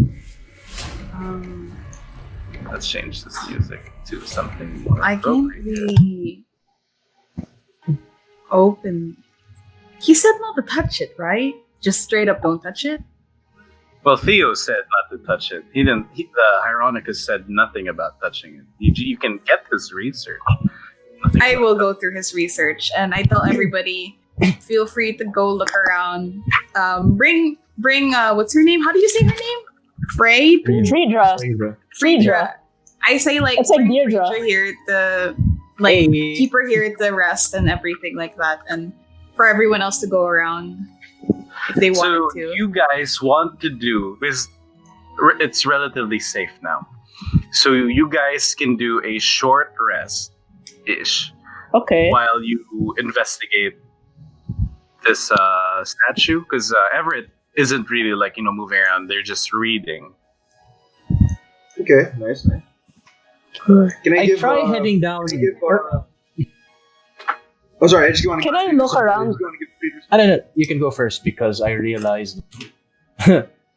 Let's change this music to something more I can't appropriate. really open. He said not to touch it, right? Just straight up, don't touch it. Well, Theo said not to touch it. He didn't. The Hieronicus said nothing about touching it. You can get this research. Nothing I about will that. go through his research, and I tell everybody, feel free to go look around. Bring. What's her name? How do you say her name? Friedra. Friedra. I say like It's like bring Deirdre. Friedra here to like keep her here to rest and everything like that, and for everyone else to go around if they So wanted to. you guys want to do because it's relatively safe now. So you guys can do a short rest ish Okay. while you investigate this statue because Everett isn't really like moving around. They're just reading. Okay, nice. Can I give? try heading down. Oh, sorry. I just want to. Can I look around? I don't know. You can go first because I realized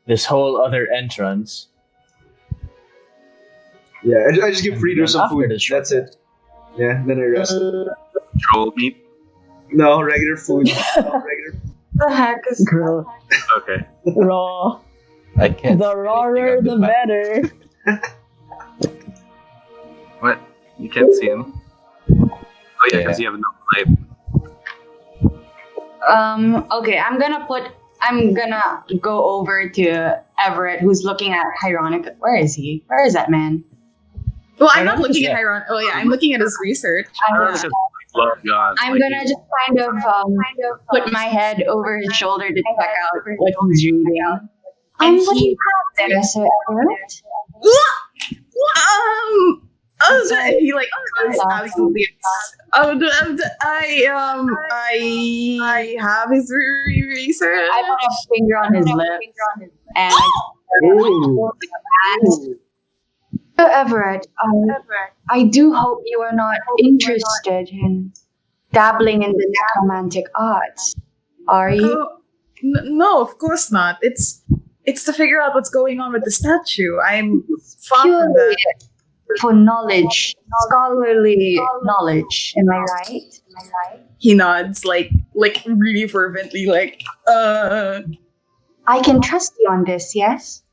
this whole other entrance. Yeah, I just give Frieda some After food. this That's it. Yeah, then I rest. Troll meat. No, regular food. No, regular food. The heck is Girl. Okay. Raw. I can't. The rawer, the better. What? You can't see him? Oh yeah, because you have no light. Okay, I'm gonna go over to Everett, who's looking at Hieronymus. Where is he? Where is that man? Well, I'm not Hieronymus, looking at yeah. Hieron. Oh yeah, I'm looking at his research. I'm Love God. gonna just kind of put my head over his shoulder to check out what he's reading. And what do you have there, Sir Everett? He like goes absolutely. I have his research. I put a finger on his lip, and Sir Everett, I do hope you are not interested in dabbling in the necromantic arts, are you? Oh, no, of course not. It's to figure out what's going on with the statue. I'm far from that. For knowledge, scholarly knowledge. Am I right? He nods like really fervently, like I can trust you on this, yes?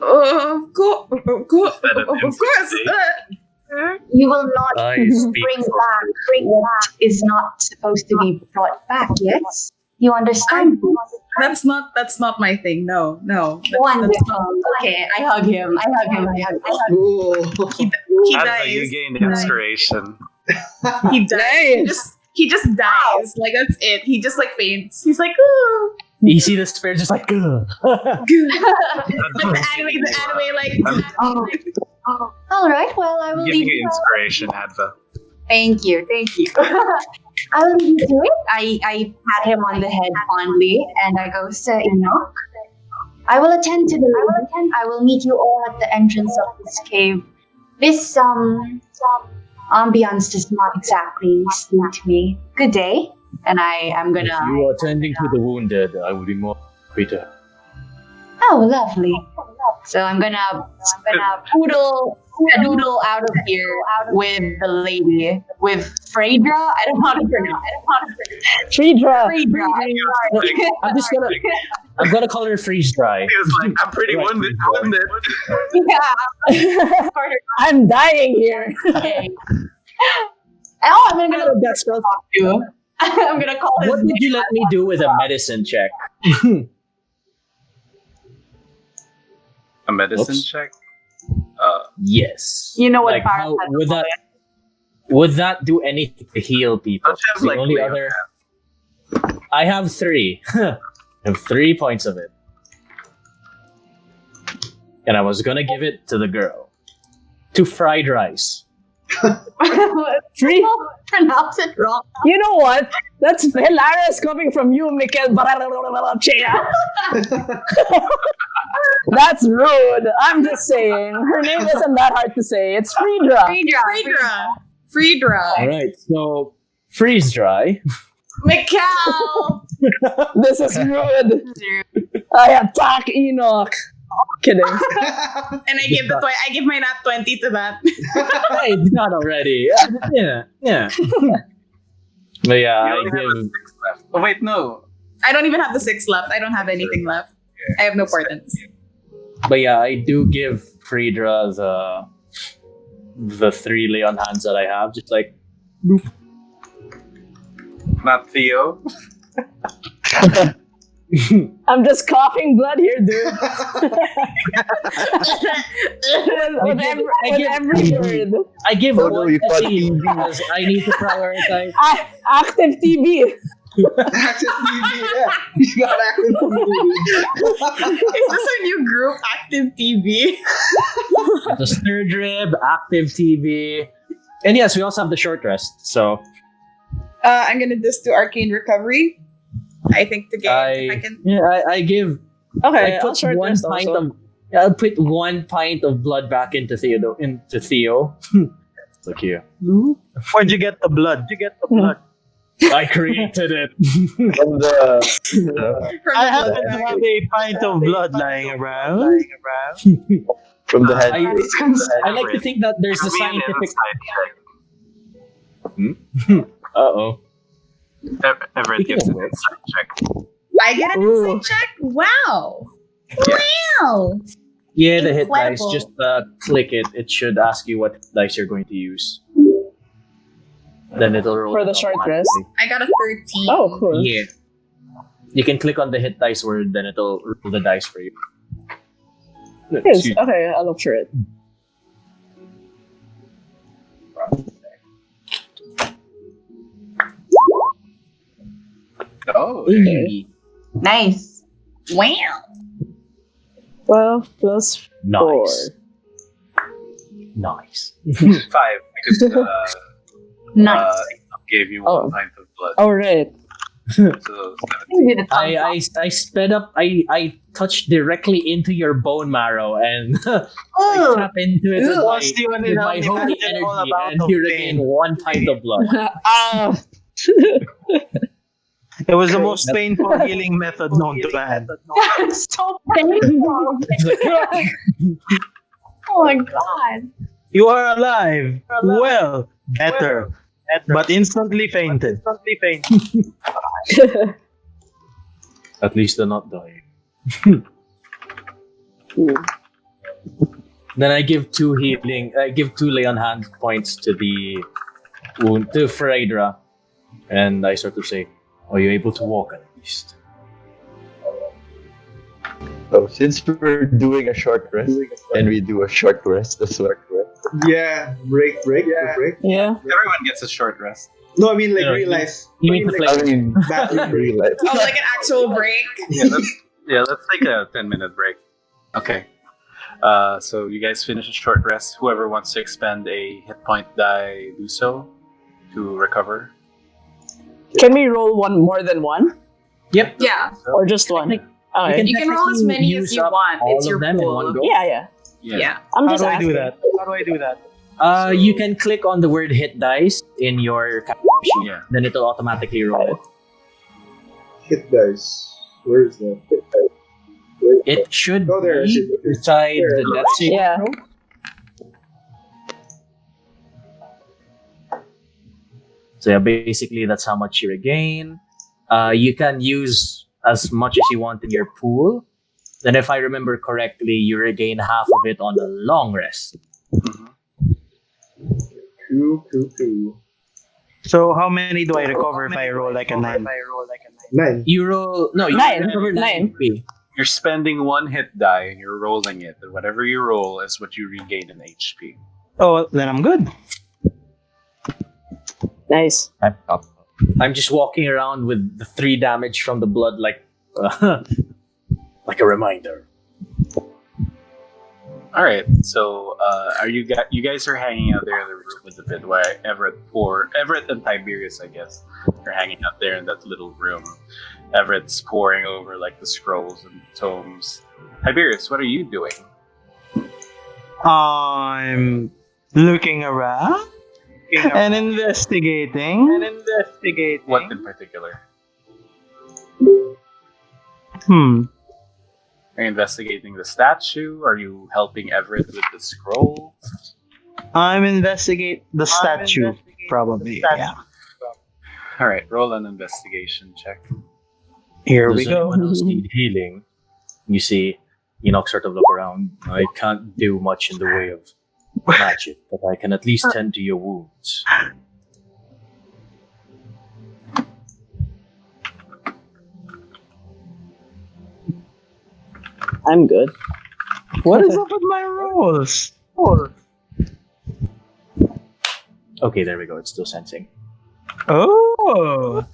of course. You will not I bring speak back what is not supposed to be brought back, yes? You understand? That's not my thing. No. Wonderful. Okay, I hug him. Ooh. He That's you dies. gained inspiration. He dies. He just dies. Like that's it. He just like faints. He's like, oh. You see the spirit just like, "Ugh." But the anime like All right, well, I will Giving leave you you. inspiration, Adva. Thank you. I will leave you to it. I pat him on the head fondly, and I go, Sir Enoch, I will attend to the lady. I will meet you all at the entrance of this cave. This ambiance does not exactly suit me. Good day. And I am If gonna. you are attending to the wounded, I would be more happy to. Oh, lovely. So I'm gonna doodle out of here with the lady, with Phaedra. I don't know how to pronounce. Friedra. I'm gonna call her freeze dry. He was like, I'm pretty wounded. Yeah. I'm dying here. Okay. Oh, I'm gonna go That's spelled. talk to him. I'm gonna call his What did name. you let me do with a medicine check? A medicine Whoops. check? Yes. You know what Like, Farah how, said. would that do anything to heal people? Don't you have, The like, only Leo other. I have 3. I have 3 points of it. And I was gonna give it to the girl. To fried rice. Free. Pronounce it wrong. You know what? That's hilarious coming from you, Mikel. That's rude. I'm just saying. Her name isn't that hard to say. It's Friedra. Friedra. Alright, so freeze dry. Mikal. This is rude. I attack Enoch. Kidding. And I give my nat 20 to that. Hey, not already. Yeah. But yeah, You I only have give. a 6 left. Oh, wait, no. I don't even have the 6 left. I don't have anything left. I have no portents. But yeah, I do give Friedra the 3 lay on hands that I have. Just like, Not Theo. I'm just coughing blood here, dude. with every word. I give Oh, no, one you to caught see TB. because I need to prioritize. Active TB. Active TV, yeah. You got active TV. Is this our new group, Active TV? The stir drip, active TV. And yes, we also have the short rest. So I'm gonna just do Arcane Recovery. I think to get if I can. I give Okay, I I'll put short one rest pint also. of I'll put 1 pint of blood back into Theo. Look here. Where'd you get the blood? I created it. From the From I the happen to blood have bag. a pint of blood lying around. from the head. I like to think that there's a Give me an scientific. insight check. Uh-oh. Everett Speaking gives of an which- insight check. I get an Ooh. insight check. Wow. Yeah. Wow. Yeah, the hit dice. Incredible. Just click it. It should ask you what dice you're going to use. Then it'll roll For it the short rest? automatically. I got a 13. Oh, cool. Yeah. You can click on the hit dice word, then it'll roll the dice for you. Yes. Okay, I'll look for it. Oh, Hey. Nice. Wow. 12 plus 4. Nice. 5 because Nice. gave you Oh. 1 pint of blood. Oh, right. So Maybe the thumbs up. I sped up. I touched directly into your bone marrow and I Ooh. tap into it with Was the one with in my the holy all energy, about and of you pain. regain 1 pint of blood. Ah. It was the most painful healing method known to man. It's so painful. Oh my god. You are alive. Well, better. But instantly fainted. At least they're not dying. Then I give 2 healing. I give 2 lay on hand points to the wound to Phaedra, and I sort of say, "Are you able to walk at least?" So since we're doing a short rest, and we do a short rest as well. Yeah, break. Yeah. everyone gets a short rest. No, I mean like No, real life. You mean to play? I mean, Bathroom break. real life. Oh, like an actual break. Let's take a 10-minute break. Okay. So you guys finish a short rest. Whoever wants to expend a hit point die, do so to recover. Can we roll one more than one? Yep. Yeah. Or just one? Okay. You can roll as many as you want. All It's of your them in pool. one go. Yeah. Yeah. I'm How just do I asking. do that? You can click on the word hit dice in your capture sheet. Yeah. Then it'll automatically roll it. Hit dice. Where is that? It should Oh, there. be beside the death saving Yeah. throw. So yeah, basically that's how much you regain. You can use as much as you want in your pool. Then if I remember correctly, you regain half of it on a long rest. Cool. So how many do I recover if I roll like a 9? 9. You roll you Nine. recover 9 HP. You're spending 1 hit die and you're rolling it. And whatever you roll is what you regain in HP. Oh, then I'm good. Nice. I'm up. I'm just walking around with the 3 damage from the blood like like a reminder. All right. So, are you guys are hanging out there in the room with the bit where Everett and Tiberius, I guess, are hanging out there in that little room. Everett's poring over like the scrolls and tomes. Tiberius, what are you doing? I'm looking around and investigating. What in particular? Are you investigating the statue? Are you helping Everett with the scroll? I'm investigate the statue, probably. Yeah. All right, roll an investigation check. Here Does we go. anyone else need healing? You see, Enoch sort of look around. I can't do much in the way of magic, but I can at least tend to your wounds. I'm good. What is up with my rolls? Okay, there we go. It's still sensing. Oh.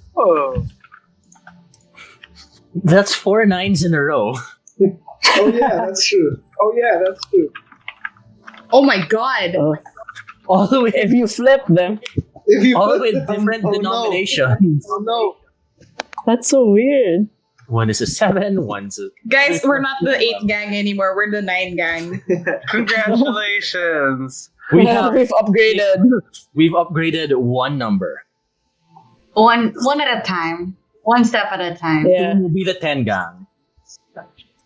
That's 4 9s in a row. Oh yeah, that's true. Oh my god. All the way, If you flip them, If you all put with them- different oh, no. denominations. Oh no. that's so weird. One is a 7, one's a. Guys, we're not the 8 gang anymore. We're the 9 gang. Congratulations. We have We've upgraded. we've upgraded one number. One at a time. One step at a time. Yeah. Two will be the 10 gang.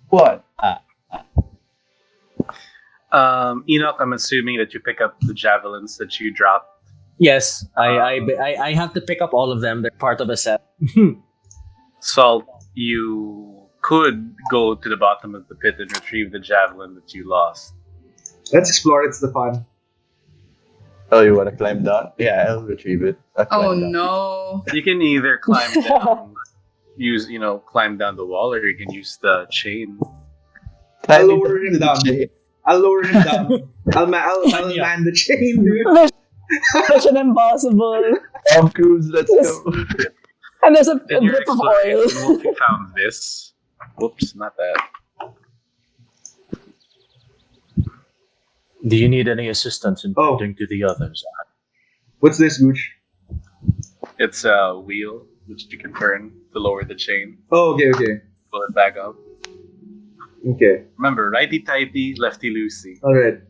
What? Enoch, I'm assuming that you pick up the javelins that you dropped. Yes, I have to pick up all of them. They're part of a set. Salt, you could go to the bottom of the pit and retrieve the javelin that you lost. Let's explore it, Stefan. Oh, you want to climb down? Yeah, I'll retrieve it. I'll Oh climb down. no. You can either climb down, climb down the wall, or you can use the chain. I'll Climbing lower him the down. chain. I'll lower him down. I'll man the chain, dude. Mission Impossible. Tom Cruise, let's go. And there's a In your drip of oil. exploration, you found this. Whoops, not that. Do you need any assistance in Oh. pointing to the others? What's this, Gooch? It's a wheel which you can turn to lower the chain. Oh, okay. Pull it back up. Okay. Remember, righty tighty, lefty loosey. Alright.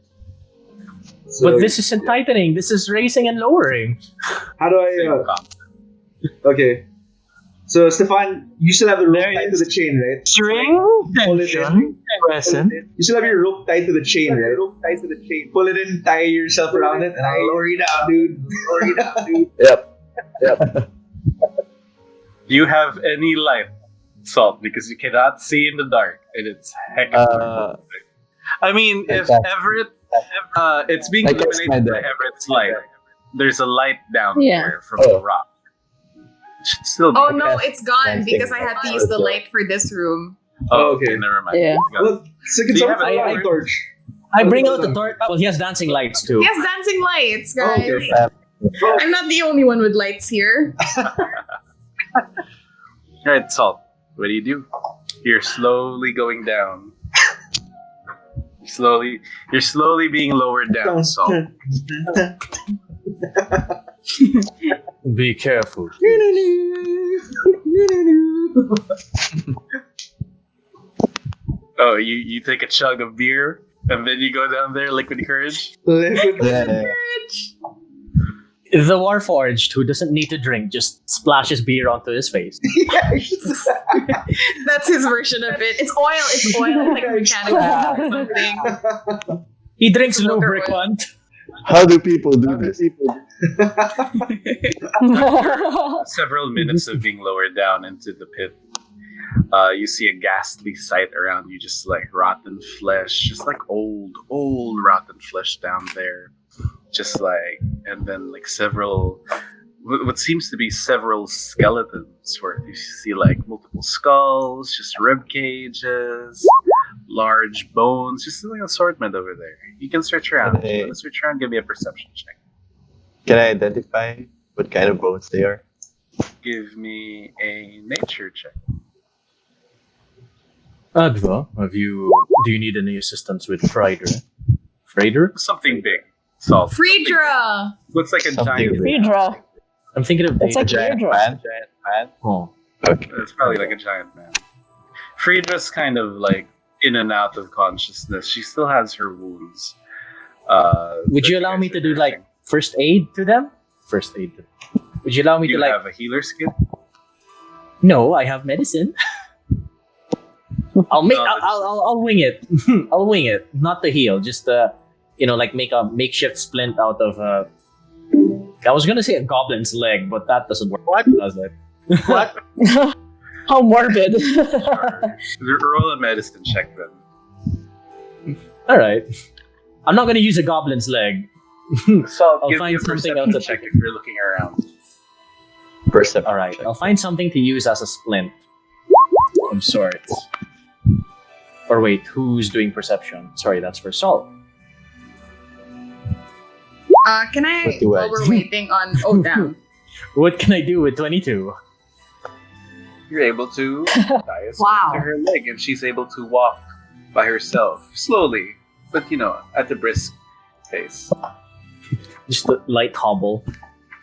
So, But this isn't tightening. This is raising and lowering. how do Same I... concept. Okay. So, Stefan, you still have the rope There tied to is- the chain, right? String Pull it tension in. present. You still have your rope tied to the chain, right? Pull it in, tie yourself around it, and I'll lower you down, dude. Yep. Do you have any light, Salt? Because you cannot see in the dark, and it's heck of dark. I mean, if Okay. Everett, it's being I guess illuminated my by dad. Everett's light. There's a light down Yeah. there from the rock. It should still be. Oh no, it's gone Same because thing. I had to use the light for this room. Oh, Okay. okay, never mind. Yeah. Got it. Well, so can Do you someone have put a- on a torch? I bring out the torch. Well, he has dancing lights too. Yes, dancing lights, guys. Okay. I'm not the only one with lights here. Alright, Salt. What do? You're slowly going down. You're slowly being lowered down, Salt. Be careful. Oh, you take a chug of beer and then you go down there, liquid courage. Yeah. The Warforged, who doesn't need to drink, just splashes beer onto his face. That's his version of it. It's oil. It's oil. Like mechanical or something. He drinks Smoker oil. lubricant. How do people do this? Several minutes of being lowered down into the pit. You see a ghastly sight around you, just like rotten flesh, just like old rotten flesh down there. Just like, and then like several, what seems to be several skeletons, where you see like multiple skulls, just rib cages, large bones, just like an assortment over there. You can search around. Okay. Let's search around. Give me a perception check. Can I identify what kind of bones they are? Give me a nature check. Adva, do you need any assistance with Frydra? Frydra? Something big. Salt. Freedra. Looks like a Something giant. big. Phaedra. I'm thinking of It's like Giant Deirdre. man. Oh. Okay. It's probably like a giant man. Friedra's kind of like in and out of consciousness. She still has her wounds. Would that you allow guys me are to do like nursing. first aid to them? First aid. Would you allow me Do you to like? have a healer skill? No, I have medicine. I'll make. No, I'll wing it. I'll wing it. Not to heal, just like make a makeshift splint out of. I was gonna say a goblin's leg, but that doesn't work. What does it? What? How morbid. Roll a medicine check then. All right. I'm not gonna use a goblin's leg. So I'll give find me a something perception else to check if you're looking around. Perception. All right. check. I'll find something to use as a splint of sorts. Or wait, who's doing perception? Sorry, that's for Salt. Can I, What do I while we're do? waiting on... Oh, damn. What can I do with 22? You're able to tie a string Wow. to her leg, and she's able to walk by herself, slowly, but at a brisk pace. Just a light hobble.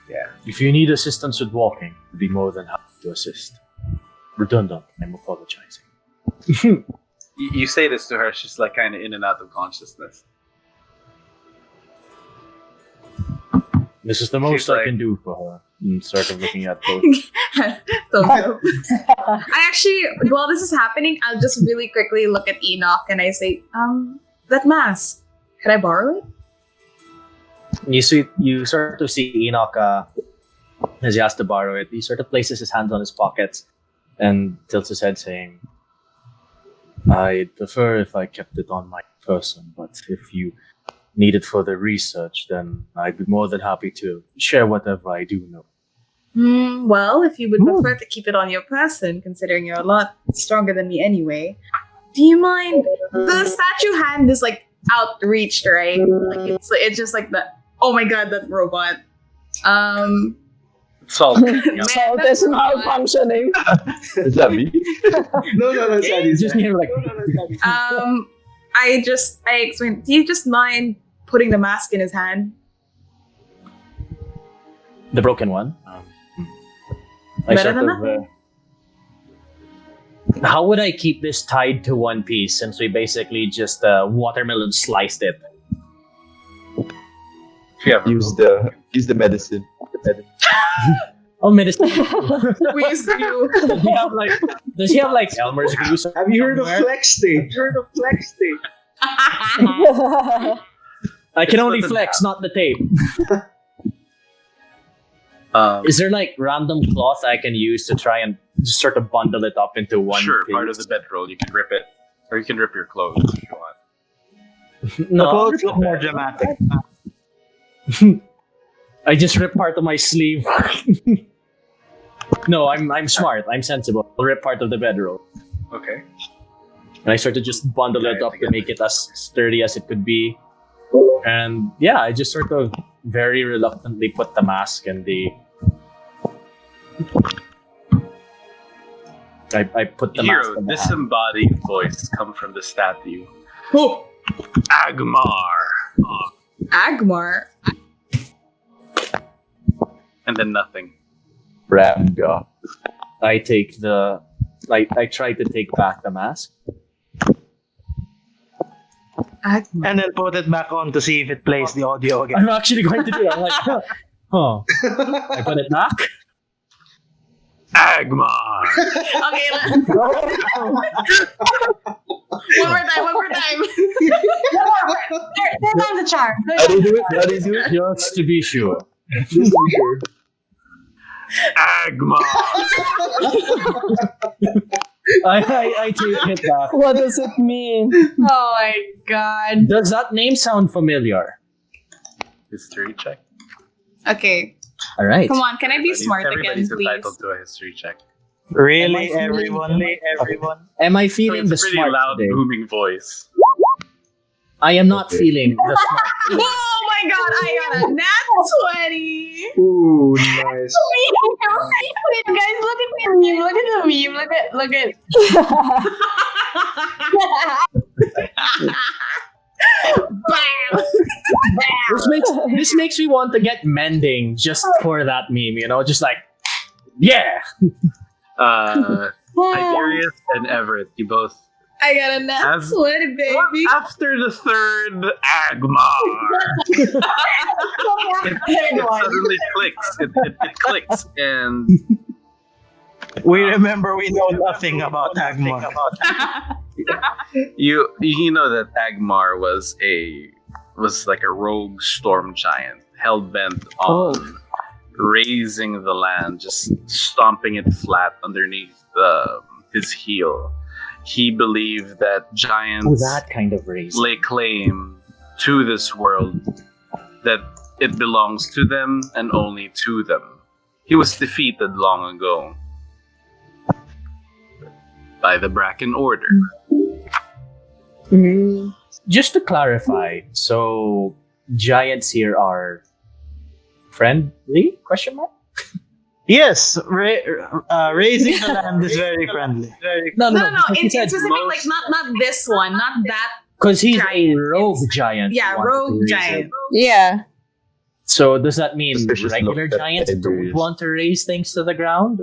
Yeah. If you need assistance with walking, I'd be more than happy to assist. Redundant, I'm apologizing. You say this to her, she's like kind of in and out of consciousness. This is the most She's I like- can do for her. And sort of looking at both. So dope. I actually, while this is happening, I'll just really quickly look at Enoch and I say, that mask, can I borrow it? You sort of see Enoch as he has to borrow it. He sort of places his hands on his pockets and tilts his head, saying, "I'd prefer if I kept it on my person, but if you need it for the research, then I'd be more than happy to share whatever I do know." Well, if you would prefer to keep it on your person, considering you're a lot stronger than me anyway, do you mind? The statue hand is like outreached, right? Like it's just like the, oh my god, that robot. Salt. Salt is malfunctioning. Is that me? No, it's not. He's just near like, I explained, do you just mind putting the mask in his hand? the broken one. I Better sort than of, nothing. how would I keep this tied to one piece since we basically just watermelon sliced it? If you have Use the medicine. Oh, medicine. We used to do. Does he have like Elmer's glue? Have you heard of somewhere? flex tape? I can only It's flex, not the tape. Is there like random cloth I can use to try and just sort of bundle it up into one sure, piece? part of the bedroll. You can rip it, or you can rip your clothes if you want. The No, clothes look more dramatic. I just rip part of my sleeve. No, I'm smart. I'm sensible. I'll rip part of the bedroll. Okay. And I sort of just bundle Tie it it up to together. make it as sturdy as it could be. And yeah, I just sort of very reluctantly put the mask and the... I put the mask Hero, on the hand. disembodied voice come from the statue. Oh, Agmar. Agmar. And then nothing. Ramga. I take the... I try to take back the mask. Agmar. And then put it back on to see if it plays the audio again. I'm actually going to do it. I'm like, huh. I put it back. Agmar. Okay, one more time. Third time's a charm. How do you do it? How do you do it? Just to be sure. Agmar. I take it back. What does it mean? Oh my god. Does that name sound familiar? History check. Okay, All right. come on. Can I be smart again, Everybody's please? entitled to a history check. Really, Am I everyone? Am I So feeling it's the a pretty smart loud, today? booming voice. I am not feeling the smart today. Oh my god, I got a nat 20. Ooh, nice. Wait, guys, look at the meme. Look at the meme. Look at. Bam. This makes me want to get mending just for that meme, you know? Just like, yeah! Tiberius and Everett, you both. I got a nat 20, baby. After the third Agmar, it suddenly clicks. It clicks, and We remember we know nothing about Agmar. you know that Agmar was like a rogue storm giant, hell bent on raising the land, just stomping it flat underneath his heel. He believed that giants that kind of race. lay claim to this world, that it belongs to them and only to them. He was defeated long ago by the Bracken Order. Just to clarify, so giants here are friendly? Question mark? Yes, raising the land is very friendly. No. No. because he It's said specific, like not this one, not that. because he's a giant. rogue giant. Yeah, who wanted to rogue raise giant. it. Yeah. So does that mean Suspicious regular look at giants don't Tiberius. want to raise things to the ground?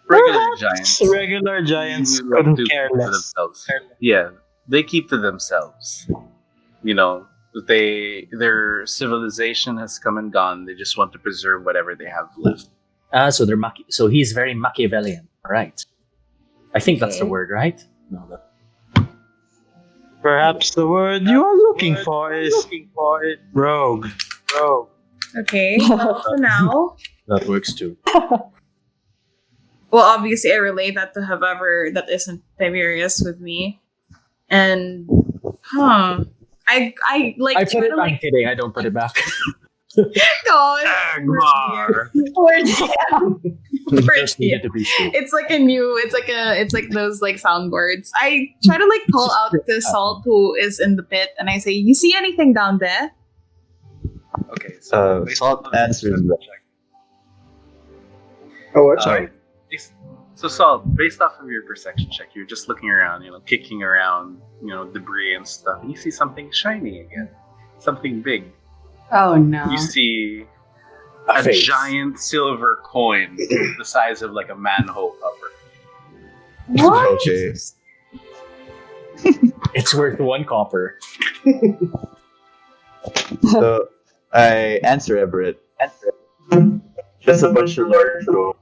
Regular Perhaps giants. regular giants You like couldn't to care keep to less. themselves. Yeah, they keep to themselves. You know, their civilization has come and gone. They just want to preserve whatever they have left. So so he's very Machiavellian, right? I think that's the word, right? No, Perhaps the word you are looking for is rogue. Okay. Well, for now. that works too. Well, obviously, I relay that to whoever that isn't Tiberius with me, and I like. I put try it. to, I'm like, kidding. I don't put it back. God, Agmar. Just needed to be sure. It's like those like soundboards. I try to like call out to Salt who is in the pit, and I say, "You see anything down there?" Okay, so Salt answers that. Oh, what? Sorry. So Salt, based off of your perception check, you're just looking around, kicking around, debris and stuff, and you see something shiny again, something big. Oh no. You see A a face. giant silver coin the size of like a manhole cover. What? Okay. It's worth 1 copper. So I answer Everett. Just a bunch of large gold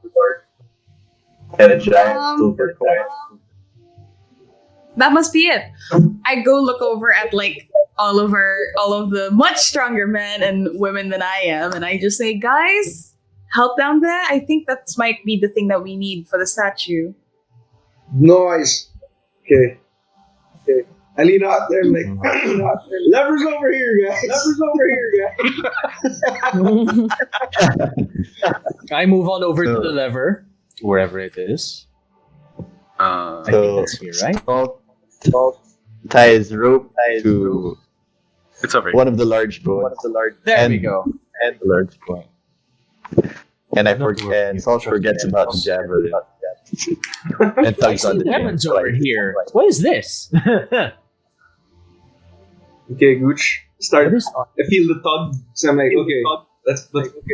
and a giant silver coin. That must be it. I go look over at like all of the much stronger men and women than I am, and I just say, "Guys, help down there. I think that might be the thing that we need for the statue." Noise. Okay. I lean out there and like, levers over here, guys. I move on over to the lever, wherever it is. I think that's here, right? Salt ties rope to It's over here. one of the large bones. There we go. And the large coin. And Salt forgets about the javelin. And tugs on the Heaven's chain. over here. What is this? Okay, Gooch. Start. What is I feel the tug, so I'm like, okay,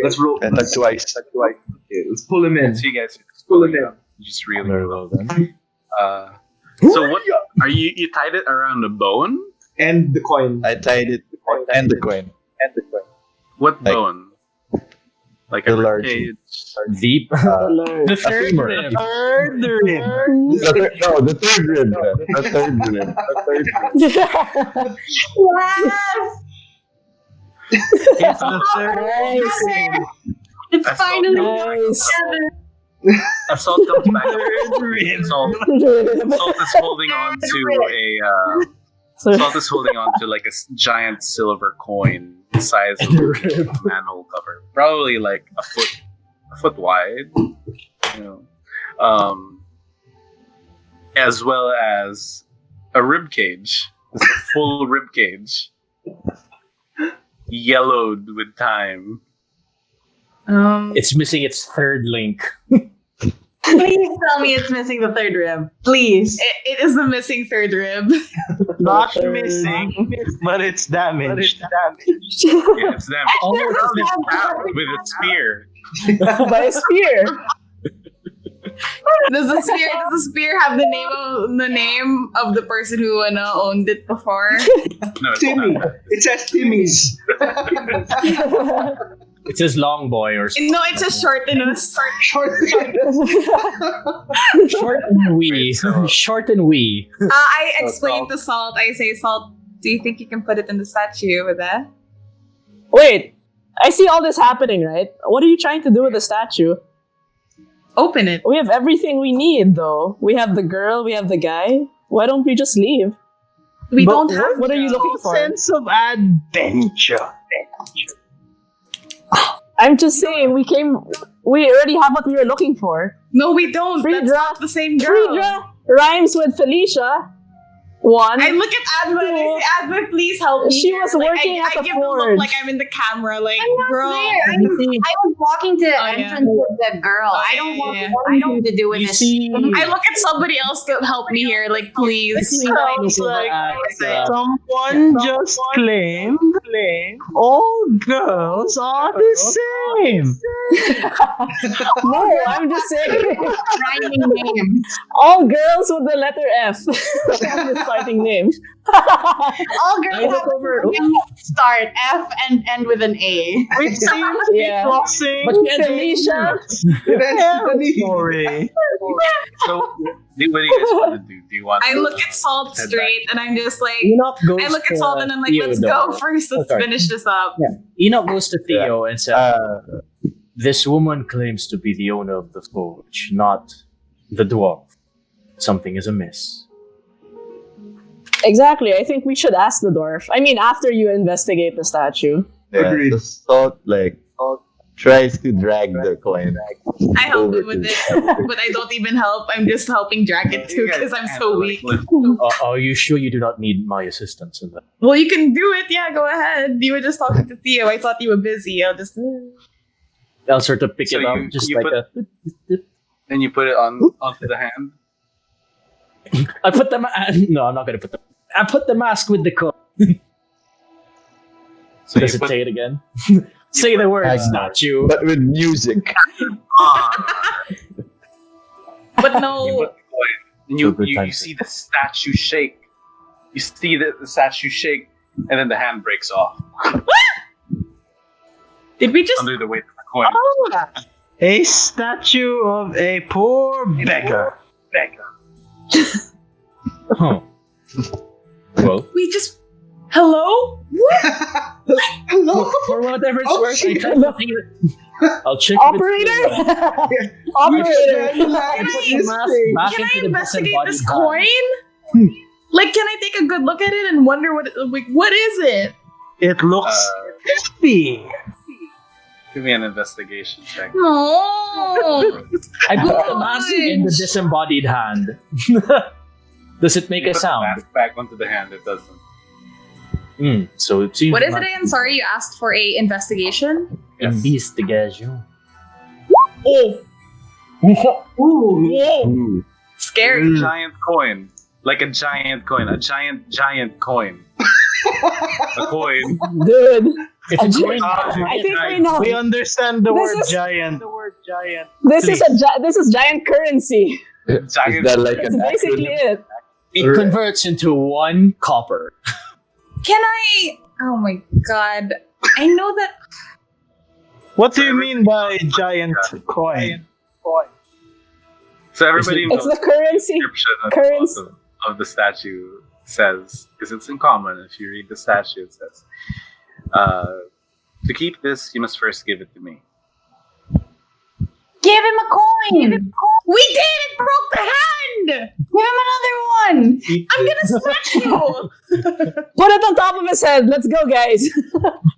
let's roll. And tug twice. Okay, let's pull him in. So you guys Pull him in. just really Very well then. So what are you tied it around a bone? And the coin. I tied it and the coin. What Like- bone? Like The a large- ribcage? Deep. The third femur. rib. The third rib. Yes! It's the third. It's That's finally all. Nice. together. Assault comes back. Salt is holding on to Salt is holding on to like a giant silver coin the size of a manhole cover, probably like a foot wide, as well as a rib cage, it's a full rib cage, yellowed with time. It's missing its third link. Please tell me it's missing the third rib. Please. It is the missing third rib. Not missing, but it's damaged. Yeah, it's them. Almost Probably stabbed with a spear. By a spear. Does the spear have the name of the person who owned it before? No, it's Timmy. not. It says Timmy's. It says long boy or something. No, it's a shortenus. Short and wee. Short and wee. I explained to Salt. I say, Salt, do you think you can put it in the statue over there? Wait, I see all this happening, right? What are you trying to do with the statue? Open it. We have everything we need, though. We have the girl, we have the guy. Why don't we just leave? We But don't have. What are you looking for? Sense of adventure. I'm just saying, we already have what we were looking for. No, we don't. That's Friedra, not the same girl. Friedra rhymes with Felicia. One. I look at Adva and I say, Adva, please help me. She here." was Like, working at I the give the look forge. like I'm in the camera, like, I'm not bro. there. I see. was walking to the Oh, yeah. entrance with the girl. Oh, I don't yeah, want yeah. anything to do with You this. see, I look at somebody else to help me here, like, please. Sounds like uh, someone just claimed all girls are the same. No, I'm just saying. Rhyming names. All girls with the letter F. This fighting name. All girls I have look over. a start F and end with an A. Which seems to be Yeah. crossing. But you Felicia. territory. So, what do you guys want to do? Do you want? I to, look at Salt head straight and I'm just like, Enoch goes I look at to Salt and I'm like, let's Theodore. go first. Let's Okay. finish this up. Enoch goes to Theo and says, "This woman claims to be the owner of the forge, not the dwarf. Something is amiss." Exactly. I think we should ask the dwarf. I mean, after you investigate the statue. Agreed. The Salt tries to drag the coin. I help over him with to- it, but I don't even help. I'm just helping drag it too You guys because I'm handle so it. weak. Are you sure you do not need my assistance in that? Well, you can do it. Yeah, go ahead. You were just talking to Theo. I thought you were busy. I'll just. I'll sort of pick So it up, you- just you like put- a. Then you put it onto the hand. I put the no, I'm not gonna put the. I put the mask with the coin. So Does you it put, say it again? Say the word, statue. But with music. But you no. put the coin, and you see the statue shake. You see the statue shake, and then the hand breaks off Did we just? under the weight of the coin. A statue of a poor beggar. Huh. Well, We just. Hello? What? for whatever it's worth, I tried to think it. I'll check. Operator? Operator. Can I investigate this coin? Like, can I take a good look at it and wonder what is it? It looks heavy. Give me an investigation check. No. I put the mask in the disembodied hand. Does it make You a put the sound? mask back onto the hand. It doesn't. So it seems. What is it again? Sorry, you asked for a investigation. Yes. Investigation. Oh, Ooh. scary. Giant coin. Like a giant coin. A giant coin. A coin. Dude. It's a coin. I think we know. We understand the This word is- giant. This is giant currency. Is Giant. that like That's an basically acronym? it. It converts into 1 copper. Can I? Oh my god! I know that. What do you mean by giant coin? So everybody It's knows the currency. description of the statue says, because it's in common. If you read the statue, it says, "To keep this, you must first give it to me." Give him a coin. We did it! Broke the hand! Give him another one. I'm gonna smash you! Put it on top of his head. Let's go, guys.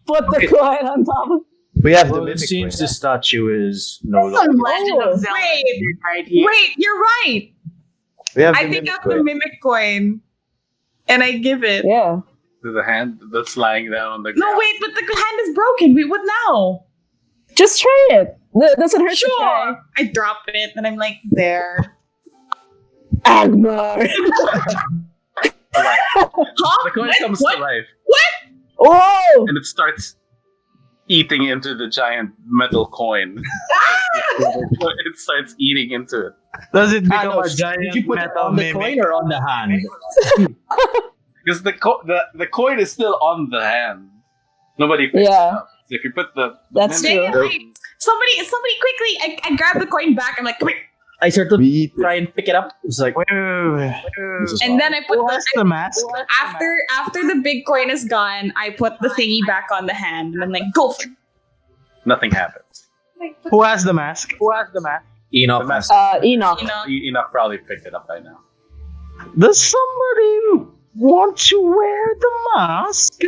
Put the coin on top of We have the Well, it mimic seems coin. the statue is no Some longer. Legend of Zelda Wait. right here. Wait, you're right! We have I the take mimic out the coin. mimic coin and I give it. Yeah. To the hand that's lying down on the ground. No, wait, but the hand is broken. Wait, what now? Just try it. Doesn't hurt to try. Sure. I drop it and I'm like, there. Agmar. Huh? The coin What? comes What? to life, Oh! and it starts eating into the giant metal coin. It starts eating into it. Does it become no, a did giant you put it metal on the mimic? coin or on the hand? Because the coin is still on the hand. Nobody picks Yeah. it up. So if you put the That's mimic- true. Dang it, wait. Somebody quickly. I grab the coin back. I'm like, come here. I sort of We eat it. try and pick it up. It's like, Wait. this is And wrong. then I put Who has the mask? after the big coin is gone, I put the thingy back on the hand, and I'm like, go for it. nothing happens. Who has the mask? Enoch The mask- Enoch. You know, Enoch probably picked it up by now. Does somebody want to wear the mask?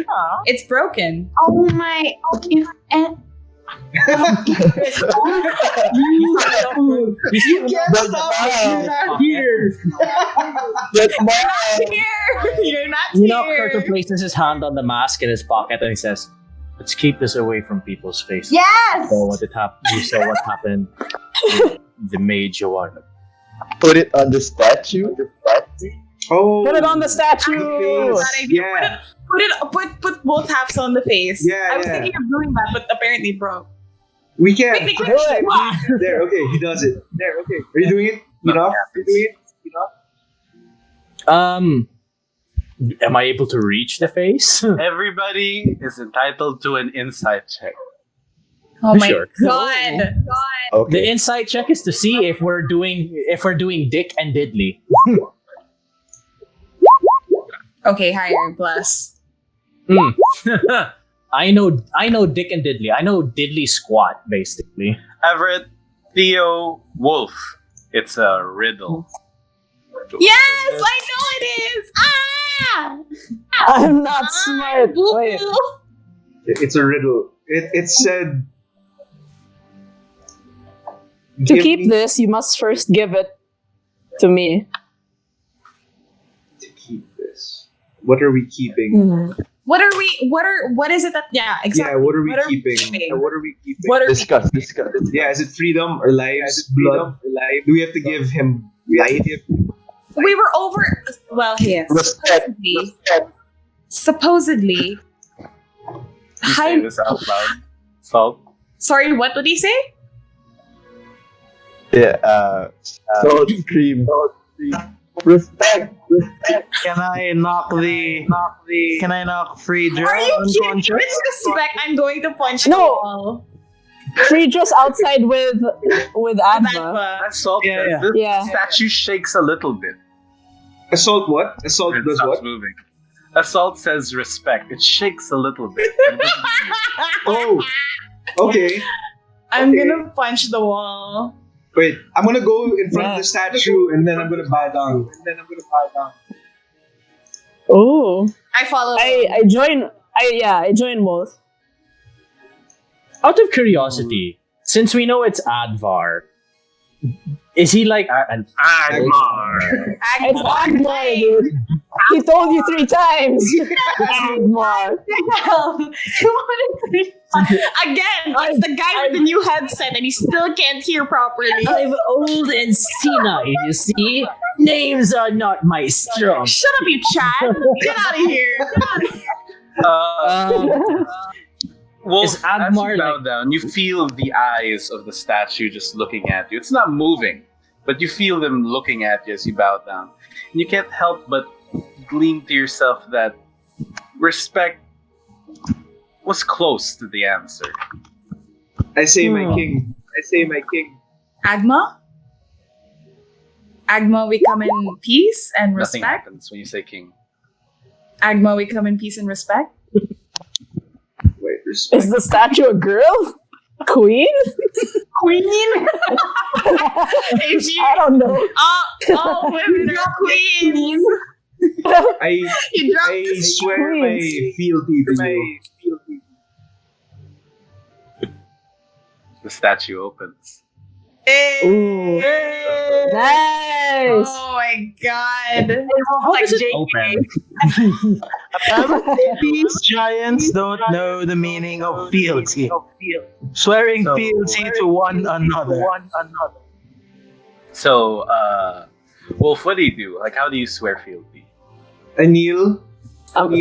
it's broken. Oh my! And You can't stop us. You're not here. That's You're mine. not here. You're not Enoch here. sort of places his hand on the mask in his pocket and he says, "Let's keep this away from people's faces." Yes! So you saw what happened with the maid Joanna. Put it on the statue. Oh, Put it on the statue. That idea. Yeah. Put both halves on the face. Yeah, I was yeah. thinking of doing that, but apparently broke. We can't. Quick, quick, Do quick. it. There, okay, he does it. There, okay. Are you doing it? Enough? Are you doing it? Am I able to reach the face? Everybody is entitled to an insight check. Oh my Sure. god. The Okay. insight check is to see if we're doing Dick and Diddley. Okay, higher, bless. I know Dick and Diddley. I know Diddley squat basically. Everett, Theo, Wolf. It's a riddle. Yes, I know it is. Ah! I'm not smart. Wait. It's a riddle. It said. To "Give keep me-" this, you must first give it to me. To keep this. What are we keeping? What is it that exactly. Yeah, what are we keeping? What What are we keeping? are Discuss. Yeah, is it freedom or lives? Blood? Do we have to give him life? we were over well yes. Respect. Supposedly. You say this out loud. Salt. Sorry, what did he say? Yeah. Salt cream. Respect. Can I knock Friedrich Are you kidding? unconscious? Disrespect, I'm going to punch No. the wall. Free just outside with Adva. Adva. As Salt Yeah, says, yeah. the Yeah. statue shakes a little bit. Assault what? Assault It does stops what? moving. Assault says respect. It shakes a little bit. Oh, okay. I'm gonna punch the wall. Wait, I'm gonna go in front of the statue and then I'm gonna bow down. Oh, I follow. I join. I join both. Out of curiosity, since we know it's Advar, is he like an Agmar. It's Agmar, dude. He told you 3 times. Agmar. Again, it's the guy with the new headset and he still can't hear properly. I'm old and senile, you see? Names are not my strong. Shut up, you Chad! Get out of here! Wolf, Is as Agmar you bow like- down, you feel the eyes of the statue just looking at you. It's not moving, but you feel them looking at you as you bow down. And you can't help but glean to yourself that respect was close to the answer. I say my king. Agma? Agma, we come in peace and Nothing respect. happens when you say king. Agma, we come in peace and respect. Wait, respect. Is the statue a girl? Queen? Queen? If you, I don't know. all women are queens. I You dropped I the swear my fealty to you. The statue opens. Ooh. Nice. Oh my god. How does it open? Apparently, these giants don't know the meaning of fealty. Swearing fealty to one another. So, Wolf, what do you do? Like, how do you swear fealty? I kneel. I'm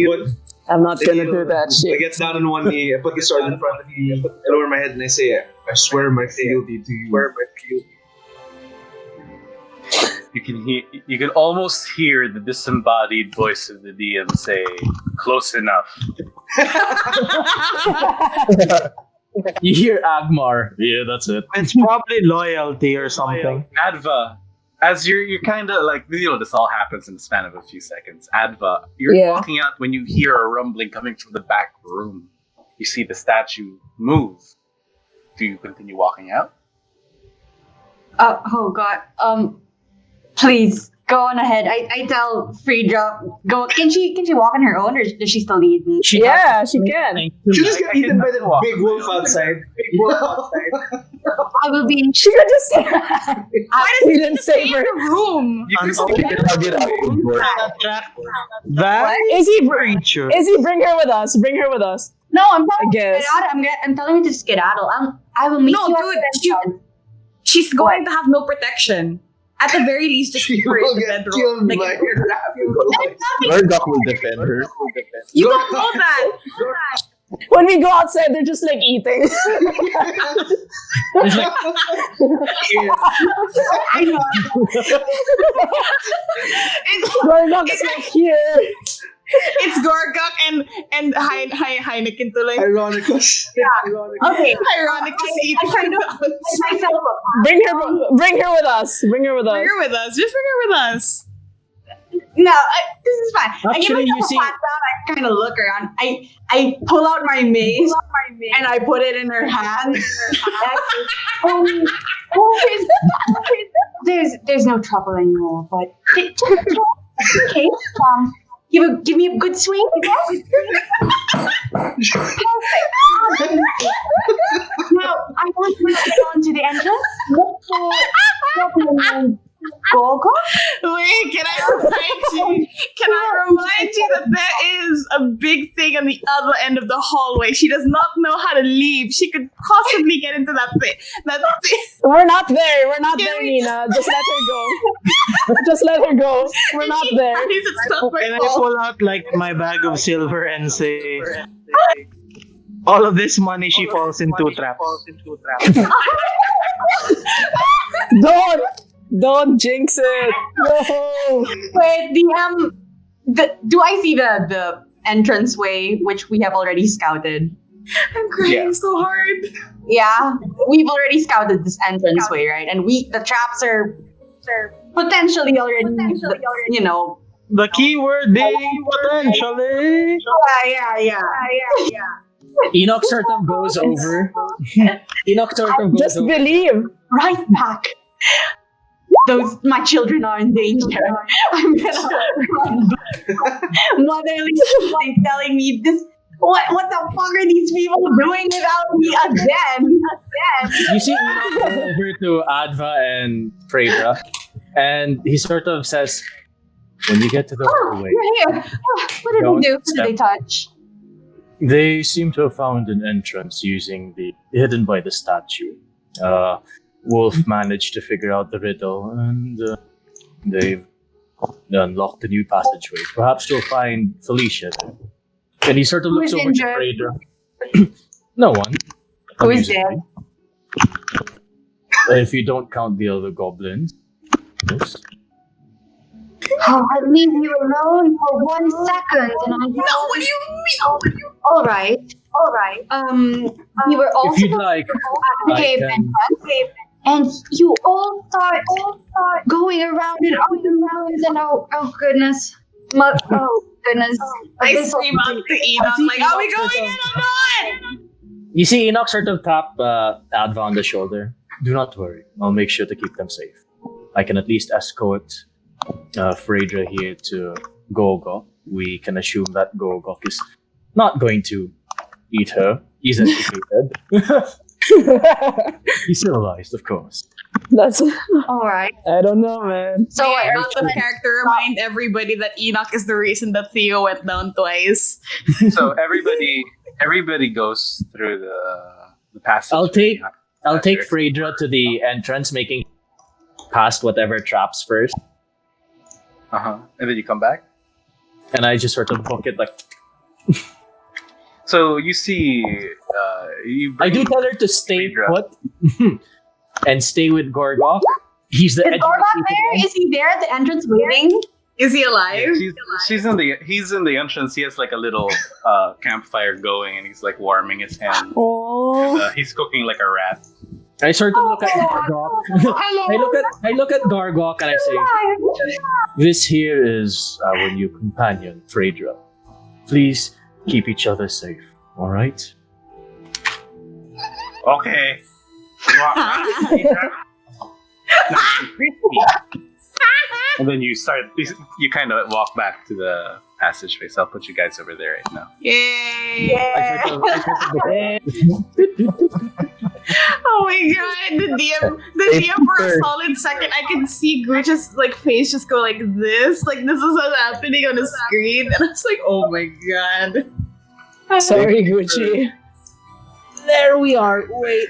not gonna do that I shit. get down on one knee. I put the sword in front of me. I lower my head and I say, "I swear my fealty to you." You can almost hear the disembodied voice of the DM say, "Close enough." You hear Agmar. Yeah, that's it. It's probably loyalty or something. Adva, as you're kind of like, this all happens in the span of a few seconds. Adva, you're Yeah. walking out when you hear a rumbling coming from the back room. You see the statue move. Do you continue walking out? Oh god. Please, go on ahead. I tell Friedra, go. Can she walk on her own, or does she still need me? She can. She just got eaten by the big wolf outside. I will be. She could just say Why does we he didn't just stay save in her. the room? That creature. Izzy, bring her with us. Bring her with us. No, I'm telling I guess. I'm telling her to skedaddle. I will meet No, you. dude, at the entrance. She's going to have no protection. At the very least, just keep her in the bedroom. Like, Gorgok will defend her. you don't know that. When we go outside, they're just like eating. It's like, Gorgok is like here. It's Gorgok and Heineken to like Ironicus. Okay. Hieronychus eating. myself up. Bring her with us. Bring her with us. Bring her with us. Just bring her with us. No, this is fine. I give Actually, myself you a see- pat down. I kind of look around. I pull out my mace and I put it in her hand. There's no trouble anymore. But just in case, give me a good swing, I guess. Perfect. Now I want to get on to the entrance. Look for Gogo. Wait, can I remind you that there is a big thing on the other end of the hallway. She does not know how to leave. She could possibly get into that thing. We're not there. We're not Can there, we Nina. Just let her go. Just let her go. We're not there. At least it's not my Can I fault. pull out like my bag of silver and say, all of this money she falls into traps. Don't jinx it. No. Wait, do I see the entranceway, which we have already scouted? I'm crying so hard. Yeah, we've already scouted this entranceway, right? And the traps are potentially already, you know. The keyword being potentially. Yeah. Enoch sort of goes over. Just believe. Right back. My children are in danger. I'm gonna run back. Motherly instinct telling me this. What the fuck are these people doing without me again? You see Enoch go over to Adva and Phaedra, and he sort of says, when you get to the hallway, You're here. What did they do? Who did they touch? they seem to have found an entrance hidden by the statue. Wolf managed to figure out the riddle, and they've unlocked a new passageway. Perhaps you'll find Felicia there. And he sort of looks Who's over injured? to Phaedra. No one. Who is amusingly. If you don't count the other goblins. Yes. Oh, I leave you alone for 1 second, and I. No, what do you mean? All right. We were all If you'd supposed like, to go at the I cave can- entrance, and you all start going around and oh goodness, oh goodness. I This- scream out to Enoch, like, are we going in or not? You see Enoch sort of tap Adva on the shoulder. Do not worry. I'll make sure to keep them safe. I can at least escort Phaedra here to Gorgok. We can assume that Gorgok is not going to eat her. He's educated. He's civilized, of course. That's. all right. I don't know, man. So May I, out of character, remind everybody that Enoch is the reason that Theo went down twice. So everybody goes through the passage. I'll take Phaedra to the entrance, making past whatever traps first, And then you come back. and I just sort of book it like. So you see, I do tell her to stay Phaedra. put and stay with Gorgok. He's the is Gorgok there? Is he there at the entrance waiting? Is he alive? he's in the entrance. He has like a little campfire going, and he's like warming his hand. Oh. He's cooking like a rat. I sort of look at Gorgok. I look at Gorgok and I say, "This here is our new companion, Phaedra. Please keep each other safe. All right." And then you kind of walk back to the passageway. So I'll put you guys over there right now. Yay! I Oh my god, the DM for a solid second, I can see Gooch's like face just go like this is what's happening on the screen, and I was like, oh my god. Sorry, Gucci. There we are. Wait.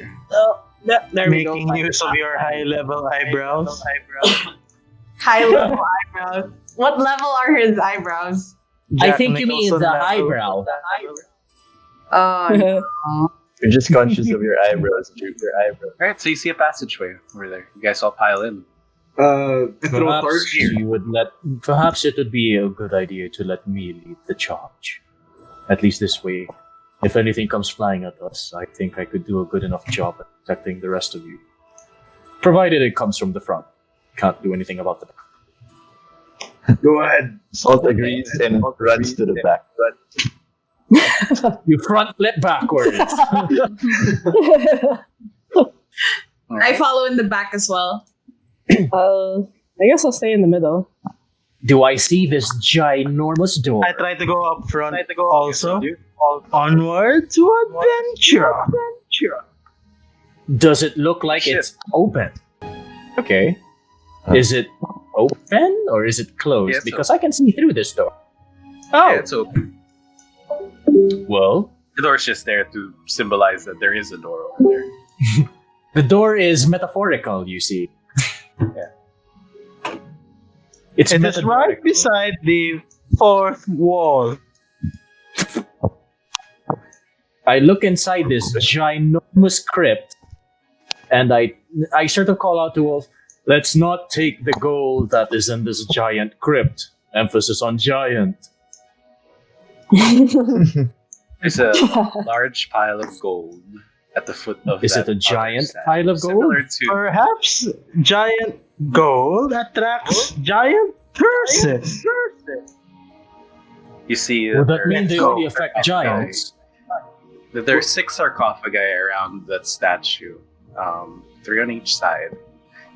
There we go. Making use of your high-level eyebrows. High level eyebrows. What level are his eyebrows? I think you mean the eyebrow. You're just conscious of your eyebrows, Duke. Your eyebrows. Alright, so you see a passageway over there. You guys all pile in. Perhaps it would be a good idea to let me lead the charge. At least this way, if anything comes flying at us, I think I could do a good enough job at protecting the rest of you. Provided it comes from the front. Can't do anything about the back. Go ahead. Salt agrees and runs to the back. You front flip backwards. I follow in the back as well. I guess I'll stay in the middle. Do I see this ginormous door? I try to go up front also. Onward to adventure. Does it look like it's open? Okay. Is it open or is it closed? Yeah, it's because I can see through this door. Yeah, it's open. Well, The door's just there to symbolize that there is a door over there. the door is metaphorical, you see. It's And it's right beside the fourth wall. I look inside this ginormous crypt, and I sort of call out to Wolf, let's not take the gold that is in this giant crypt. Emphasis on giant. There's a large pile of gold at the foot of Is that it a giant statue, pile of gold? similar to Perhaps giant gold attracts giant curses. you see Would that there- mean they only affect giants? that there are 6 sarcophagi around that statue, 3 on each side.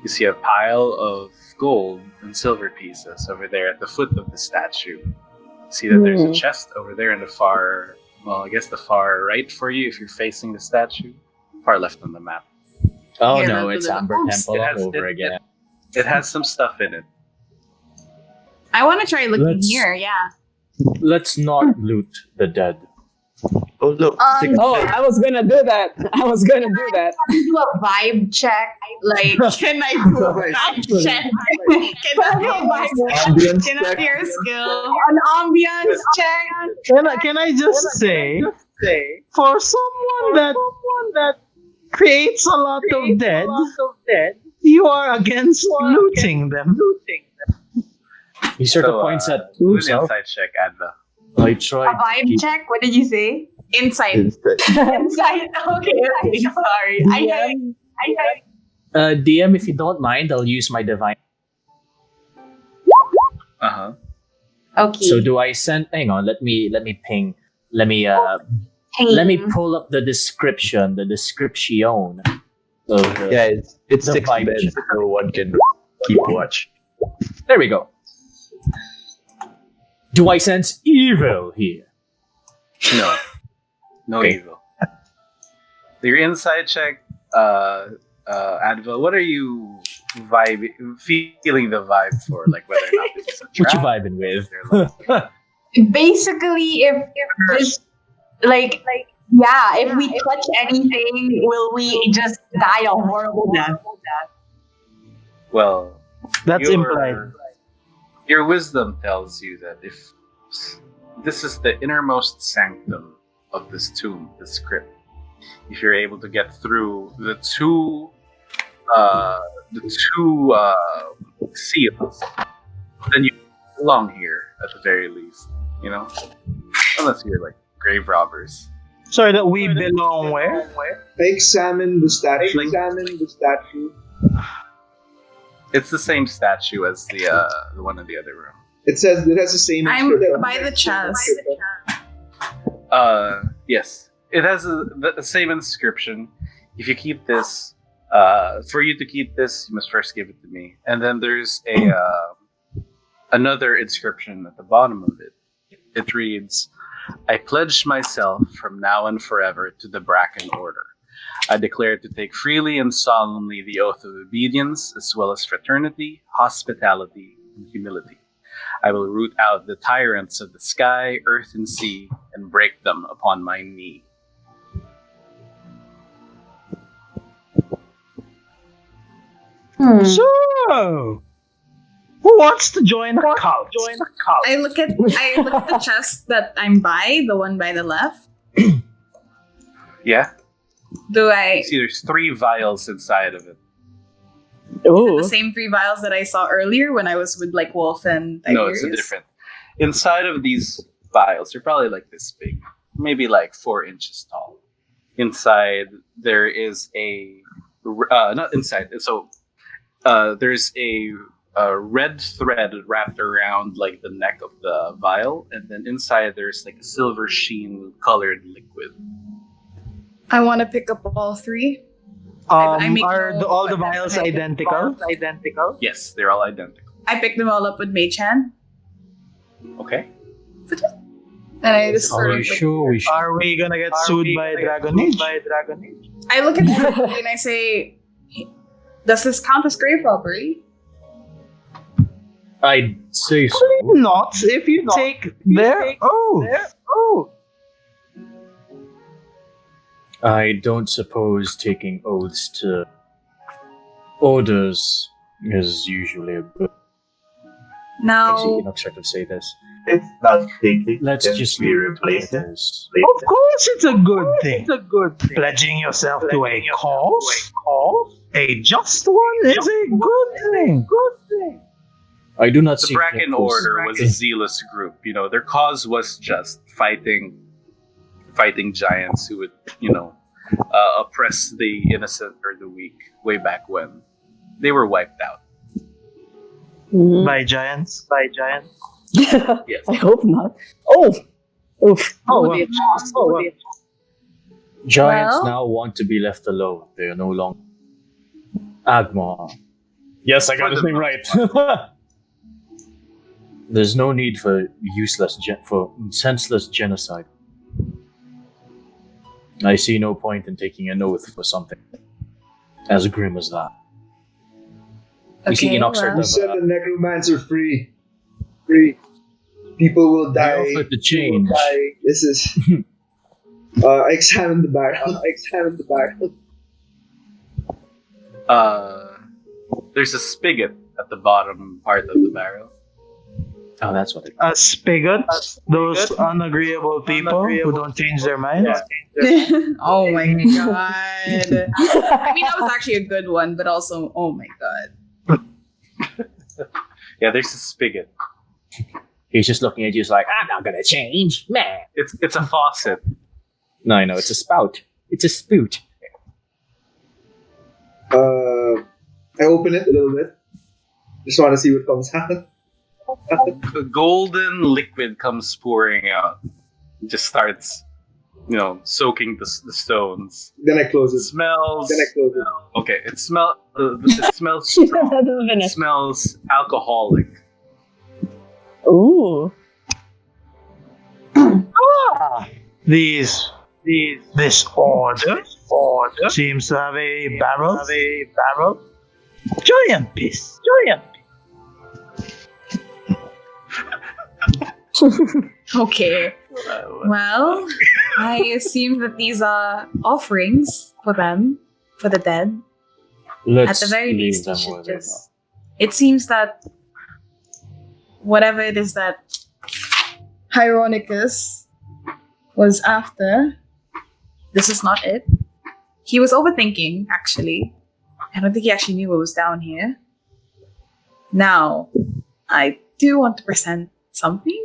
You see a pile of gold and silver pieces over there at the foot of the statue. You see that there's a chest over there in the far, the far right for you if you're facing the statue. Far left on the map. Oh Yeah, no, that's it's the- Amber Oops. Temple It all has- over again. It has some stuff in it. I want to try looking Let's- here, yeah. Let's not loot the dead. Oh look, Oh, I was gonna do that. Do a vibe check, like Can I do a vibe check? Can that be my ambience Can that check. be your skill? an ambience check. Can I just say, for someone that creates a lot of dead, you are against looting them. He sort of So, points at Do an himself. inside check, Adva. I A tried to vibe keep check. What did you say? Insight. Instead. Inside. Okay. Sorry. DM, if you don't mind, I'll use my divine. Uh-huh. Okay. So do I send? Hang on, let me ping. Let me pull up the description. The description of the, Yeah, it's The 6 vibe beds, check. so one can keep watch. There we go. Do I sense evil here? No. No Okay. evil. Your inside check, Adva, what are you feeling the vibe for? Like whether or not this is a What you trap? vibing with? Basically, if just like if we touch anything, will we just die a horrible death? Well, That's your- implied. Your wisdom tells you that if this is the innermost sanctum of this tomb, this crypt, if you're able to get through the two seals, then you belong here at the very least. You know, unless you're like grave robbers. Sorry, that we belong where? Examine the statue. It's the same statue as the one in the other room. It says it has the same. I'm inscription. by the chest. Yes, it has the same inscription. If you keep this, for you to keep this, you must first give it to me. And then there's another inscription at the bottom of it. It reads, I pledge myself from now and forever to the Bracken Order. I declare to take freely and solemnly the oath of obedience, as well as fraternity, hospitality, and humility. I will root out the tyrants of the sky, earth, and sea, and break them upon my knee. So, who wants to join a cult? I look at the chest that I'm by, the one by the left. Yeah? Do I See, there's 3 vials inside of it. Ooh. the same 3 vials that I saw earlier when I was with like Wolf and No, it's a Tiberius? different. Inside of these vials, they're probably like this big, maybe like 4 inches tall. Inside, there is not inside. So, there's a red thread wrapped around like the neck of the vial, and then inside there's like a silver sheen colored liquid. I want to pick up all 3. I make Are no- all the vials identical? Yes, they're all identical. I picked them all up with Mage Hand, Okay. and I just sort Are of you like, sure we should? Are we gonna get sued by Dragon Age? I look at everybody and I say, does this count as grave robbery? I'd say so. Not if you take their oath. I don't suppose taking oaths to orders is usually a good. I see Now, Enoch sort of say this. It's not taking. Let's if just we replace it. this. Of course, it's a good thing. Pledging yourself to a cause, a just one, is a good thing. I do not The see Bracken that Order was a zealous group. You know, their cause was just fighting giants who would, oppress the innocent or the weak way back when. They were wiped out. Mhm. By giants. Yes. I hope not. Oh! Oof. Giants Well- now want to be left alone. They are no longer. Agma. Yes, I got his name right. There's no need for senseless genocide. I see no point in taking an oath for something as grim as that. You see Okay, Enoch sort well. You of. said the necromancer free. Free. People will They die. offered to change. This is. I examined the barrel. There's a spigot at the bottom part of the barrel. Oh, that's what it is. A spigot. Those unagreeable people who don't change their minds. Oh my god. I mean, that was actually a good one, but also, oh my god. Yeah, there's a spigot. He's just looking at you, he's like, I'm not gonna change, man. It's a faucet. No, it's a spout. It's a spout. I open it a little bit. Just want to see what comes out. The golden liquid comes pouring out. It just starts, soaking the stones. Then I close It it. smells. Okay, it smells. It smells strong. That doesn't It finish. smells alcoholic. Ooh. This order seems to have a barrel. Giant piece. Okay. Well, I assume that these are offerings for them, for the dead. Let's At the very leave least, them we should where they just. It seems that whatever it is that Hieronicus was after, this is not it. He was overthinking, actually. I don't think he actually knew what was down here. Now, I do want to present something.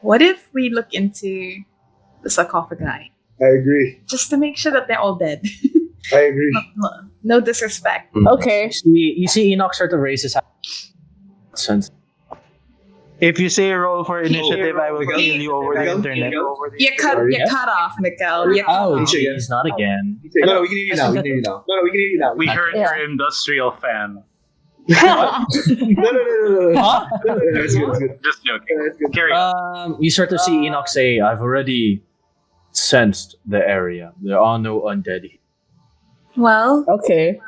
What if we look into the sarcophagi? I agree. Just to make sure that they're all dead. I agree. No disrespect. Okay. You see Enoch sort of raises his hand. Sense. If you say roll for initiative, I will kill you over the internet. You're cut off, Mikkel. You're cut Oh, off. jeez, not again. No, we can hear you now. We can hear you now. We heard Yeah. your industrial fan. No. Huh? That's good. That's good. Just joking. Carry on. You sort of see Enoch say, "I've already sensed the area. There are no undead here." Well, Okay.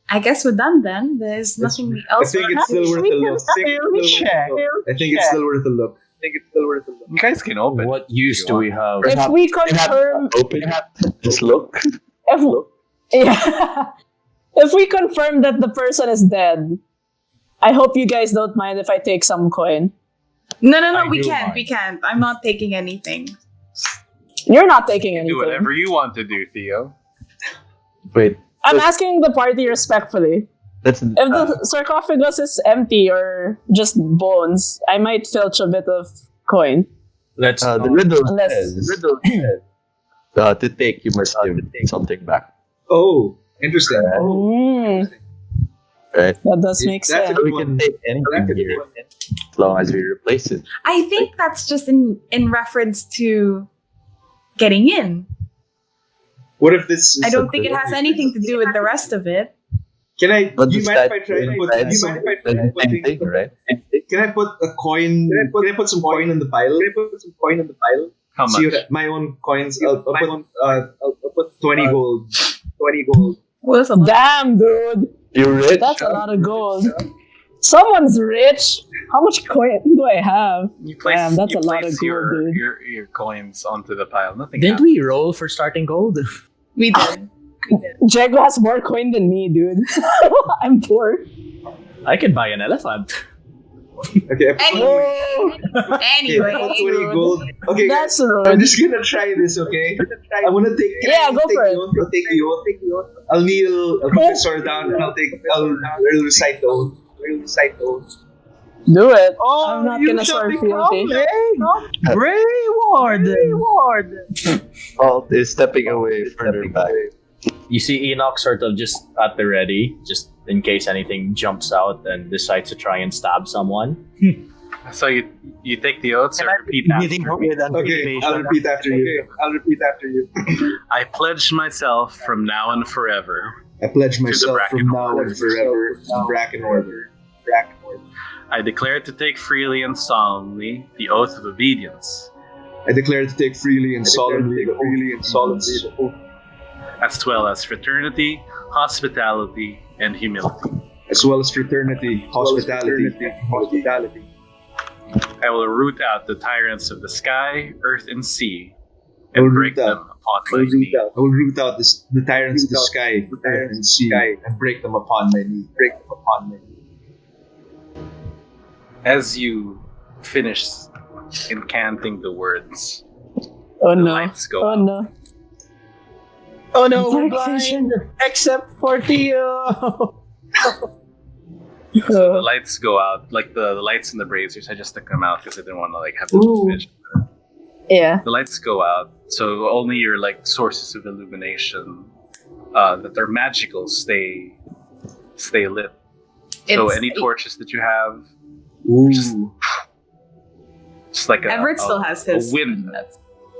I guess we're done then. There's nothing else. I think it's still worth a look. I think it's still worth a look. You guys can open. What use do we have? If we confirm, Open. Just look. yeah, if we confirm that the person is dead, I hope you guys don't mind if I take some coin. No, I we do can't. mind. We can't. I'm not taking anything. You're not taking Do anything. whatever you want to do, Theo. Wait. I'm asking the party respectfully. That's If the sarcophagus is empty or just bones, I might filch a bit of coin. Let's. the riddle Unless- says to take you must give something back. Oh, interesting. Mm, Right? that does make That's a sense. good We can take anything here as long as we replace it. I think that's just in reference to getting in. What if this? I don't think it has anything to do with the rest of it. Can I? But You the mind if I stat try to put? inside You mind if I try to the put? same thing, right? Can I put a coin? Can I put some coin in the pile? How much? See what my own coins. I'll put 20 gold. 20 gold. Well, that's a lot. Damn, dude. You're rich. That's a lot of gold. Someone's rich. How much coin do I have? You place, Damn, that's you a lot place of gold, your, dude. your coins onto the pile. Nothing Didn't happens. we roll for starting gold? We did. Jago has more coin than me, dude. I'm poor. I could buy an elephant. Okay. I put Anyway, 20 gold. Okay, That's I'm rude. just gonna try this. Okay. I'm gonna take. Yeah, go for it. I'll take the oath. I'll kneel. I'll put the sword down, and I'll recite the oath. Do it. Oh, I'm not you gonna shall start be fealty. Reward. Alt is stepping away further back. You see Enoch sort of just at the ready, just in case anything jumps out and decides to try and stab someone. So you take the oaths and repeat after Meeting me. with Okay, I'll repeat after you. I pledge myself from now and forever. I pledge the myself bracket from now and forever to bracken order. I declare to take freely and solemnly the oath of obedience, I declare to take freely and solemnly the oath, as well as fraternity, hospitality, and humility. as well as fraternity, hospitality. I will root out the tyrants of the sky, earth, and sea, I will and break root out- them upon my knee. I will root out the tyrants of the sky, earth, and sea, and break them upon my knee. As you finish incanting the words, Oh the no. lights go Oh out. no. Oh no, we're Dark vision. blind! Except for Theo! So the lights go out, like the lights in the braziers. I just took them out because I didn't want to like have to Ooh. vision. Yeah. The lights go out, so only your like sources of illumination that are magical stay lit. So It's- any torches that you have, Ooh. just like Everett still has his. a wind.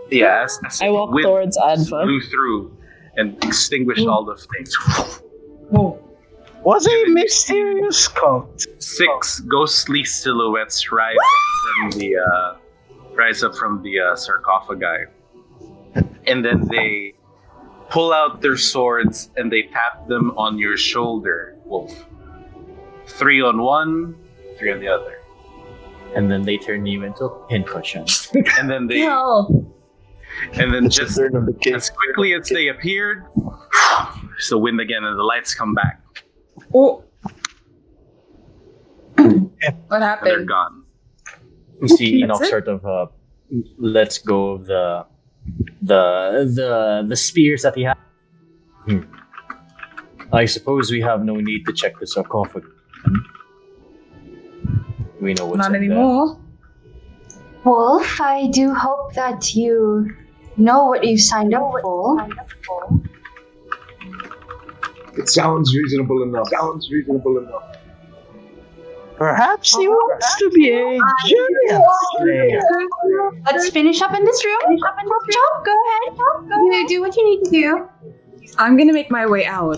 Yeah, as I if walk wind towards Adva. blew through and extinguished all the flames. Was a mysterious cult. 6 ghostly silhouettes rise up from the sarcophagi, and then they pull out their swords and they tap them on your shoulder, Wolf. 3 on one, 3 on the other, And then they turn you into a pincushion. and then they, Hell. and then It's the just turn of the king. as quickly as they appeared, there's the wind again, and the lights come back, Oh. What and they're happened? gone. You see That's Enoch it? sort of lets go of the spears that he had. I suppose we have no need to check the sarcophagus. We know what's Not in there. anymore. Wolf, I do hope that you know what you signed up for. It sounds reasonable enough. Perhaps he wants to be a Julius Slayer. Let's finish up in this room. Chop, go ahead. You do what you need to do. I'm gonna make my way out.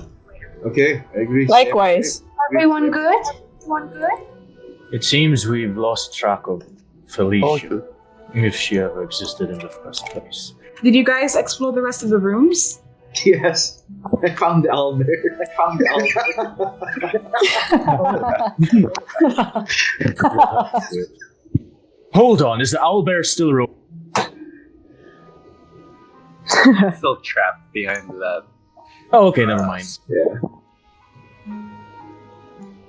Okay, I agree. Likewise. Everyone good? One good? It seems we've lost track of Felicia, Oh, if she ever existed in the first place. Did you guys explore the rest of the rooms? Yes. I found the owlbear. Hold on, is the owlbear still Still trapped behind that. Oh, okay, never mind.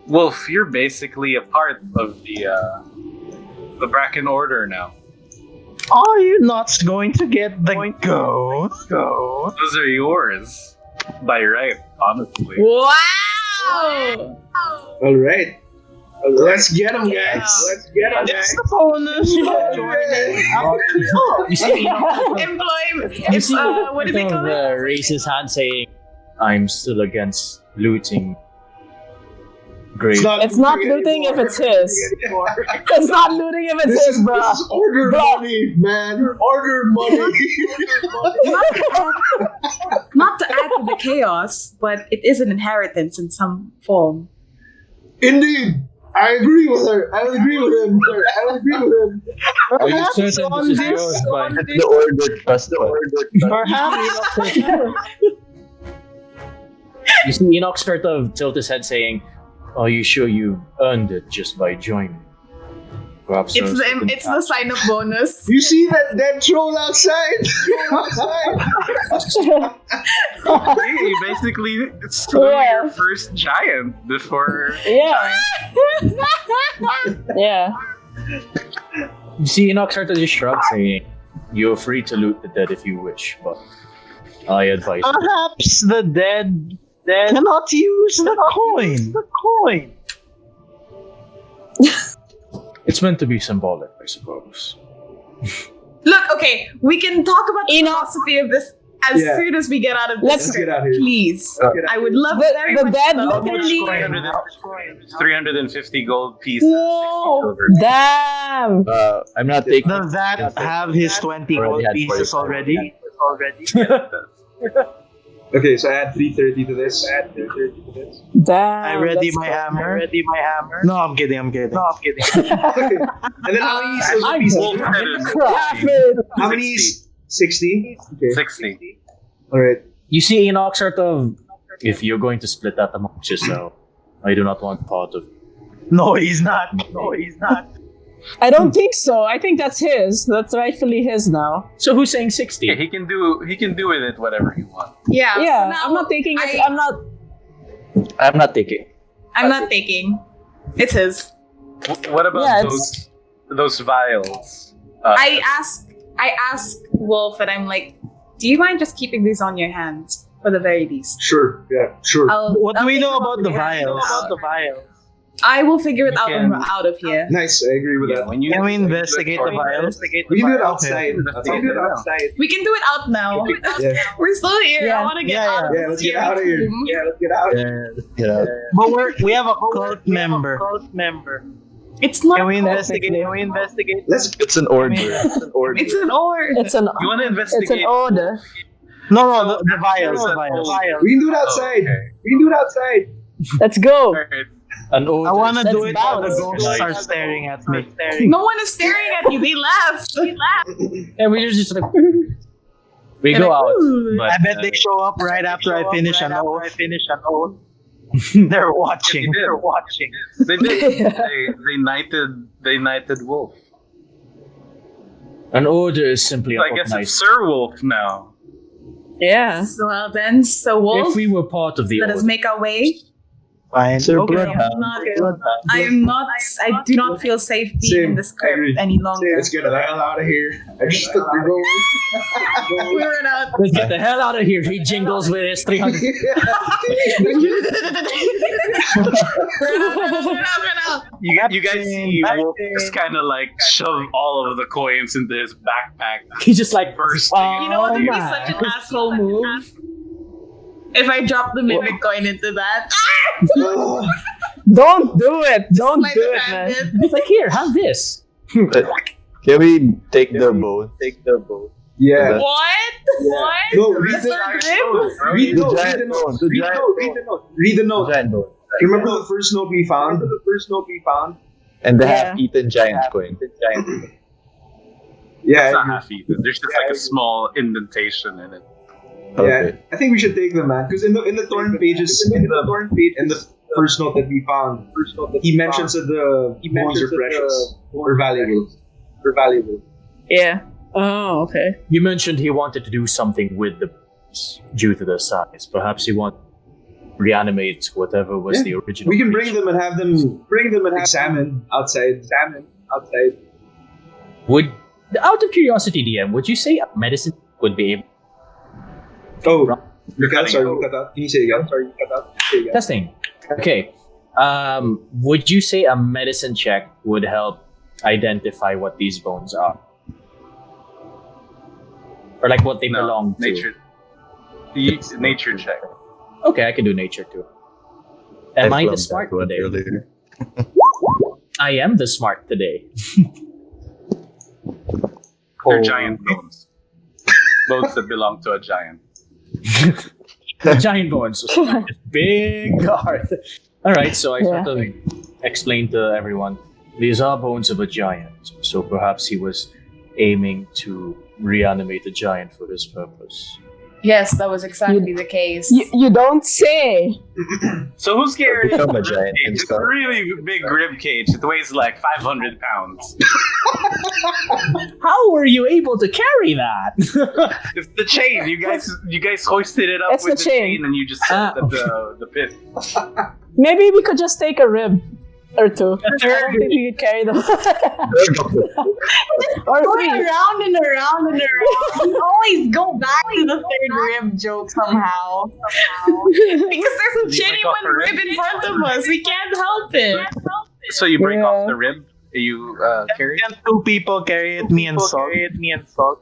Wolf, you're basically a part of the Bracken Order now. Are you not going to get the goat? Those are yours, by right, honestly. Wow! All right. Let's get them, guys. Let's get them, It's guys. the bonus for joining. You see, Employment. It's, what do they call it? raise his hand saying, "I'm still against looting." Great. It's not looting if it's his. It's not looting if it's his, bro. This is order money, man. Order money. Not to add to the chaos, but it is an inheritance in some form. Indeed. I agree with her. I agree with him. I agree with him. Are you Perhaps certain on this is this- yours, but The order, trust the order. Perhaps you see Enoch sort of tilt his head saying, "Are you sure you earned it just by joining? Perhaps It's there's a the sign up bonus. You see that dead troll outside? You basically slew Yeah. your first giant before. Yeah. Yeah. You see Enoch sort of just shrug saying, "You're free to loot the dead if you wish, but I advise you." Perhaps the dead cannot use the coin. It's meant to be symbolic, I suppose." Look, okay, we can talk about the Enoch. philosophy of this as Yeah. soon as we get out of this. Let's get out of here. Please. Let's get out I would love The- very the much dead to know. literally- 350 gold pieces. 60 Whoa! silver. Damn! I'm not taking. Does that have his 20 gold Already had pieces 45. already? Okay, so add 330 to this. Damn! I ready that's my cool. hammer. No, I'm kidding. And then how many silver I'm pieces? Crafted. How many? 60? Okay. 60. Alright. You see Enoch sort of, "If you're going to split that amongst yourself, I do not want part of it." No, he's not. I don't think so. I think that's his. That's rightfully his now. So who's saying 60? Yeah, he can do with it whatever he wants. Yeah. Yeah, so now I'm not taking it. I- I'm not. I'm not taking. I'm not taking. It's his. What about Yeah, it's- those vials? I ask Wolf and I'm like, do you mind just keeping these on your hands for the very least? Sure. Yeah, sure. What do I'll we take know them about off the your hands. vials? I will figure it You out when can- we're out of here. Nice, I agree with Yeah, that. when you Can we investigate the vials? We can do it outside. Okay. We can do it out now. Yeah. We're still here. Yeah. I want to get Yeah, out of yeah, this let's get scary out of here. room. Let's get out of here. Yeah. But we have a cult member. It's not. Can we a cult. investigate? Let's. It's an order. It's an order. It's an or. It's an. You want to It's investigate? an order. No, the vials. The vials. We can do it outside. Okay. We can do it outside. Let's go. Alright. An order. I want to Let's do it while the bounce. ghosts are staring at me. No one is staring at you. They left. And we just like we go out. But, I bet they show up right after I finish an oath. They're watching. They did. They knighted Wolf. an order is simply So I guess it's nice. Sir Wolf now. Yeah. So well then, so Wolf, If we were part of the let us order, make our way. Fine. Sir Okay. Bloodhound. I am not. I do not feel safe being Same. in this I agree. crypt any longer. Let's get the hell out of here. I just took the gold. We're not. let's get the hell out of here. He jingles with his 300. You guys see Wolf just kind of like shove all of the coins into his backpack. He's just like First You know what would be my. such an asshole move? If I drop the mimic coin into that. Don't do it. Don't Sleight do of it, hand man. it. it's like, here, have this. Can we take the boat? Yeah. What? What? No, read The the, third rib? read The the note. giant Read the note. bone. The Read the giant note. Read the note. Read the note. Giant boat. Remember the first note we found? And the Yeah. half-eaten giant coin. Yeah, It's not half eaten. There's just like a small indentation in it. Okay. I think we should take them, man. Because in the torn pages, in the first note that we found, he mentions that the bones are precious or valuable. Yeah. Oh, okay. You mentioned he wanted to do something with the bones due to the size. Perhaps he want to reanimate whatever was the original. We can bring creature. them and have them examined outside. Would, out of curiosity, DM, would you say a medicine would be able Oh, you cut out. Can you say again? testing? Okay. Would you say a medicine check would help identify what these bones are, or like what they belong to? Nature check. Okay, I can do nature too. Am I the flubbed smart that one today? earlier. I am the smart today. They're giant bones. Bones that belong to a giant. Giant bones. Big heart. Alright, so I sort of explained to everyone, these are bones of a giant. So perhaps he was aiming to reanimate the giant for this purpose. Yes, that was exactly the case. You don't say. So who's carrying Become a giant It's a himself. really big rib cage. It weighs like 500 pounds. How were you able to carry that? It's the chain. You guys hoisted it up It's with the the chain. chain and you just set up the pit. Maybe we could just take a rib or two. I don't think we could carry them. Or Going three. around and around and around. You always go back to the third rib joke somehow. Because there's a You break off genuine a rib? rib in front of us. We can't help it. So you break Yeah. off the rib. You carry. Can two people carry it, me and Salt?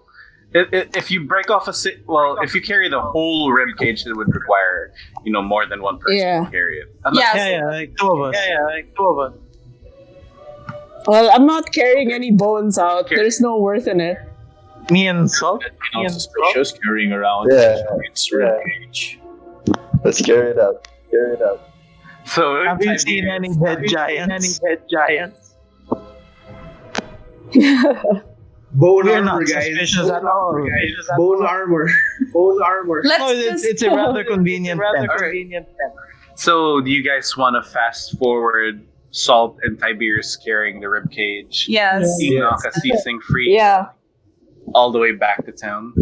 If you break off if you carry the whole rib cage, it would require more than one person Yeah. to carry it. Yes. Yeah, like two of us. Well, I'm not carrying any bones out. There's no worth in it. Me and Salt? Not suspicious carrying around Yeah. its rib cage. Let's carry it out. So Have you seen any dead giants? Bone We're armor, not guys. suspicious at all. Bone armor. Let's No, just it's a rather convenient tent. So do you guys want to fast forward Salt and Tiberius carrying the rib cage? Yes. Enoch as ceasing free Yeah. all the way back to town.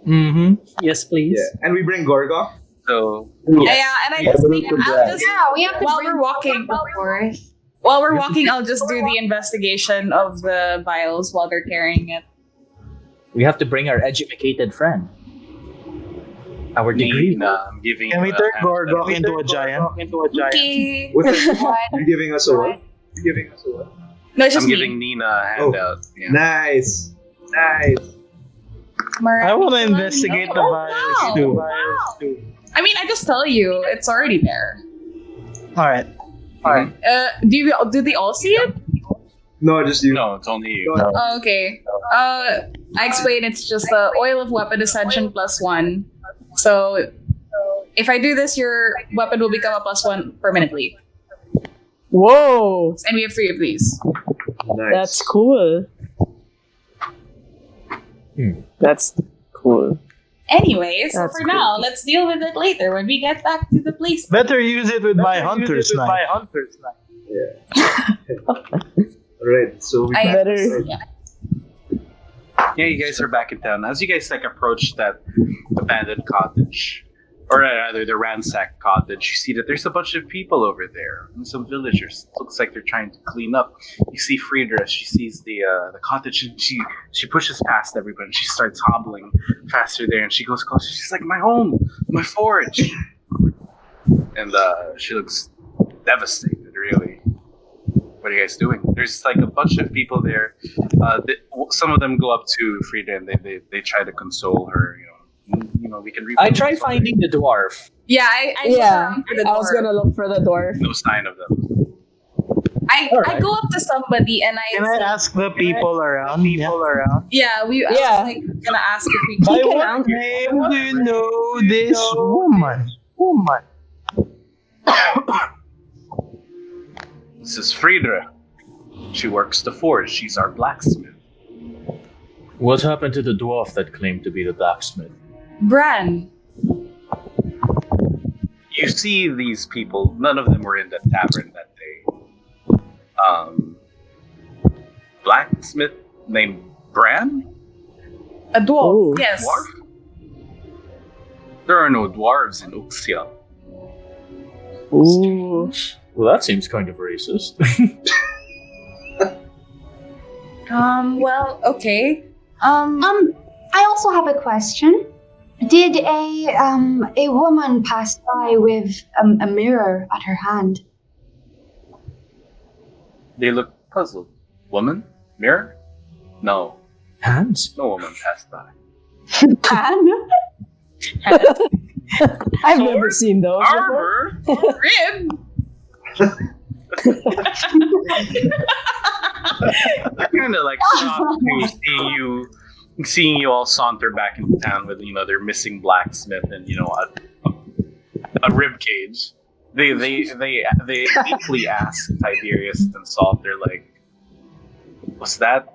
Mm-hmm. Yes, please. Yeah. And we bring Gorgoth. So Yeah, and I just think I'll just Yeah, we have to while bring we're walking, of course. I'll just do the investigation of the vials while they're carrying it. We have to bring our educated friend. Our degree. I'm giving. Can we you a turn hand- Gorgok into a giant? Okay. What's that? You're giving us a what? No, it's I'm just giving me. Nina a handout. Yeah. Nice. I want to investigate the Oh, vials too. I mean, I just tell you, it's already there. Alright. Do they all see it? No, just you. No, it's only you. No. Oh, okay. I explain it's just the oil of weapon ascension +1. So if I do this, your weapon will become a +1 permanently. Whoa. And we have 3 of these. Nice. That's cool. That's cool. Anyway, so That's for cool. now, let's deal with it later when we get back to the place. Better use it with my hunter's knife. Alright, so we Better. Yeah. Yeah, you guys are back in town. As you guys approach that abandoned cottage, or rather the ransacked cottage, you see that there's a bunch of people over there and some villagers. It looks like they're trying to clean up. You see Friedra. She sees the cottage and she pushes past everyone. And she starts hobbling faster there, and she goes closer. She's like, "My home, my forge," and she looks devastated. Really. What are you guys doing? There's like a bunch of people there. Some of them go up to Frida and they try to console her. We can. I try finding the dwarf. Yeah, I look around for the I was dwarf. gonna look for the dwarf. No sign of them. I go up to somebody and Can I ask the people around? Yeah, I Yeah. was gonna ask if we By can. what name do you know this woman? This is Friedra. She works the forge. She's our blacksmith. What happened to the dwarf that claimed to be the blacksmith? Bran. You see these people, none of them were in the tavern that day. Blacksmith named Bran? A dwarf. Ooh. Yes. Dwarf? There are no dwarves in Uxia. Ooh. Well, that seems kind of racist. Well, okay. I also have a question. Did a woman pass by with a mirror at her hand? They look puzzled. Woman? Mirror? No. Hands? No woman passed by. I've never seen those before. Armor? Rib. I kind of like shocked seeing you all saunter back into town with their missing blacksmith and a rib cage. They deeply ask Tiberius and Salt. They're like, was that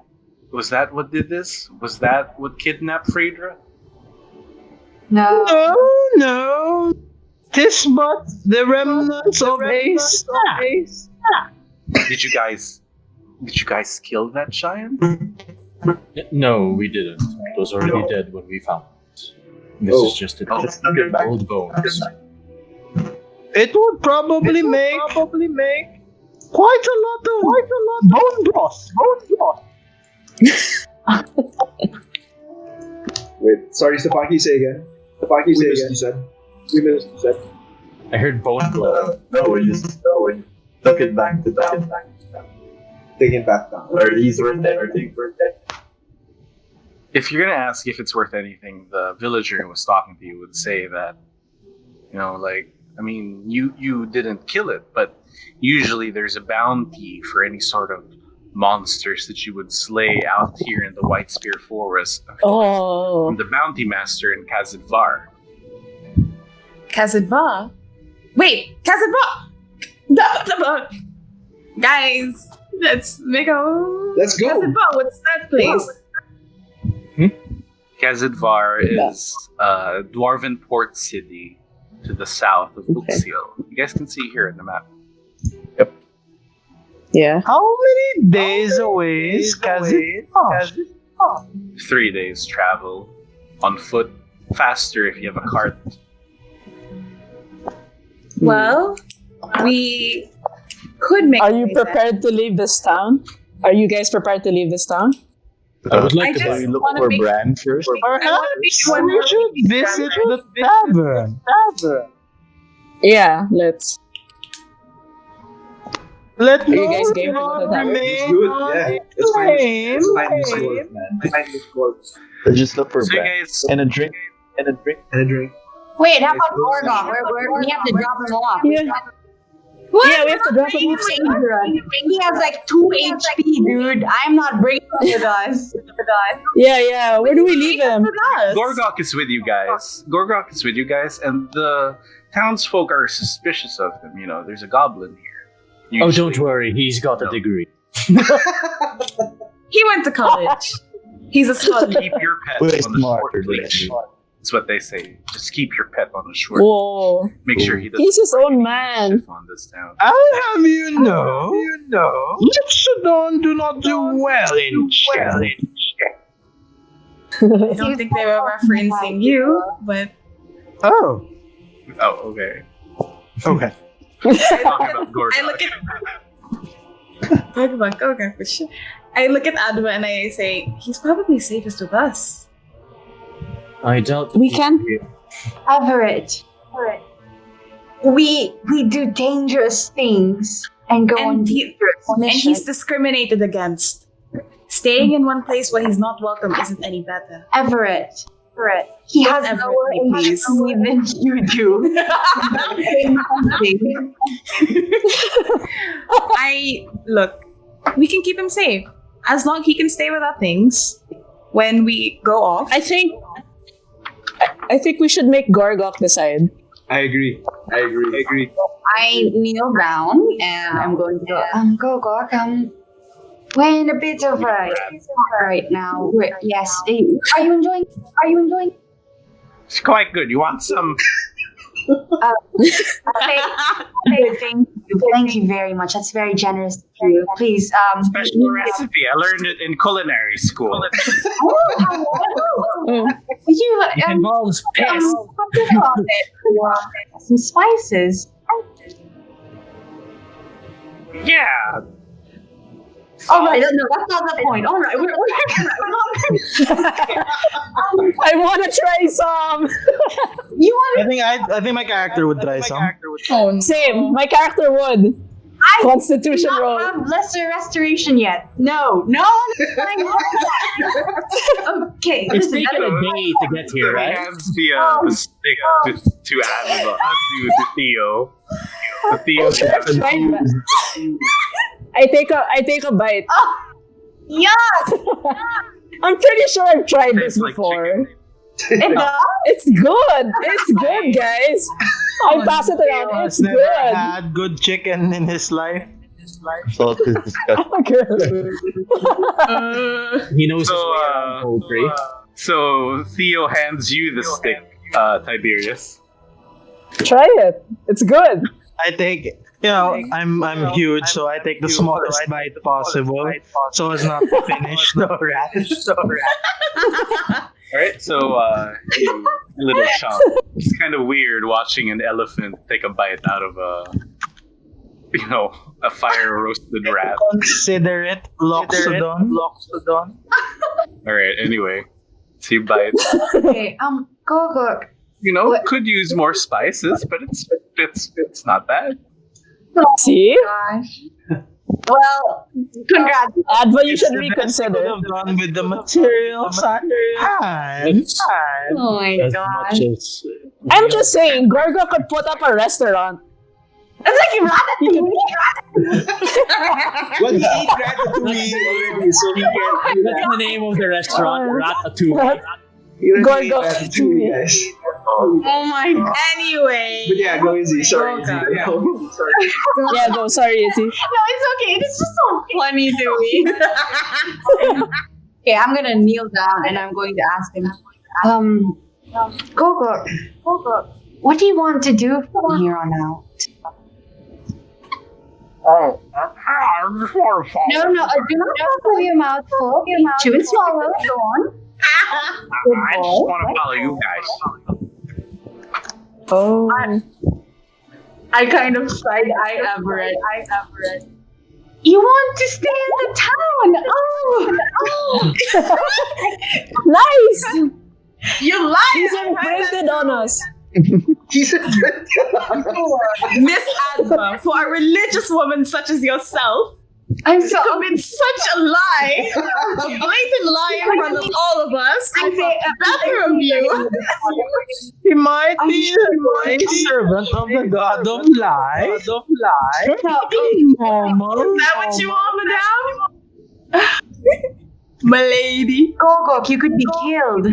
what did this? Was that what kidnapped Phaedra? No. No. Tis but the remnants of a snack. Did you guys kill that giant? No, we didn't. It was already dead when we found it. This is just old bones. It would probably make quite a lot of bone broth. Wait, sorry, Stefaki, say again. Stefaki, say again. You said. 3 minutes, you said. I heard bone blood. No, we just took it back to town. Taking it back down. Are these worth anything? If you're gonna ask if it's worth anything, the villager who was talking to you would say that, you didn't kill it, but usually there's a bounty for any sort of monsters that you would slay out here in the White Spear Forest. Oh. From the bounty master in Kazidvar. Kazidva? Wait, Kazidva! Guys, let's make a... Let's go. Kazidva, what's that place? Kazidvar is a dwarven port city to the south of Uxil. You guys can see here in the map. Yeah. How many days away is Kazit? 3 days travel on foot, faster if you have a cart. Well, we could make... Are you prepared to leave this town? Are you guys prepared to leave this town? I would like I to just We look wanna for make- Bran first. Perhaps we should visit the tavern. Yeah, let's. Let you guys no game to go to the tavern? remain Good, yeah. Let's find this gold, man. Find this gold. Let's just look for So you Bran. guys, And a drink. And a drink. Wait, how about Gorgon? We have to drop him off. Yeah. What? Yeah, we have to drop him off. He has like 2 HP, dude. I'm not bringing him with us. Yeah. Where do we leave him? Gorgok is with you guys. And the townsfolk are suspicious of him. There's a goblin here. Oh, Usually. don't worry. He's got a degree. He went to college. He's a scholar. Keep your pet Way on the smarter short than leash. me. That's what they say. Just keep your pet on the short. Whoa. Make sure he doesn't He's his own man. on this town. I'll have you know, Litsadon do not do well in challenge. I don't think they were referencing you, but Oh, Okay. okay. Talking about Gorgok. I look at Adva and I say, he's probably safest with us. I doubt We can. Everett. We do dangerous things and go on And dangerous he's missions. discriminated against. Staying in one place where he's not welcome isn't any better. Everett. He has Everett, lower please. HP than you do. Look, we can keep him safe. As long as he can stay with our things when we go off. I think we should make Gorgok decide. I agree. I kneel down and I'm going to go, we're in a bit of a right now. Yes. Are you enjoying? It's quite good. You want some? Thank you very much. That's very generous of you. Please, Special recipe. I learned it in culinary school. It involves piss. Some spices. Yeah. All right, no, that's not the point. All right, we're I want to try some. you want I think my character would try some. Oh, no. Same. My character would. Constitution to roll. have lesser restoration yet? No. Okay, It's listen. taken a day to get here, He right? hands the stick to Ava, to Theo. To Theo. I take a bite. Yes, I'm pretty sure I've tried this Tastes like before. chicken. it does. It's good. It's good, guys. I pass it around. Has It's never good. had good chicken in his life. Salt is disgusting. He knows his So, way around poultry. So Theo hands you the stick, Tiberius. Try it. It's good. I take, I'm huge, so I take the smallest bite possible, so as not to finish the rat. Alright, so you little chomp. It's kind of weird watching an elephant take a bite out of a fire roasted rat. Consider it Loxodon. Alright, anyway. So you bite. Okay, go. Could use more spices, but it's not bad. See? Gosh. Well, congrats. Adva, you should Could reconsider. have done with the materials I had. Oh my As gosh. much as I'm just saying, Gorgo could put up a restaurant. It's like ratatouille. Well, he ate ratatouille already, so he can't do that's the name of the restaurant, Ratatouille. Gorgo. guys. Oh my. Anyway. go easy. Sorry. Yeah, go. Sorry, Izzy. No, it's okay. It's just so funny to me. Okay, I'm gonna kneel down and I'm going to ask him. Gogo, what do you want to do from here on out? No, do not follow your mouth full. Chew and swallow. Go on. I just want to follow you guys. Oh. I kind of side-eye Everett. You want to stay in the town? Oh. Nice! You lied! He's imprinted on us. Miss Adva, for a religious woman such as yourself, I'm to so commit such a lie, a blatant lie in front of all of us, I thought better of you. He might be a servant of the god of life. Normal. Is that what you want, madame? Milady. Gogok, you could be killed.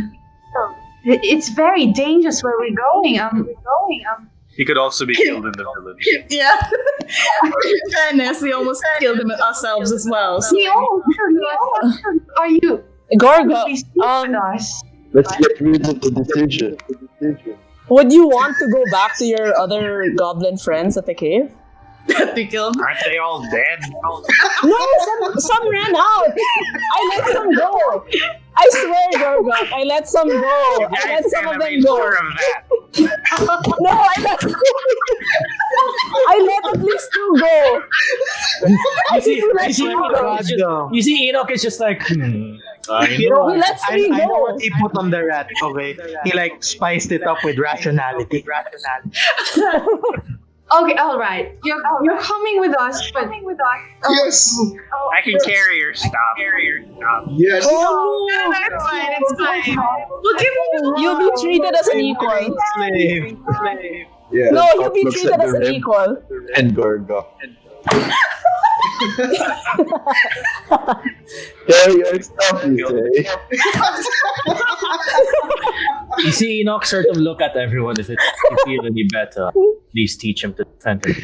It's very dangerous where we're going. He could also be killed in the village. Yeah. In fairness, we almost killed him ourselves as well. So. Are you Gorgo, be with us? Let's get rid of the decision. would you want to go back to your other goblin friends at the cave? To kill him. Aren't they all dead? No, some ran out. I let some go. I swear, Gorgo, I let some go. I let some of them go. No, I let at least 2 go. I think we let 2 go. You see, Enoch is just like, We let 3 I know go. what he put on the rat, okay? He spiced it up with rationality. Okay, all right. You're coming with us, but Yes! I can carry your stuff. Yes! Oh, No, it's fine, it's fine. We'll give you you'll be treated as an equal. Slave. Yeah, No, the you'll top be looks treated like as the an rib equal. and Gorgo. Carry your stuff, you say. you see Enoch sort of look at everyone if you feel any better. please teach him to defend him.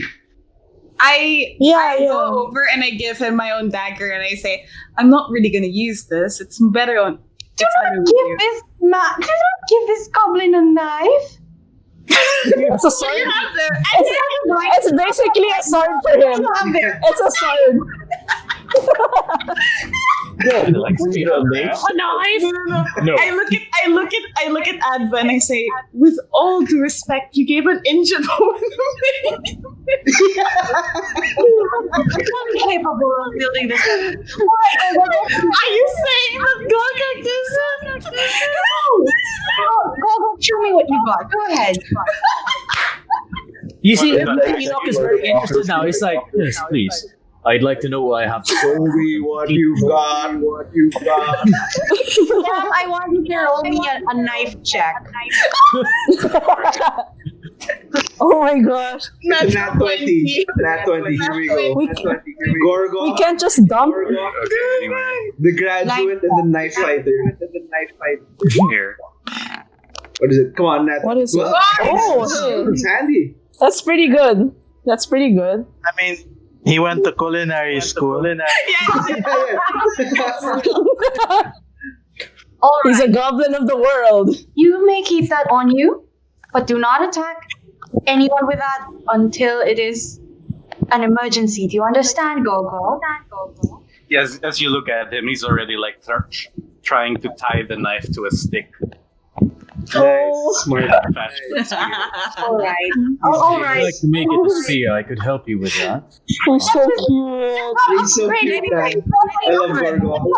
I go over and I give him my own dagger and I say, I'm not really gonna use this. It's better on. Do not give this goblin a knife. It's a sword. It's basically a sword for him. It's a sword. A knife? No. I look at Adva and I say, with all due respect, you gave an injured woman away. I'm capable of building this. Are you saying that Gogak is Go, show me what you got. Go ahead. You see, What is that? Enoch is very interested now. He's like, yes, please. I'd like to know what I have to Show me what you've got. What you've got. Sam, I want you to roll me a knife check. Oh my gosh. Nat 20. Nat 20. Here we go. We, Nat 20. Here we go. Gorgo. we can't just dump. Okay, anyway. The graduate and the knife fighter. Here. What is it? Come on, Nat. What is it? Well, Oh, hey. it's handy. That's pretty good. That's pretty good. I mean, he went to culinary school. All He's right. a goblin of the world. You may keep that on you, but do not attack anyone with that until it is an emergency. Do you understand, Gogo? Yes, as you look at him, he's already like trying to tie the knife to a stick. Oh. Smart. All right. All If you'd right. like to make it a spear, I could help you with that. He's so cute. He's so cute, man. I love Gorgo.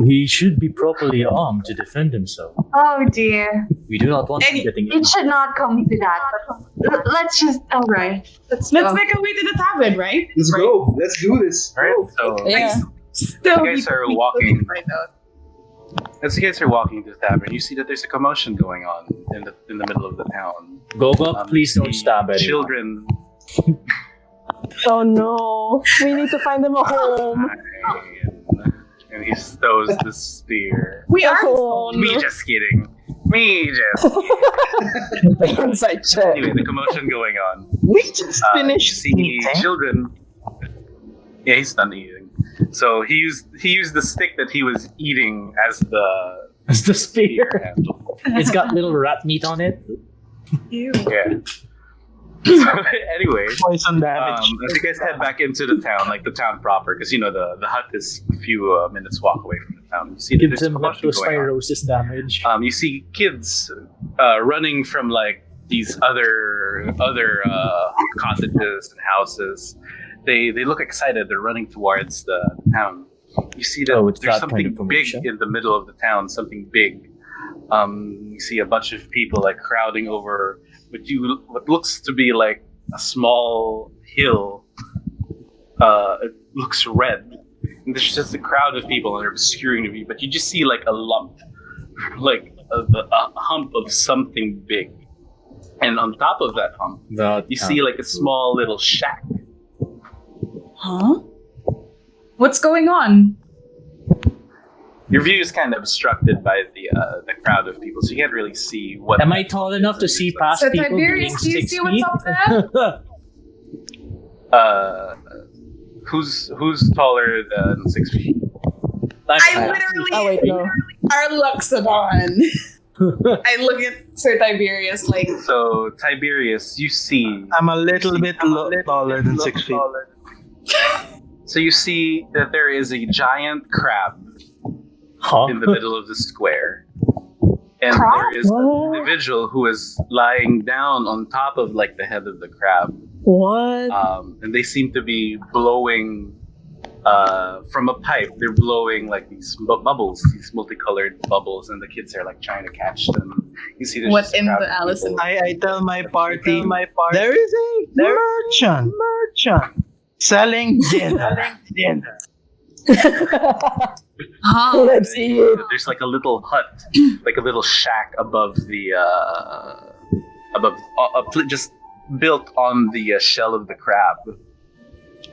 He should be properly armed to defend himself. Oh dear. We do not want him getting It should not come to that. Let's just. All right. Let's go. Let's make our way to the tavern, right? Let's go. Let's do this. Right? So Yeah. Still, You guys are walking. As you guys are walking to the tavern, you see that there's a commotion going on in the middle of the town. Gogo, please don't the stab anyone. Children. Oh no. We need to find him a home. And he stows the spear. We are. Oh, Me no. just kidding. Me just kidding. Inside check. Anyway, the commotion going on. We just You finished see eating. children. Yeah, he's done eating. So he used the stick that he was eating as the It's the spear. handle. It's got little rat meat on it. Ew. Yeah. So, anyway, Poison damage. as you guys head back into the town, like the town proper, because you know the hut is a few minutes walk away from the town. You see that Gives there's him commotion going on. leptospirosis damage. You see kids running from like these other cottages and houses. They look excited. They're running towards the town. You see that Oh, it's there's that something kind of big commotion. in the middle of the town. Something big. You see a bunch of people like crowding over what looks to be like a small hill. It looks red. And there's just a crowd of people and they're obscuring the view, but you just see like a lump, like a hump of something big. And on top of that hump, you see like a small little shack. Huh? What's going on? Your view is kind of obstructed by the crowd of people, so you can't really see what. Am I tall enough to see past So people Tiberius, being do you 6 see what's feet? up there? Who's taller than 6 feet? I literally Oh wait, no. are Luxodon. I look at Sir Tiberius like, So Tiberius, you see. I'm a little bit taller than 6 feet. So you see that there is a giant crab Huh? in the middle of the square. And Crab? there is an What? individual who is lying down on top of like the head of the crab. What? And they seem to be blowing from a pipe. They're blowing like these bubbles, these multicolored bubbles, and the kids are like trying to catch them. You see there's what just a in crowd the of Allison? people. I tell my party, there is a merchant selling dinner. Huh? Let's see it. There's like a little hut, like a little shack above the just built on the shell of the crab.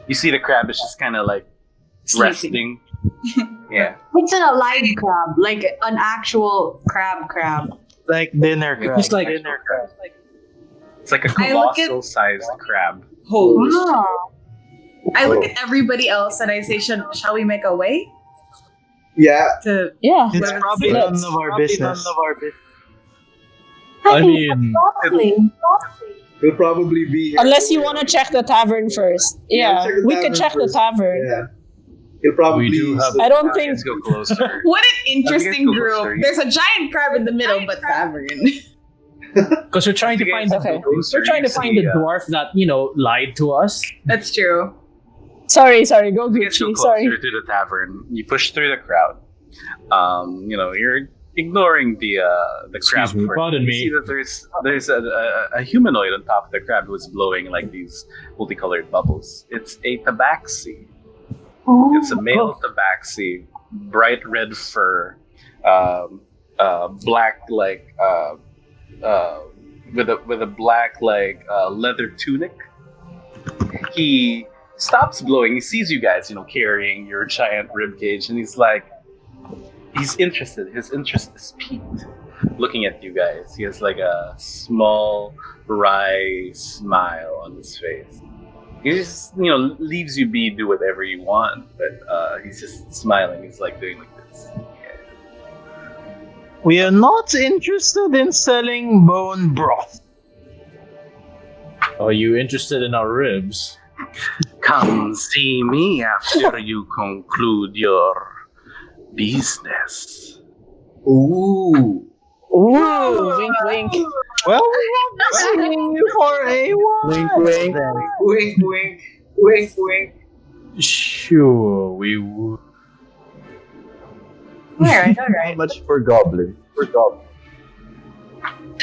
You see the crab is just kind of like resting. Yeah. It's an alive crab, like an actual crab. Like dinner crab. Just like It's like a I look at- colossal-sized crab. Holy shit. Oh. I look at everybody else and I say, shall we make a way Yeah. to? Yeah. It's probably Let's- none of our business. I mean, Probably. He'll probably be here. Unless you want to check the tavern first. Yeah, check the we could tavern check the first. tavern. Yeah. He'll probably. We do have- I don't think. Let's go closer. What an interesting go group. closer. There's a giant crab in the middle, but tavern. because we're trying to find Okay. we're trying to find the dwarf that lied to us. That's true. Sorry, go You get so Gucci. closer Sorry. to the tavern. You push through the crowd. You're ignoring the crab. me, for- pardon you me. see that there's a humanoid on top of the crab who's blowing like these multicolored bubbles. It's a tabaxi. It's a male tabaxi, bright red fur, black with a black leather tunic. He stops blowing. He sees you guys, carrying your giant rib cage, and he's interested. His interest is piqued. Looking at you guys, he has like a small wry smile on his face. He just, leaves you be, do whatever you want, but he's just smiling. He's like doing like this. We are not interested in selling bone broth. Are you interested in our ribs? Come see me after you conclude your business. Ooh. Ooh, wink, wink. Well, we want to see you for a while. Wink, wink. then. Wink, wink. Wink, wink. Sure, we would. Alright. How much for goblin?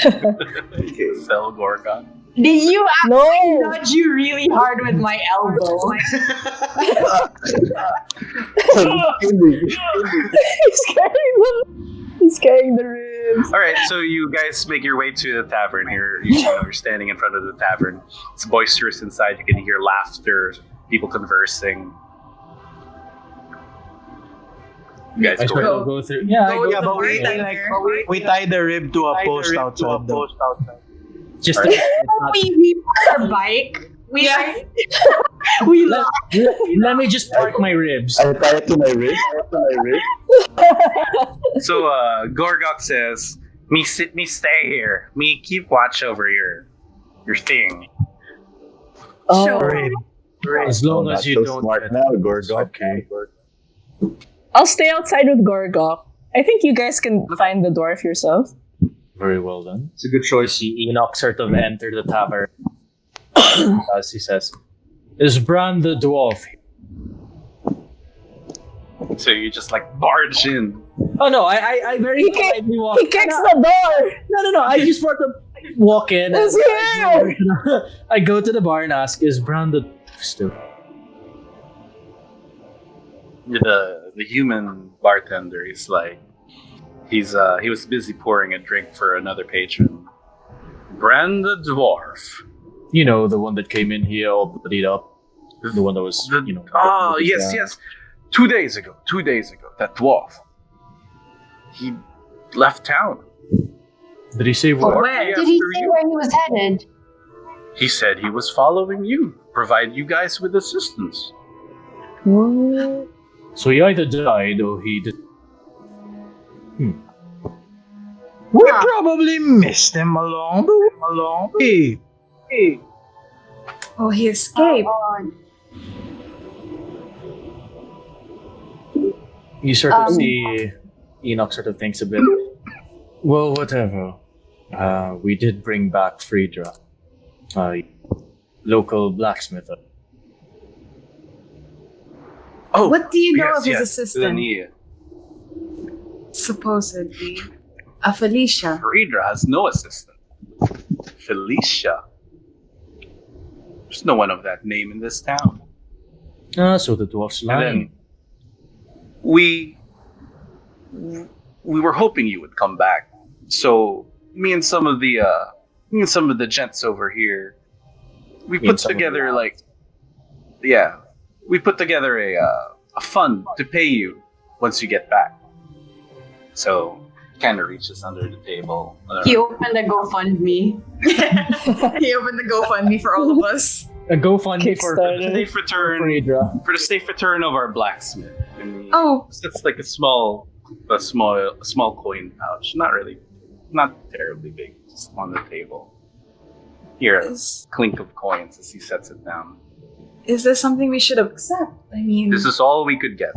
Okay. Sell Gorgon. Did you No. nudge you really hard with my elbow? He's carrying the ribs. All right, so you guys make your way to the tavern here. You're standing in front of the tavern. It's boisterous inside. You can hear laughter, people conversing. You guys I go sort ahead. of go through. Yeah, I Go go to Yeah, the but we bartender. we tie the rib to a post outside. though. just Alright. We park our bike. We Yeah. we let, let me just park my ribs. I tie it to my wrist. So Gorgok says, "Me stay here. Me keep watch over your thing." Oh, Rib. As long Not as you so don't. smart get- now, Gorgon. Okay. I'll stay outside with Gorgok. I think you guys can find the dwarf yourself. Very well done. It's a good You choice. see Enoch sort of enter the tavern as he says, "Is Bran the dwarf?" So you just like barge in. Oh no, I very politely walk. He kicks the door. No. I just want to walk in. It's here. I go to the bar and ask, "Is Bran the dwarf still?" The human bartender is like he was busy pouring a drink for another patron. Bran the dwarf. You know, the one that came in here all bloodied up. The one that was, Oh yes. 2 days ago, that dwarf. He left town. Did he say For what? where? Did he say where he was headed? He said he was following you, provide you guys with assistance. So he either died or he did. We probably missed him along the way. Oh, he escaped. You sort of see Enoch sort of thinks a bit. Well, whatever. We did bring back Friedra, local blacksmith. Oh, What do you know yes, of his yes, assistant? Lania. Supposedly. A Felicia. Friedra has no assistant. Felicia. There's no one of that name in this town. So the dwarf's And then lying. we were hoping you would come back. So me and some of the gents over here, we Me and put some of together the- we put together a fund to pay you once you get back. So kind of reaches under the table. He opened a GoFundMe. He opened the GoFundMe for all of us. A GoFundMe for Kickstarter. safe return Phaedra. for the safe return of our blacksmith. And Oh. it's like a small coin pouch. Not terribly big, just on the table. Here, a clink of coins as he sets it down. Is this something we should accept? I mean, This is all we could get.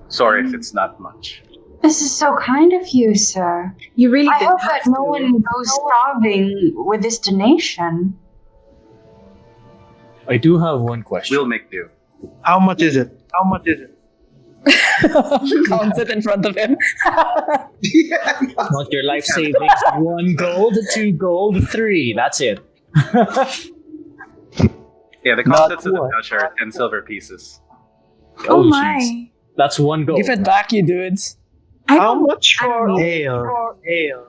Sorry if it's not much. This is so kind of you, sir. you really I didn't hope have that to. no one goes starving with this donation. I do have one question. We'll make do. How much is it? How much is it? Counts it in front of him. Want your life savings? 1 gold, 2 gold, 3. That's it. Yeah, the contents of the pouch are 10 silver pieces. Oh jeez. my. That's 1 gold. Give it back, you dudes. How much I don't for know. ale?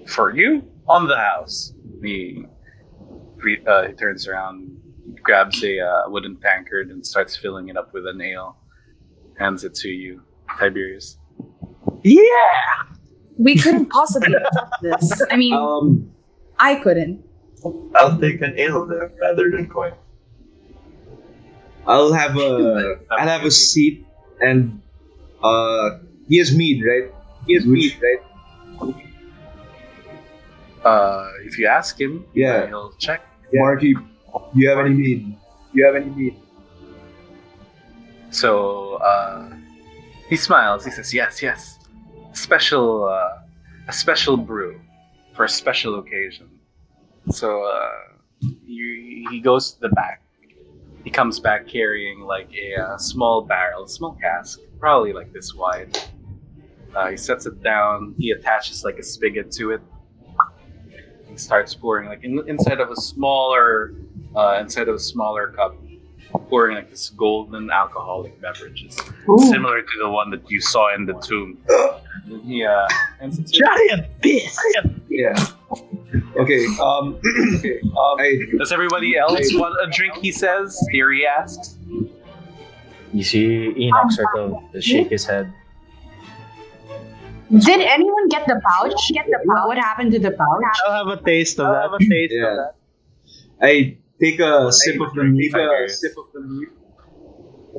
For you, on the house. He turns around, grabs a wooden tankard and starts filling it up with an ale. Hands it to you, Tiberius. Yeah. We couldn't possibly accept this. I mean, I couldn't. I'll take an ale there rather than coin. I'll have a seat, and he has mead, right? If you ask him, Yeah. he'll check. Marky, do you have any mead? So he smiles. He says, "Yes. A special brew for a special occasion." So he goes to the back. He comes back carrying like a small cask, probably like this wide. He sets it down. He attaches like a spigot to it. He starts pouring like inside of a smaller cup, pouring like this golden alcoholic beverages, similar to the one that you saw in the tomb. And he hands it to you. Giant piss. Yeah. Okay. Does everybody else want a drink? He says. Theory asks. You see Enoch sort of shake his head. Did anyone get the pouch? What happened to the pouch? I'll have a taste of that. Yeah. I take a sip of the mead,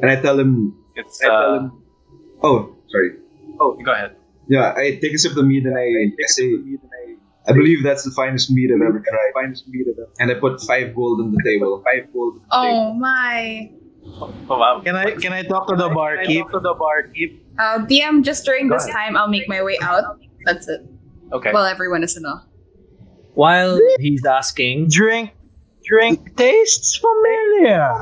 and I tell him. It's Oh, sorry. go ahead. Yeah, I take a sip of the mead and I say, I believe that's the finest mead I've ever tried. And I put 5 gold on the table. Oh my. Oh wow. Can I talk to the barkeep? DM, just during this time, I'll make my way out. That's it. Okay. Well, everyone is enough. While he's asking, Drink tastes familiar.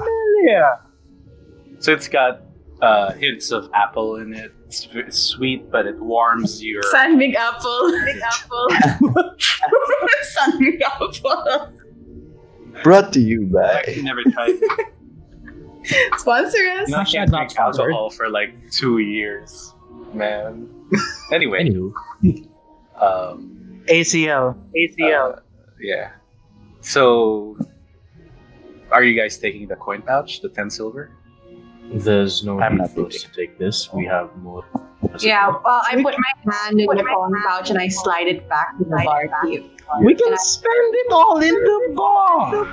So it's got hints of apple in it. It's sweet, but it warms your. Sunbig apple. Sunbig apple. Brought to you I by. actually never tried. Sponsor us. I can't drink alcohol for like 2 years, man. Anyway, anywho, ACL. yeah. So, are you guys taking the coin pouch, the 10 silver? there's no I'm need not for us to take this. We have more. Yeah, well, I put my hand in the phone pouch and I slide it back to the barkeep. We can spend it all in the bar.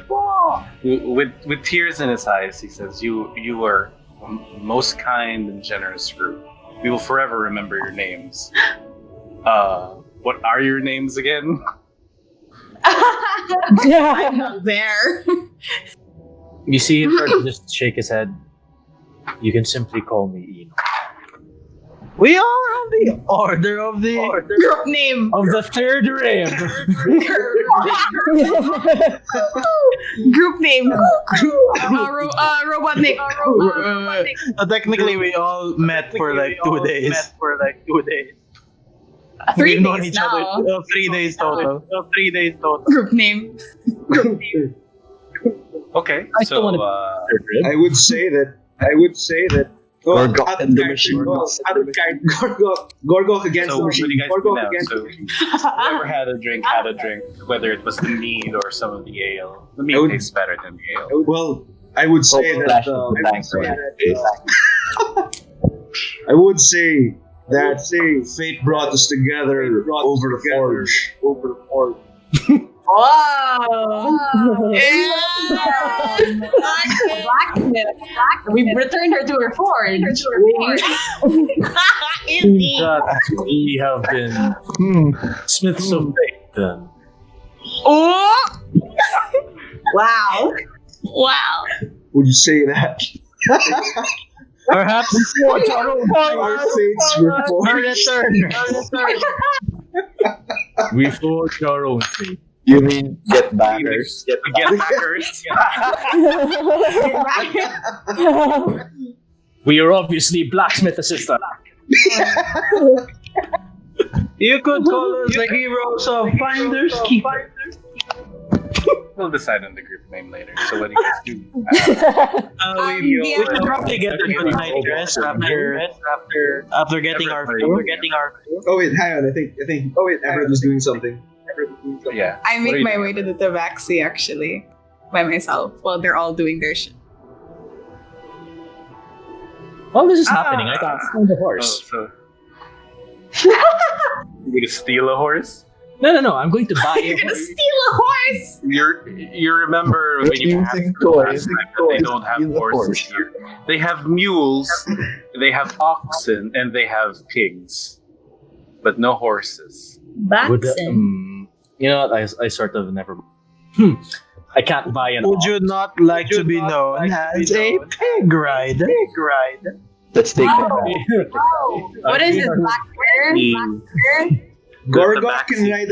With tears in his eyes, he says, "You were most kind and generous group. We will forever remember your names. What are your names again?" I'm not there. You see him sort of just shake his head. You can simply call me Enoch. We are on the order of the Group name. Of the third rim. Group name. Robot name. Technically, we all met for like 2 days. 3 We've known days each now. other 3 days total. Group name. Okay, I still want so third rim. I would say that. Gorgok and the machine. Gorgok against so the what do machine. you guys do Gorgok now? against So the machine. whoever had a drink, whether it was the mead or some of the ale. The mead I would- tastes better than the ale. Well, I would say that. Flash of the bank. I would say that fate brought us together over the forge. Wow! Blacksmith. We've returned her to her forge. Easy. We have been smiths of fate then. Oh! Wow. Wow. Would you say that? Perhaps Our fates were a forged. return. We forged our own fate. You mean get backers? Get backers. We are obviously blacksmith assistant. You could call us the heroes of Finders Keepers. We'll decide on the group name later. So what do you guys do? We should probably get a good night rest after getting our food. Oh wait, hang on. I think. Oh wait, Everett was doing something. Yeah. I What are make you my doing? way to the tabaxi actually by myself while they're all doing their shit. While this is happening, I got find a Oh, horse. so you gonna steal a horse? No. I'm going to buy You're a gonna horse. steal a horse! You remember when you asked Using the last toys, time that they don't have use the horses horse. here. They have mules, they have oxen, and they have pigs, but no horses. Would the- you know what? I sort of never. I can't buy an. Would you not like to be known as a pig rider? Let's take it. What is it, Black Bear? Gorgok can ride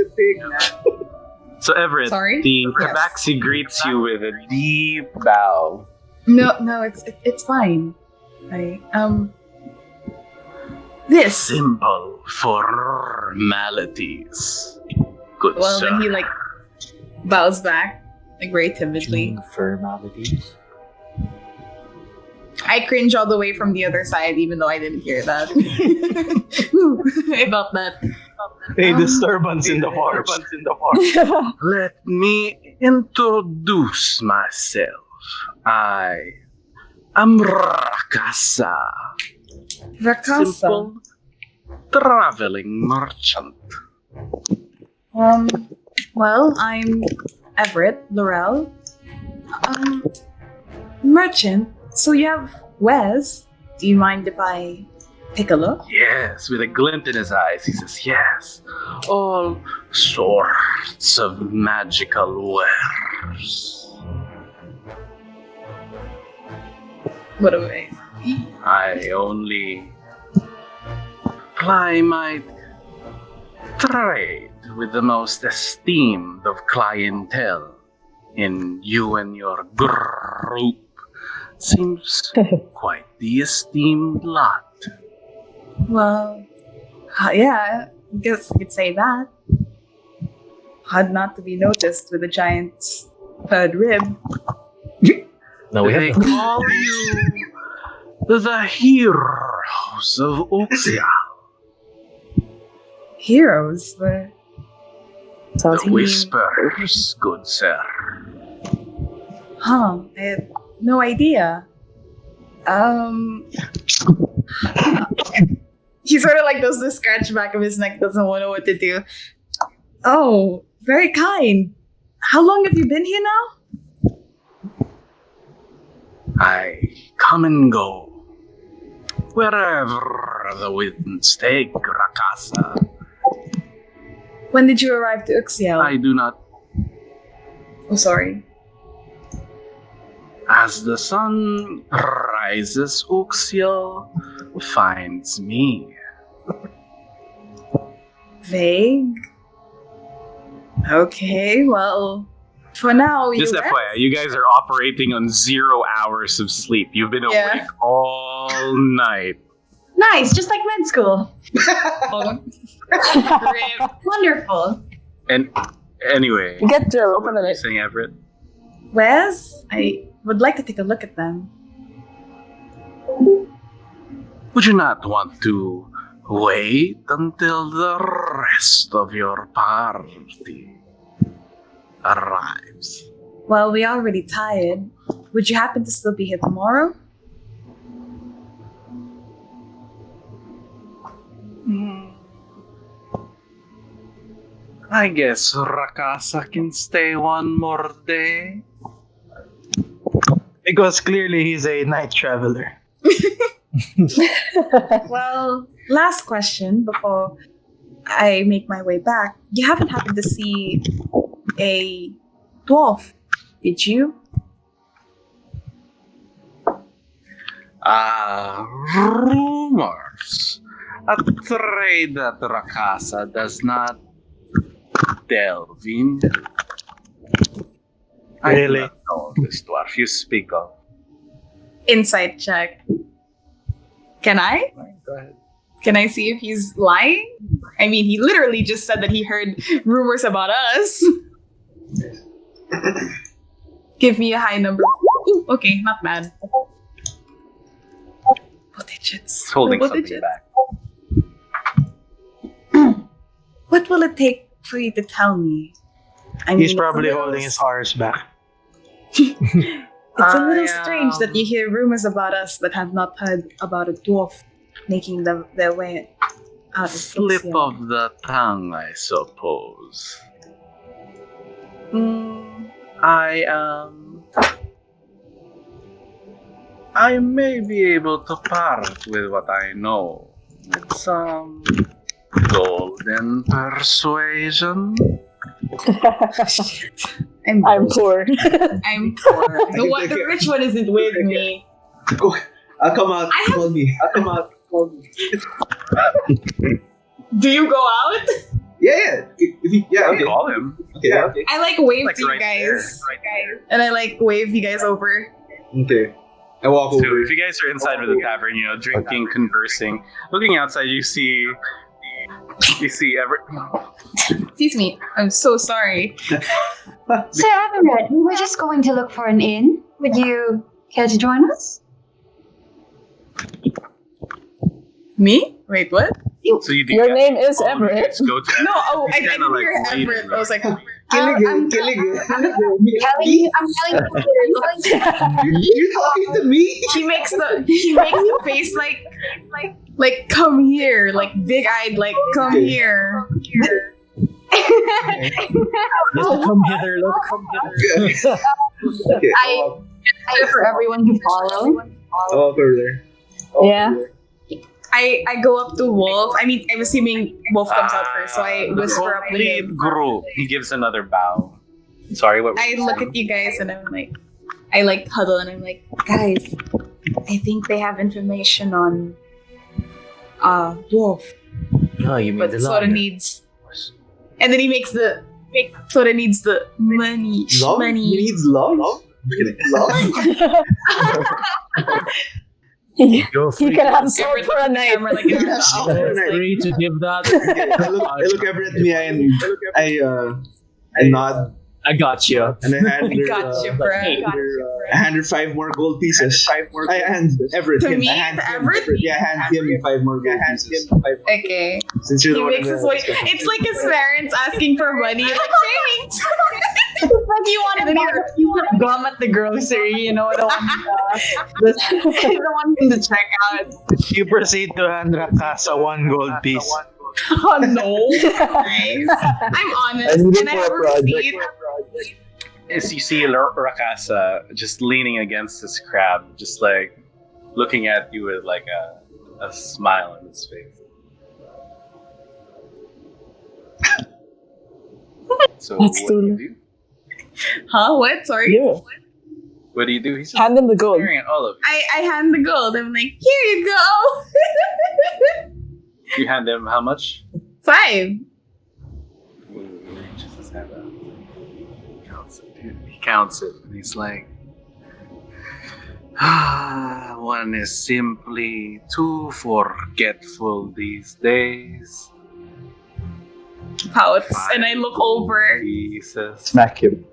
a pig, man. So Everett, Sorry? the Yes. tabaxi greets you with a deep bow. No, it's fine. This. Simple formalities. Good Well, sir. then he like bows back, like very timidly. Formalities. I cringe all the way from the other side, even though I didn't hear that. I felt that. A disturbance in the forest. Let me introduce myself. I am Rakasa, Rakasa. simple traveling merchant. Well, I'm Everett Laurel. Merchant. So you have Wes. Do you mind if I take a look? Yes, with a glint in his eyes, he says, yes, all sorts of magical wares. What do I? I only ply my trade with the most esteemed of clientele in you and your group. Seems quite the esteemed lot. Well, yeah, I guess you could say that. Hard not to be noticed with a giant third rib. No, we They have. call you the heroes of Uxia. Heroes, but The whispers, good sir. Huh, I had no idea. He sort of like does the scratch back of his neck, doesn't want to know what to do. Oh, very kind. How long have you been here now? I come and go wherever the winds take, Rakasa. When did you arrive to Uxiel? I do not. Oh, sorry. As the sun rises, Uxiel finds me. Vague. Okay, well, for now, you Just rest. FYI, you guys are operating on 0 hours of sleep. You've been Yeah. awake all night. Nice, just like med school. Hold on. Wonderful. And anyway, Get Jill, open the light. saying Everett, Wes, I would like to take a look at them. would you not want to wait until the rest of your party arrives? Well, we are already tired. Would you happen to still be here tomorrow? I guess Rakasa can stay one more day. Because clearly he's a night traveler. Well, last question before I make my way back. You haven't happened to see a dwarf, did you? Rumors. A trade that Rakasa does not delve in. I do Really? not know this dwarf you speak of. Insight check. Can I? Go ahead. Can I see if he's lying? I mean, he literally just said that he heard rumors about us. Give me a high number. Ooh, okay, not bad. What digits? It's holding What something digits? back. What will it take for you to tell me? I He's it's probably a little holding his horse back. It's a little strange that you hear rumors about us but have not heard about a dwarf making their way out of Slip Ixia. of the tongue, I suppose. I may be able to part with what I know with some golden persuasion. I'm poor. I'm poor. The rich one isn't with me. I'll come out. Call me. Do you go out? Yeah. Okay. Call him. Okay. I like wave Like to you right guys. there. And I like wave you guys over. Okay. I walk So over. if you guys are inside with the tavern, drinking, conversing, looking outside, you see Excuse me. I'm so sorry. Sir Everett, we were just going to look for an inn. Would you care to join us? Me? Wait, what? So you do Your that. name is All of you Everett. guys go to No, I He's didn't kinda, hear waiting, Everett. I was like, I'm telling you, You're talking to me? he makes the face like come here, like big eyed, like come here. Come hither, look, come hither. Okay. I for everyone to follow. I'll walk over there. Yeah. I go up to Wolf. I mean, I'm assuming Wolf comes out first, so I whisper up to complete him. group. He gives another bow. Sorry, what were I you look saying? at you guys and I'm like, I like huddle and I'm like, guys, I think they have information on Wolf, Oh, you mean but the Sora lager. needs. And then he makes Sora needs the money. Love? He Money. needs love? Love? He You're free, can have sword for a night. Camera, like, in the mouth. you're free to give that. I look over at me and I nod I got you. and I hand her, Gotcha, bro. I hand her 5 more gold pieces. I hand Everett To him. me? I hand To him. Everett? Yeah, I hand him 5 more gold pieces. Okay. Since you're the He one makes in his the way. It's like his parents asking for money. Like, thanks. Like you want to gum at the grocery, the one, the one in the checkout. You proceed to hand Rakasa 1 gold piece. Oh no. Nice. I'm honest, and I have a receipt. As you see Rakasa just leaning against this crab, just like looking at you with like a smile on his face. So That's what do you too- do? Huh? What? Sorry. Yeah. What do you do? He's just Hand him the gold. staring at all of I hand the gold. I'm like, here you go. you. You hand him how much? 5. He reaches his hand out. He counts it, dude. He counts it, and he's like, one is simply too forgetful these days. Pouts, and I look over. Jesus. Smack him.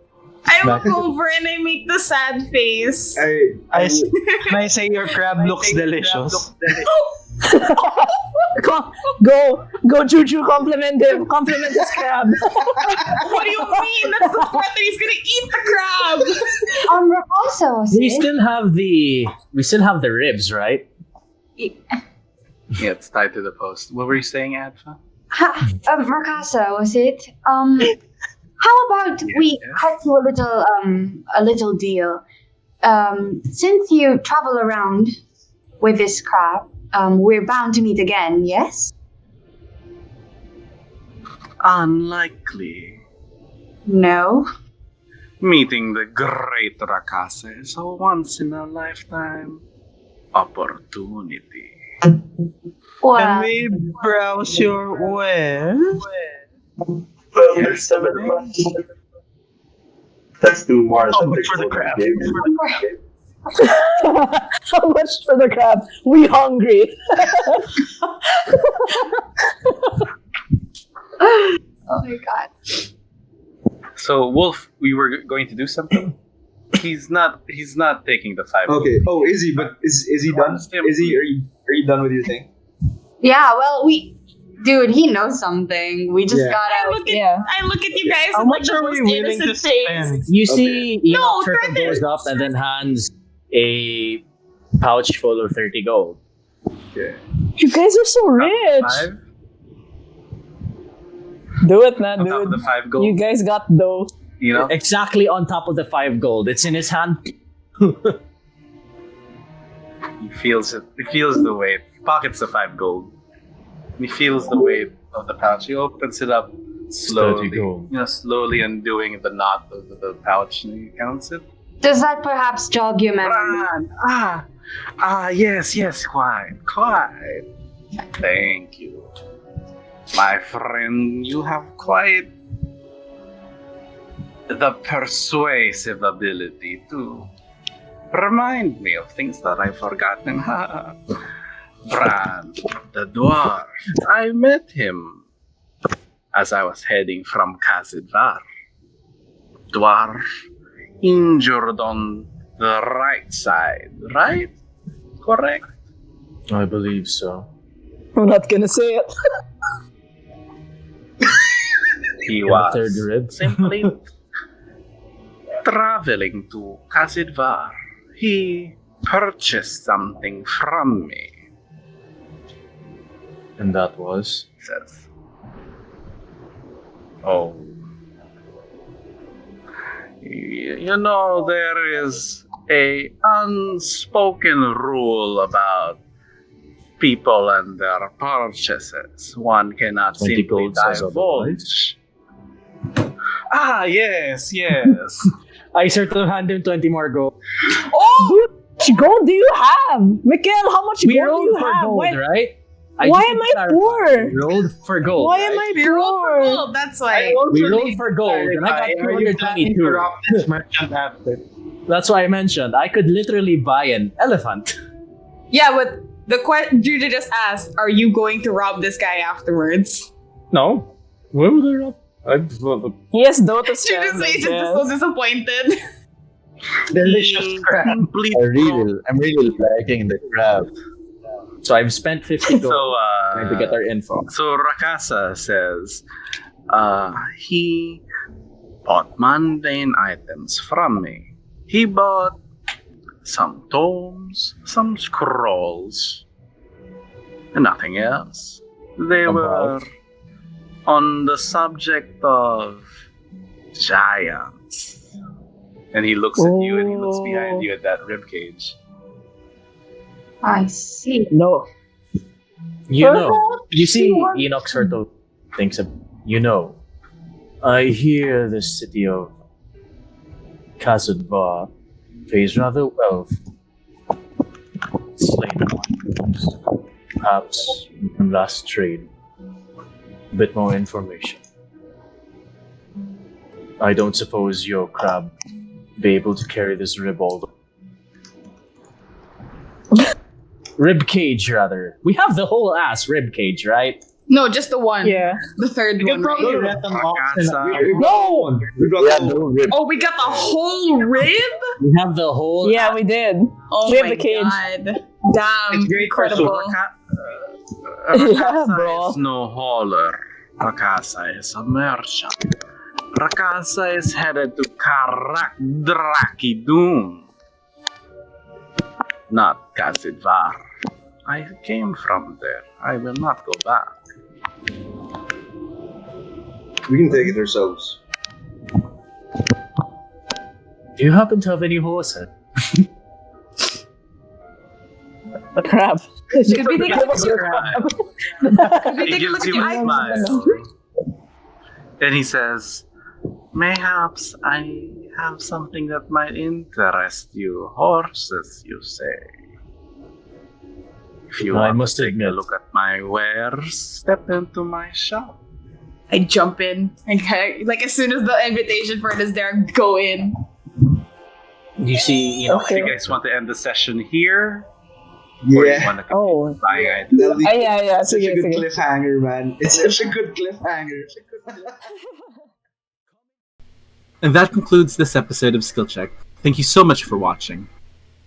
I look over and I make the sad face. Can I say your crab looks delicious? Go, Juju, compliment him. Compliment his crab. What do you mean? That's the part that he's gonna eat the crab. Also, We still have the ribs, right? Yeah, it's tied to the post. What were you saying, Adfa? Rakasa, was it? How about we cut to a little deal? Since you travel around with this crab, we're bound to meet again, yes? Unlikely. No. Meeting the great Rakasa is a once in a lifetime opportunity. Can Well, we browse your wares? Well, there's 7 months. That's 2 more. Oh, but for the crab. How much for the crab? We hungry. oh my god. So Wolf, we were going to do something. He's not taking the 5. Okay. Oh, is he? But is he done? Is he? Are you done with your thing? Yeah, well, dude, he knows something. We just gotta. I look at you guys How with like much the are we most willing to innocent face. spend? You see Enoch Turtle Tethys. goes up and then hands a pouch full of 30 gold. You guys are so rich. 5? Do it, man, On top of the dude. 5 gold. You guys got dough. You know? Exactly on top of the 5 gold. It's in his hand. He feels it. He feels the weight. He pockets the 5 gold. He feels the weight of the pouch. He opens it up slowly. 30 gold. Slowly undoing the knot of the pouch, and he counts it. Does that perhaps jog your memory? Yes, quite. Thank you. My friend, you have quite the persuasive ability to remind me of things that I've forgotten. Bran, the dwarf. I met him as I was heading from Kazidvar. Dwarf injured on the right side, right? Correct? I believe so. I'm not gonna say it. He And was the third rib. simply traveling to Kazidvar. He purchased something from me. And that was? Says, oh, you know, there is a unspoken rule about people and their purchases. One cannot 20 simply gold says divulge. Yes. I sort of hand him 20 more gold. Oh! How much gold do you have? Mikhail, how much We gold do rolled you for have? gold, Why, right? why just am need I to clarify. poor? We rolled for gold. Why right? am I We rolled for poor? gold, that's why. We rolled for gold, and I got Are you planning to 222. rob this merchant after? That's why I mentioned I could literally buy an elephant. Yeah, but Judah just asked, are you going to rob this guy afterwards? No. Why would I rob? He has dough to Judah spend, I is just guess. so disappointed. Delicious crab. I'm really liking the crab. So I've spent 50 gold So, trying to get our info. So Rakasa says he bought mundane items from me. He bought some tomes, some scrolls, and nothing else. They were on the subject of giants. And he looks at you and he looks behind you at that ribcage. I see. No. You see, Enoch sort of thinks of, I hear the city of Kazadvar pays rather well for slain ones. Perhaps one last trade. A bit more information. I don't suppose your crab be able to carry this rib all the rib cage, rather. We have the whole ass rib cage, right? No, just the one. Yeah. The third You one. can probably Right? rent an auction. No! Yeah, no rib. Oh, we got the whole rib? We have the whole Yeah, we did. Oh We have my the cage. god. Damn, It's great for incredible. Rakasa bro. is no hauler. Rakasa is a merchant. Rakasa is headed to Karak Drakidun, not Kazidvar. I came from there. I will not go back. We can take it ourselves. Do you happen to have any horses? Crap. Could we take a look He gives you a smile. And he says, "Mayhaps I have something that might interest you. Horses, you say? If you I want must to take a admit. look at my wares, step into my shop." I jump in and like as soon as the invitation for it is there, I go in. You see, If you guys want to end the session here, or you Yeah. want to continue buying items. That'll be yeah. such a good Sige. cliffhanger, man. It's such a good cliffhanger. And that concludes this episode of Skill Check. Thank you so much for watching.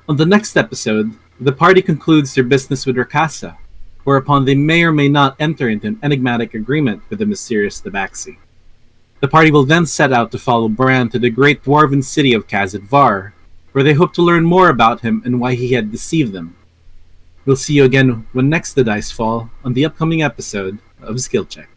On the next episode, the party concludes their business with Rakasa, whereupon they may or may not enter into an enigmatic agreement with the mysterious Tabaxi. The party will then set out to follow Bran to the great dwarven city of Khazad-Var, where they hope to learn more about him and why he had deceived them. We'll see you again when next the dice fall on the upcoming episode of Skill Check.